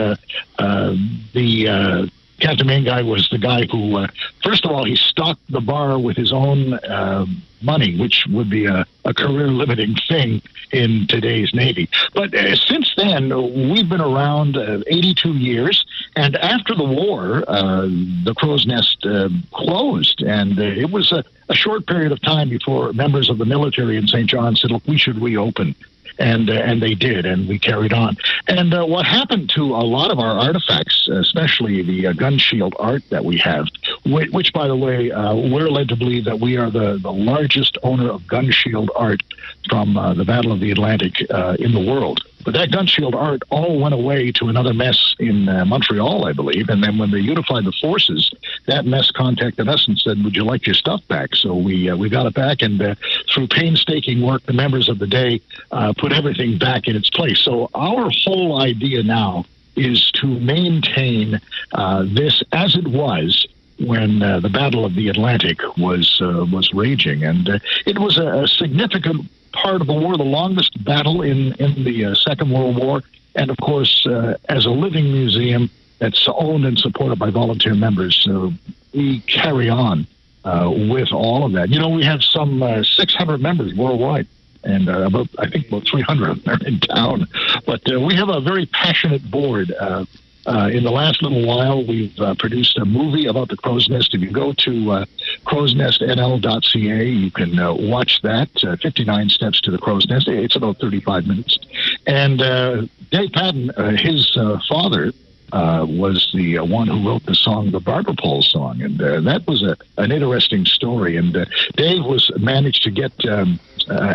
the Captain Main guy was the guy who, first of all, he stocked the bar with his own money, which would be a career-limiting thing in today's Navy. But since then, we've been around 82 years, and after the war, the Crow's Nest closed, and it was a short period of time before members of the military in St. John said, "Look, we should reopen." And they did, and we carried on. And what happened to a lot of our artifacts, especially the gun shield art that we have, which, by the way, we're led to believe that we are the largest owner of gun shield art from the Battle of the Atlantic in the world. But that gun shield art all went away to another mess in Montreal, I believe. And then when they unified the forces, that mess contacted us and said, "Would you like your stuff back?" So we got it back, and through painstaking work, the members of the day put everything back in its place. So our whole idea now is to maintain this as it was when the Battle of the Atlantic was raging. And it was a significant part of the war, the longest battle in the Second World War, and of course, as a living museum that's owned and supported by volunteer members, we carry on with all of that. You know, we have some 600 members worldwide, and I think about 300 of them are in town. But we have a very passionate board. In the last little while, we've produced a movie about the Crow's Nest. If you go to crowsnestnl.ca, you can watch that, 59 Steps to the Crow's Nest. It's about 35 minutes. And Dave Padden, his father, was the one who wrote the song, the Barber Pole song. And that was an interesting story. And Dave managed to get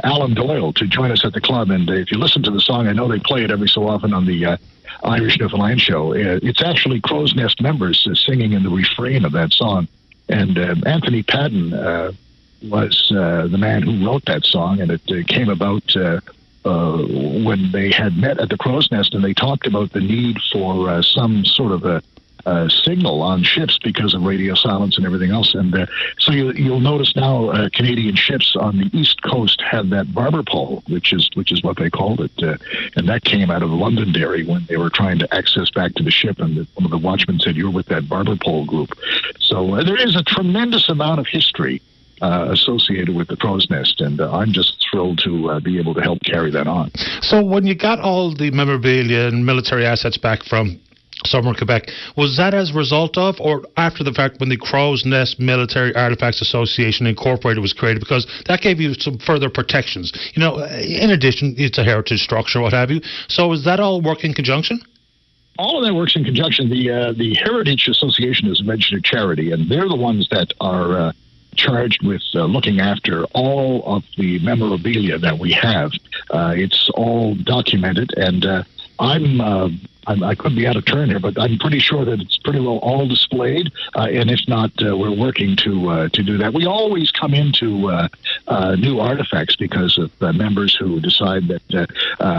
Alan Doyle to join us at the club. And if you listen to the song, I know they play it every so often on the Irish Newfoundland show. It's actually Crow's Nest members singing in the refrain of that song. And Anthony Padden was the man who wrote that song, and it came about when they had met at the Crow's Nest, and they talked about the need for some sort of a signal on ships because of radio silence and everything else. And so you'll notice now Canadian ships on the East Coast have that barber pole, which is what they called it. And that came out of Londonderry when they were trying to access back to the ship. And one of the watchmen said, "You're with that barber pole group." So there is a tremendous amount of history associated with the Crow's Nest, and I'm just thrilled to be able to help carry that on.
So when you got all the memorabilia and military assets back from Summer, Quebec, was that as a result of or after the fact when the Crow's Nest Military Artifacts Association Incorporated was created? Because that gave you some further protections. You know, in addition, it's a heritage structure, what have you. So is that all work in conjunction?
All of that works in conjunction. The Heritage Association is a registered charity, and they're the ones that are charged with looking after all of the memorabilia that we have. It's all documented, and I could be out of turn here, but I'm pretty sure that it's pretty well all displayed. And if not, we're working to do that. We always come into new artifacts because of members who decide that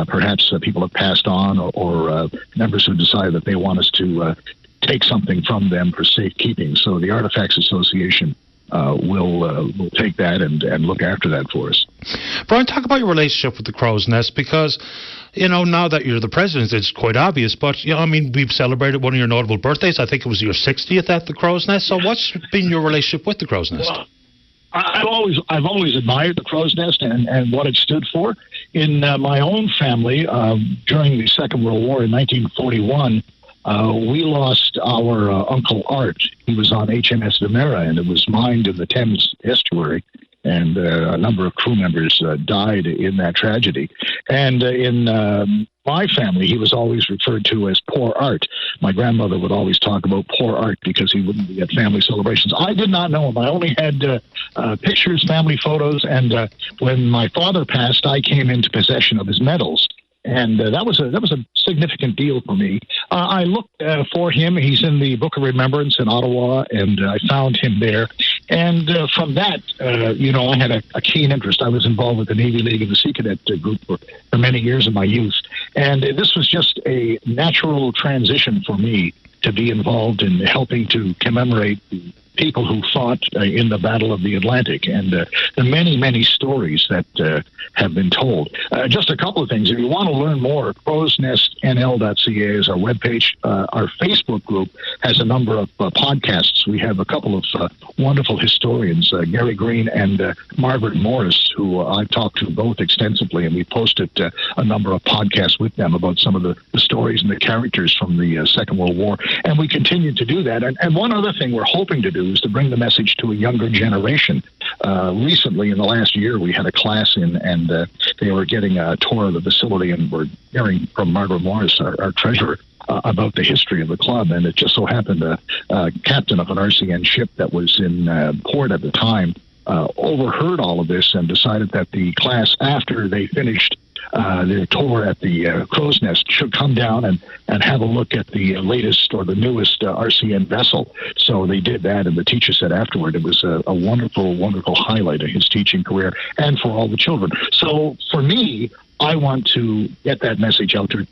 perhaps people have passed on, or members who decide that they want us to take something from them for safekeeping. So the Artifacts Association will take that and look after that for us.
Brian, talk about your relationship with the Crow's Nest, because, now that you're the president, it's quite obvious, but, we've celebrated one of your notable birthdays. I think it was your 60th at the Crow's Nest. So what's been your relationship with the Crow's Nest?
Well, I've always admired the Crow's Nest and what it stood for. In my own family, during the Second World War in 1941, we lost our Uncle Art. He was on HMS Vimera, and it was mined in the Thames estuary. And a number of crew members died in that tragedy. And in my family, he was always referred to as Poor Art. My grandmother would always talk about Poor Art because he wouldn't be at family celebrations. I did not know him. I only had pictures, family photos, and when my father passed, I came into possession of his medals. And that was a significant deal for me. I looked for him. He's in the Book of Remembrance in Ottawa, and I found him there. And from that, I had a keen interest. I was involved with the Navy League and the Sea Cadet group for many years in my youth. And this was just a natural transition for me to be involved in helping to commemorate the people who fought in the Battle of the Atlantic, and the many, many stories that have been told. Just a couple of things. If you want to learn more, crowsnestnl.ca is our webpage. Our Facebook group has a number of podcasts. We have a couple of wonderful historians, Gary Green and Margaret Morris, who I've talked to both extensively, and we posted a number of podcasts with them about some of the stories and the characters from the Second World War. And we continue to do that. And one other thing we're hoping to do is to bring the message to a younger generation. Recently, in the last year, we had a class in, and they were getting a tour of the facility, and we're hearing from Margaret Morris, our treasurer, about the history of the club. And it just so happened a captain of an RCN ship that was in port at the time overheard all of this and decided that the class, after they finished their tour at the Crow's Nest, should come down and have a look at the latest or the newest RCN vessel. So they did that, and the teacher said afterward it was a wonderful, wonderful highlight of his teaching career and for all the children. So for me, I want to get that message out to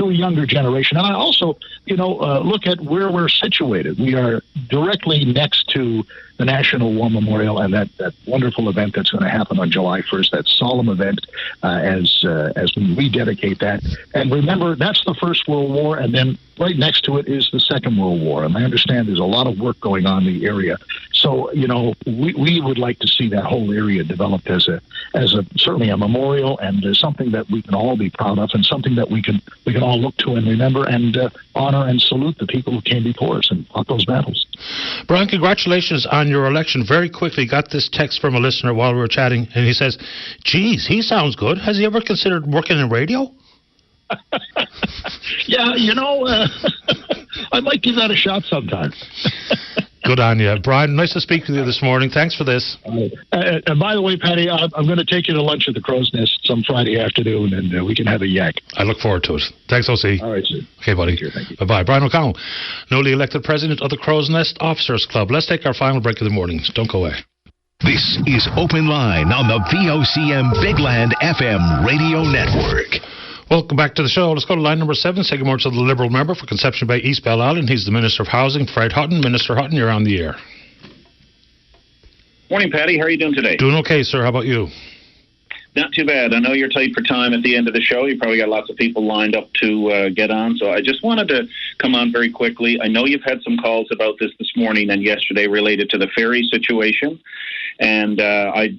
a younger generation. And I also, look at where we're situated. We are directly next to the National War Memorial and that wonderful event that's going to happen on July 1st, that solemn event as we rededicate that. And remember, that's the First World War, and then right next to it is the Second World War. And I understand there's a lot of work going on in the area. So, we would like to see that whole area developed as certainly a memorial and something that we can all be proud of, and something that we can all look to and remember and honor and salute the people who came before us and fought those battles.
Brian, congratulations on your election. Very quickly, got this text from a listener while we were chatting, and he says, geez, he sounds good. Has he ever considered working in radio?
Yeah, I might give that a shot sometime.
Good on you. Brian, nice to speak with you this morning. Thanks for this.
And by the way, Patty, I'm going to take you to lunch at the Crow's Nest some Friday afternoon, and we can have a yak.
I look forward to it. Thanks, OC.
All right, sir.
Okay, buddy.
Thank you.
Bye-bye. Brian O'Connell, newly elected president of the Crow's Nest Officers Club. Let's take our final break of the morning. Don't go away.
This is Open Line on the VOCM Bigland FM Radio Network.
Welcome back to the show. Let's go to line number 7. Say good morning to the Liberal member for Conception Bay East Bell Island. He's the Minister of Housing, Fred Hutton. Minister Hutton, you're on the air.
Morning, Patty. How are you doing today?
Doing okay, sir. How about you?
Not too bad. I know you're tight for time at the end of the show. You probably got lots of people lined up to get on. So I just wanted to come on very quickly. I know you've had some calls about this morning and yesterday related to the ferry situation. And I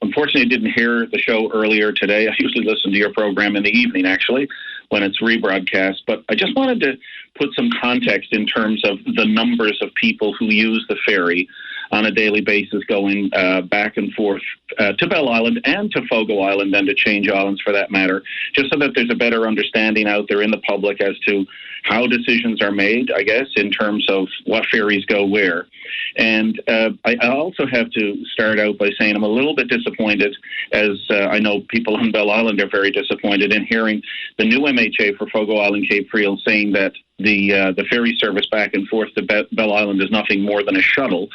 unfortunately didn't hear the show earlier today. I usually listen to your program in the evening, actually, when it's rebroadcast. But I just wanted to put some context in terms of the numbers of people who use the ferry on a daily basis going back and forth to Bell Island and to Fogo Island and to Change Islands for that matter, just so that there's a better understanding out there in the public as to how decisions are made, I guess, in terms of what ferries go where. And I also have to start out by saying I'm a little bit disappointed, as I know people on Bell Island are very disappointed in hearing the new MHA for Fogo Island Cape Friel saying that the ferry service back and forth to Bell Island is nothing more than a shuttle.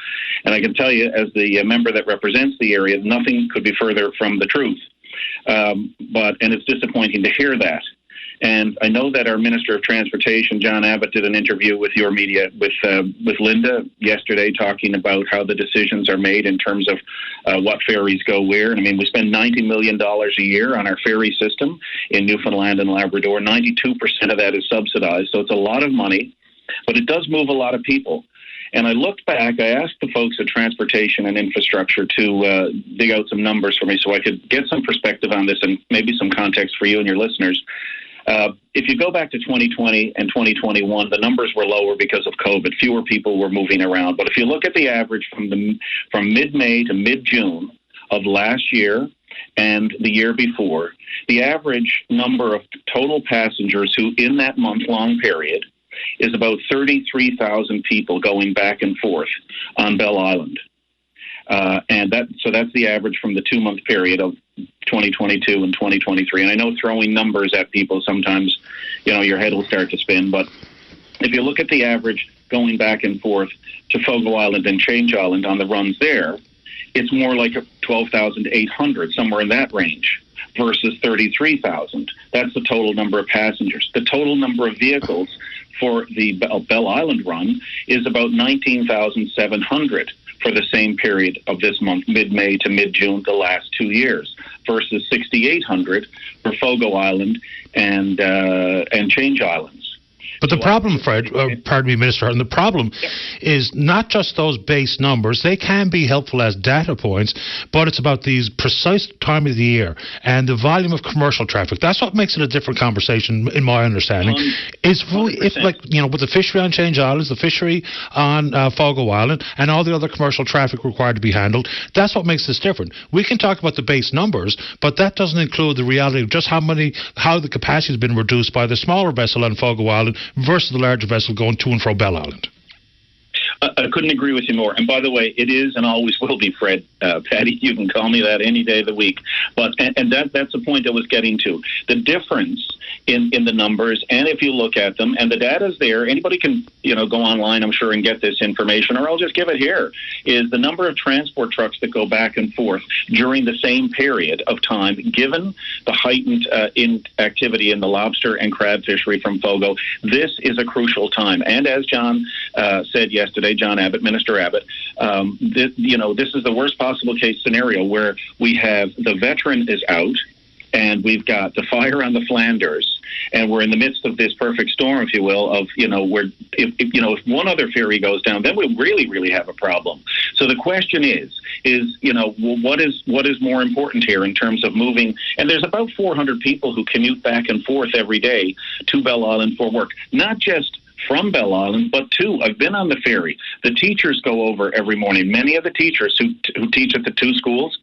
And I can tell you, as the member that represents the area, nothing could be further from the truth. And it's disappointing to hear that. And I know that our Minister of Transportation, John Abbott, did an interview with your media, with Linda yesterday, talking about how the decisions are made in terms of what ferries go where. And I mean, we spend $90 million a year on our ferry system in Newfoundland and Labrador. 92% of that is subsidized, so it's a lot of money, but it does move a lot of people. And I looked back, I asked the folks at Transportation and Infrastructure to dig out some numbers for me so I could get some perspective on this and maybe some context for you and your listeners. If you go back to 2020 and 2021, the numbers were lower because of COVID. Fewer people were moving around. But if you look at the average from mid-May to mid-June of last year and the year before, the average number of total passengers who in that month-long period is about 33,000 people going back and forth on Bell Island. And that's the average from the 2-month period of 2022 and 2023. And I know throwing numbers at people sometimes, your head will start to spin. But if you look at the average going back and forth to Fogo Island and Change Island on the runs there, it's more like 12,800, somewhere in that range, versus 33,000. That's the total number of passengers. The total number of vehicles for the Bell Island run is about 19,700 for the same period of this month, mid-May to mid-June, the last 2 years, versus 6,800 for Fogo Island and Change Islands.
But the problem, Fred, pardon me, Minister, and the problem is not just those base numbers. They can be helpful as data points, but it's about these precise time of the year and the volume of commercial traffic. That's what makes it a different conversation, in my understanding. If with the fishery on Change Islands, the fishery on Fogo Island, and all the other commercial traffic required to be handled, that's what makes this different. We can talk about the base numbers, but that doesn't include the reality of just how the capacity has been reduced by the smaller vessel on Fogo Island versus the larger vessel going to and from Bell Island.
I couldn't agree with you more. And by the way, it is and always will be, Fred. Patty, you can call me that any day of the week. But that's the point I was getting to. The difference in the numbers, and if you look at them, and the data's there, anybody can go online, I'm sure, and get this information, or I'll just give it here, is the number of transport trucks that go back and forth during the same period of time, given the heightened activity in the lobster and crab fishery from Fogo. This is a crucial time. And as John said yesterday, John Abbott, Minister Abbott, this is the worst possible case scenario where we have the veteran is out and we've got the fire on the Flanders, and we're in the midst of this perfect storm, if you will, of where if one other ferry goes down, then we really have a problem. So the question is what is more important here in terms of moving? And there's about 400 people who commute back and forth every day to Bell Island for work, not just from Bell Island, but to. I've been on the ferry. The teachers go over every morning. Many of the teachers who teach at the two schools,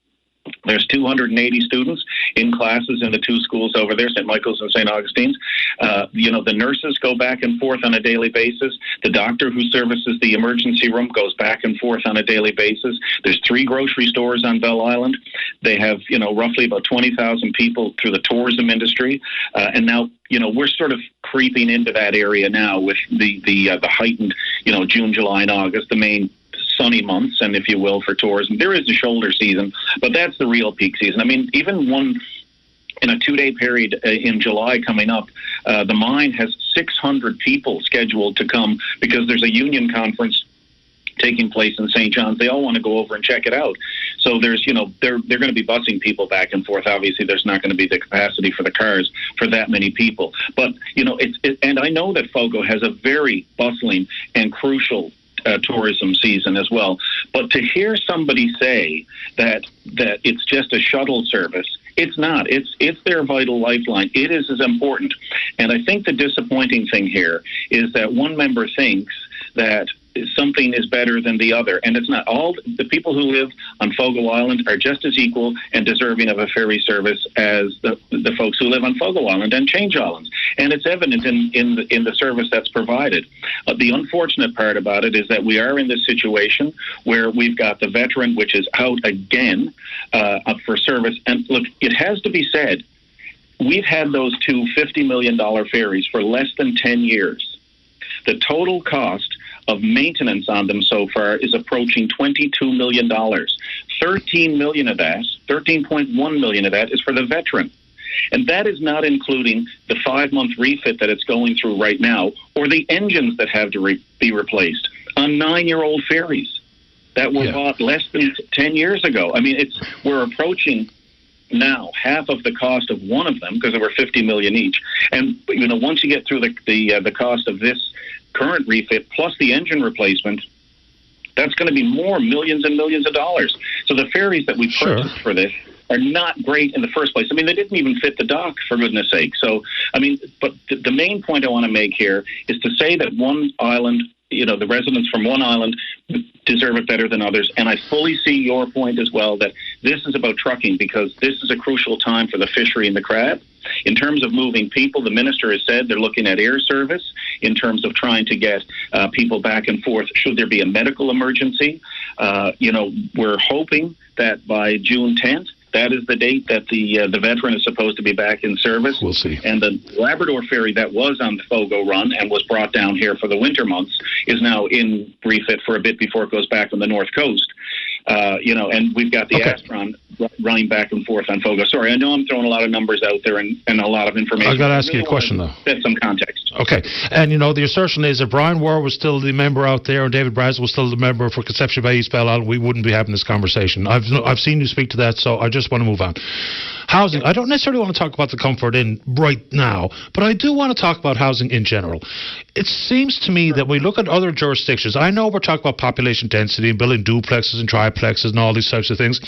there's 280 students in classes in the two schools over there, St. Michael's and St. Augustine's. The nurses go back and forth on a daily basis. The doctor who services the emergency room goes back and forth on a daily basis. There's 3 grocery stores on Bell Island. They have, roughly about 20,000 people through the tourism industry. And now, we're sort of creeping into that area now with the heightened, June, July, and August, the main sunny months, and if you will, for tourism. There is the shoulder season, but that's the real peak season. I mean, even in a 2-day period in July coming up, the mine has 600 people scheduled to come because there's a union conference taking place in St. John's. They all want to go over and check it out. So there's, they're going to be busing people back and forth. Obviously, there's not going to be the capacity for the cars for that many people. But, and I know that Fogo has a very bustling and crucial tourism season as well. But to hear somebody say that it's just a shuttle service, it's not. It's their vital lifeline. It is as important. And I think the disappointing thing here is that one member thinks that something is better than the other, and it's not. All the people who live on Fogo Island are just as equal and deserving of a ferry service as the folks who live on Fogo Island and Change Islands, and it's evident in the service that's provided. The unfortunate part about it is that we are in this situation where we've got the veteran, which is out again up for service. And look, it has to be said, we've had those two $50 million ferries for less than 10 years. The total cost of maintenance on them so far is approaching $22 million. $13.1 million of that is for the veteran. And that is not including the 5-month refit that it's going through right now, or the engines that have to be replaced on 9-year-old ferries that were bought less than 10 years ago. I mean, we're approaching now half of the cost of one of them, because they were $50 million each. And once you get through the cost of this current refit plus the engine replacement, that's going to be more millions and millions of dollars. So the ferries that we purchased for this are not great in the first place. I mean, they didn't even fit the dock, for goodness sake. So, I mean, but the main point I want to make here is to say that one island, the residents from one island deserve it better than others. And I fully see your point as well, that this is about trucking, because this is a crucial time for the fishery and the crab. In terms of moving people, the minister has said they're looking at air service in terms of trying to get people back and forth should there be a medical emergency. We're hoping that by June 10th, that is the date that the veteran is supposed to be back in service.
We'll see. And
the Labrador ferry that was on the Fogo run and was brought down here for the winter months is now in refit for a bit before it goes back on the North Coast. And we've got the Astron running back and forth on Fogo. Sorry, I know I'm throwing a lot of numbers out there and a lot of information.
I've got to ask you a question, though.
Set some context.
Okay. And, the assertion is that Brian Ware was still the member out there and David Braz was still the member for Conception Bay East Belle Isle, we wouldn't be having this conversation. I've seen you speak to that, so I just want to move on. Housing. I don't necessarily want to talk about the Comfort Inn right now, but I do want to talk about housing in general. It seems to me that we look at other jurisdictions. I know we're talking about population density and building duplexes and triplexes and all these types of things,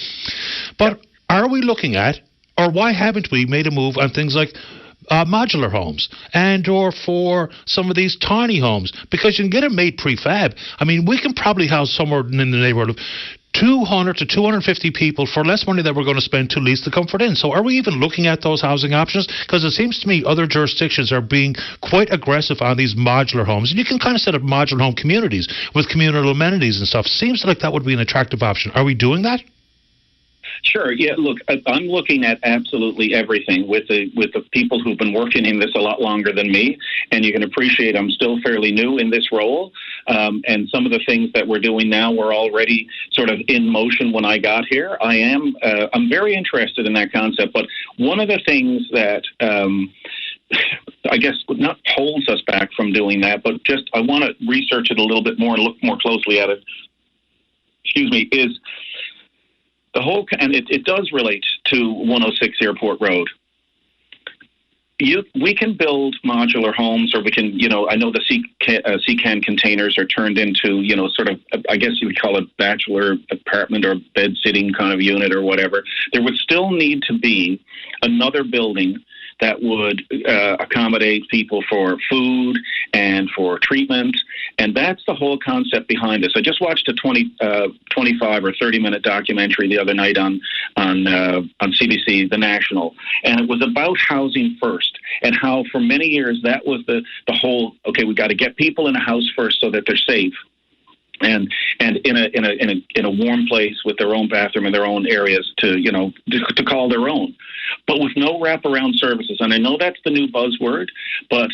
but are we looking at, or why haven't we made a move on things like modular homes and or for some of these tiny homes? Because you can get them made prefab. I mean, we can probably house somewhere in the neighborhood of 200 to 250 people for less money that we're going to spend to lease the Comfort Inn. So are we even looking at those housing options? Because it seems to me other jurisdictions are being quite aggressive on these modular homes. And you can kind of set up modular home communities with communal amenities and stuff. Seems like that would be an attractive option. Are we doing that?
Sure. Yeah. Look, I'm looking at absolutely everything with the people who've been working in this a lot longer than me, and you can appreciate I'm still fairly new in this role, and some of the things that we're doing now were already sort of in motion when I got here. I'm very interested in that concept, but one of the things that I guess not holds us back from doing that, but just I want to research it a little bit more and look more closely at it. Is the whole, and it does relate to 106 Airport Road. We can build modular homes, or we can, I know the CCAN containers are turned into, sort of, I guess you would call it bachelor apartment or bed sitting kind of unit or whatever. There would still need to be another building that would accommodate people for food and for treatment. And that's the whole concept behind this. I just watched a 25 or 30-minute documentary the other night on CBC, The National, and it was about housing first and how for many years that was the whole, okay, we got to get people in a house first so that they're safe. And in a warm place with their own bathroom and their own areas to call their own, but with no wraparound services. And I know that's the new buzzword, but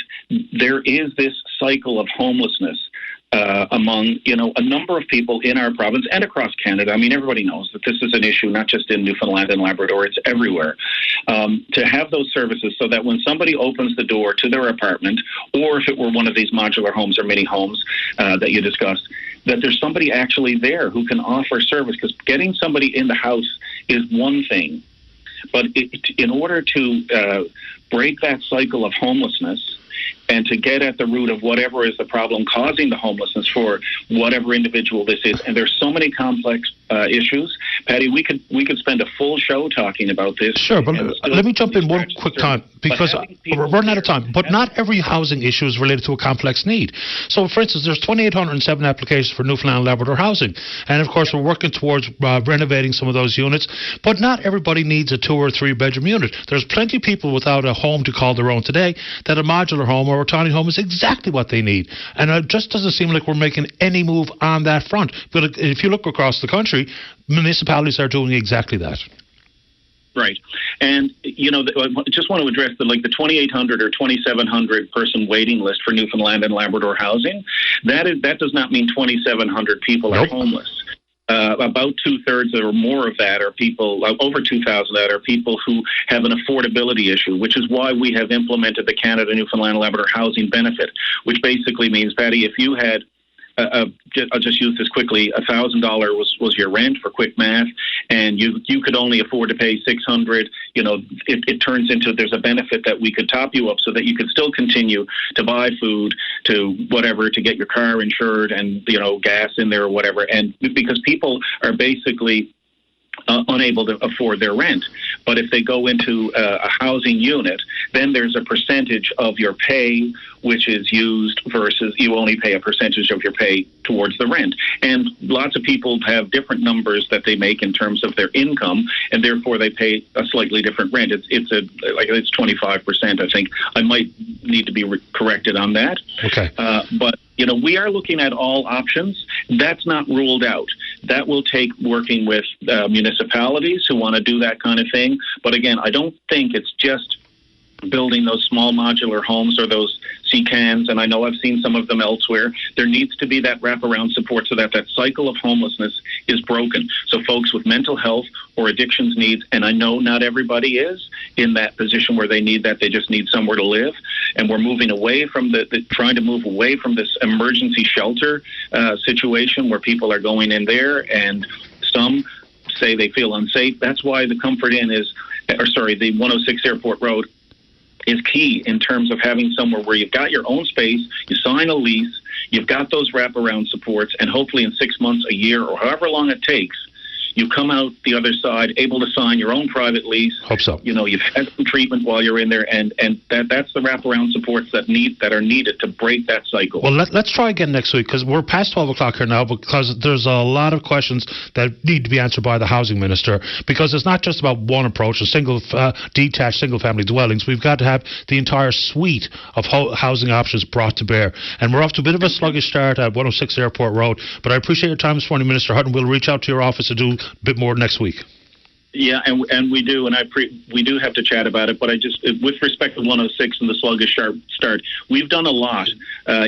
there is this cycle of homelessness among a number of people in our province and across Canada. I mean, everybody knows that this is an issue not just in Newfoundland and Labrador; it's everywhere. To have those services so that when somebody opens the door to their apartment, or if it were one of these modular homes or mini homes that you discussed, that there's somebody actually there who can offer service, because getting somebody in the house is one thing. But in order to break that cycle of homelessness and to get at the root of whatever is the problem causing the homelessness for whatever individual this is, and there's so many complex issues, Patty, we could spend a full show talking about this.
Sure, but let me jump in one quick time, because we're running out of time. But not every housing issue is related to a complex need. So, for instance, there's 2,807 applications for Newfoundland and Labrador housing, and of course we're working towards renovating some of those units. But not everybody needs a 2 or 3 bedroom unit. There's plenty of people without a home to call their own today that a modular home or a tiny home is exactly what they need. And it just doesn't seem like we're making any move on that front. But if you look across the country, municipalities are doing exactly that.
Right. And, I just want to address the 2,800 or 2,700 person waiting list for Newfoundland and Labrador housing. That does not mean 2,700 people are homeless. about 2/3 or more of that are people, over 2,000 that are people who have an affordability issue, which is why we have implemented the Canada, Newfoundland, Labrador housing benefit, which basically means, Patty, if you had I'll just use this quickly. $1,000 was your rent, for quick math, and you could only afford to pay $600. It turns into there's a benefit that we could top you up so that you could still continue to buy food, to whatever, to get your car insured, and gas in there or whatever. And because people are basically unable to afford their rent. But if they go into a housing unit, then there's a percentage of your pay which is used versus you only pay a percentage of your pay towards the rent. And lots of people have different numbers that they make in terms of their income, and therefore they pay a slightly different rent. It's 25%, I think. I might need to be corrected on that.
Okay.
But we are looking at all options. That's not ruled out. That will take working with municipalities who want to do that kind of thing. But again, I don't think it's just building those small modular homes or those CCANs, and I know I've seen some of them elsewhere. There needs to be that wraparound support so that cycle of homelessness is broken. So folks with mental health or addictions needs, and I know not everybody is in that position where they need that, they just need somewhere to live. And we're moving away from trying to move away from this emergency shelter situation where people are going in there and some say they feel unsafe. That's why the Comfort Inn the 106 Airport Road is key in terms of having somewhere where you've got your own space, you sign a lease, you've got those wraparound supports, and hopefully in 6 months, a year, or however long it takes, you come out the other side able to sign your own private lease.
Hope so.
You've had some treatment while you're in there, and that's the wraparound supports that are needed to break that cycle.
Well, let's try again next week, because we're past 12 o'clock here now, because there's a lot of questions that need to be answered by the housing minister, because it's not just about one approach, detached single-family dwellings. We've got to have the entire suite of housing options brought to bear. And we're off to a bit of a sluggish start at 106 Airport Road, but I appreciate your time this morning, Minister Hutton. We'll reach out to your office to do a bit more next week.
Yeah, and we do, and we do have to chat about it. But with respect to 106 and the sluggish start, we've done a lot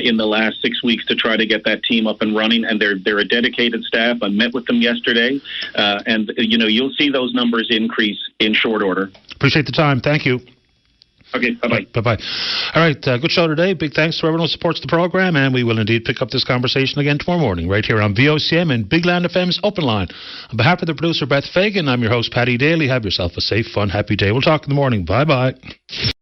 in the last 6 weeks to try to get that team up and running, and they're a dedicated staff. I met with them yesterday, and you'll see those numbers increase in short order.
Appreciate the time. Thank you.
Okay, bye-bye.
Bye-bye. All right, good show today. Big thanks to everyone who supports the program, and we will indeed pick up this conversation again tomorrow morning right here on VOCM and Big Land FM's Open Line. On behalf of the producer, Beth Fagan, I'm your host, Paddy Daly. Have yourself a safe, fun, happy day. We'll talk in the morning. Bye-bye.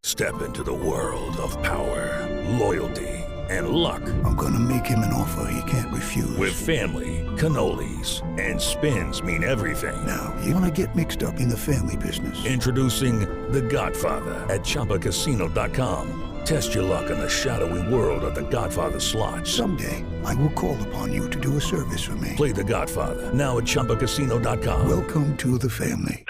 Step into the world of power, loyalty, and luck.
I'm going to make him an offer he can't refuse.
With family, cannolis, and spins mean everything.
Now, you want to get mixed up in the family business.
Introducing The Godfather at ChumbaCasino.com. Test your luck in the shadowy world of The Godfather slot.
Someday, I will call upon you to do a service for me.
Play The Godfather now at ChumbaCasino.com.
Welcome to the family.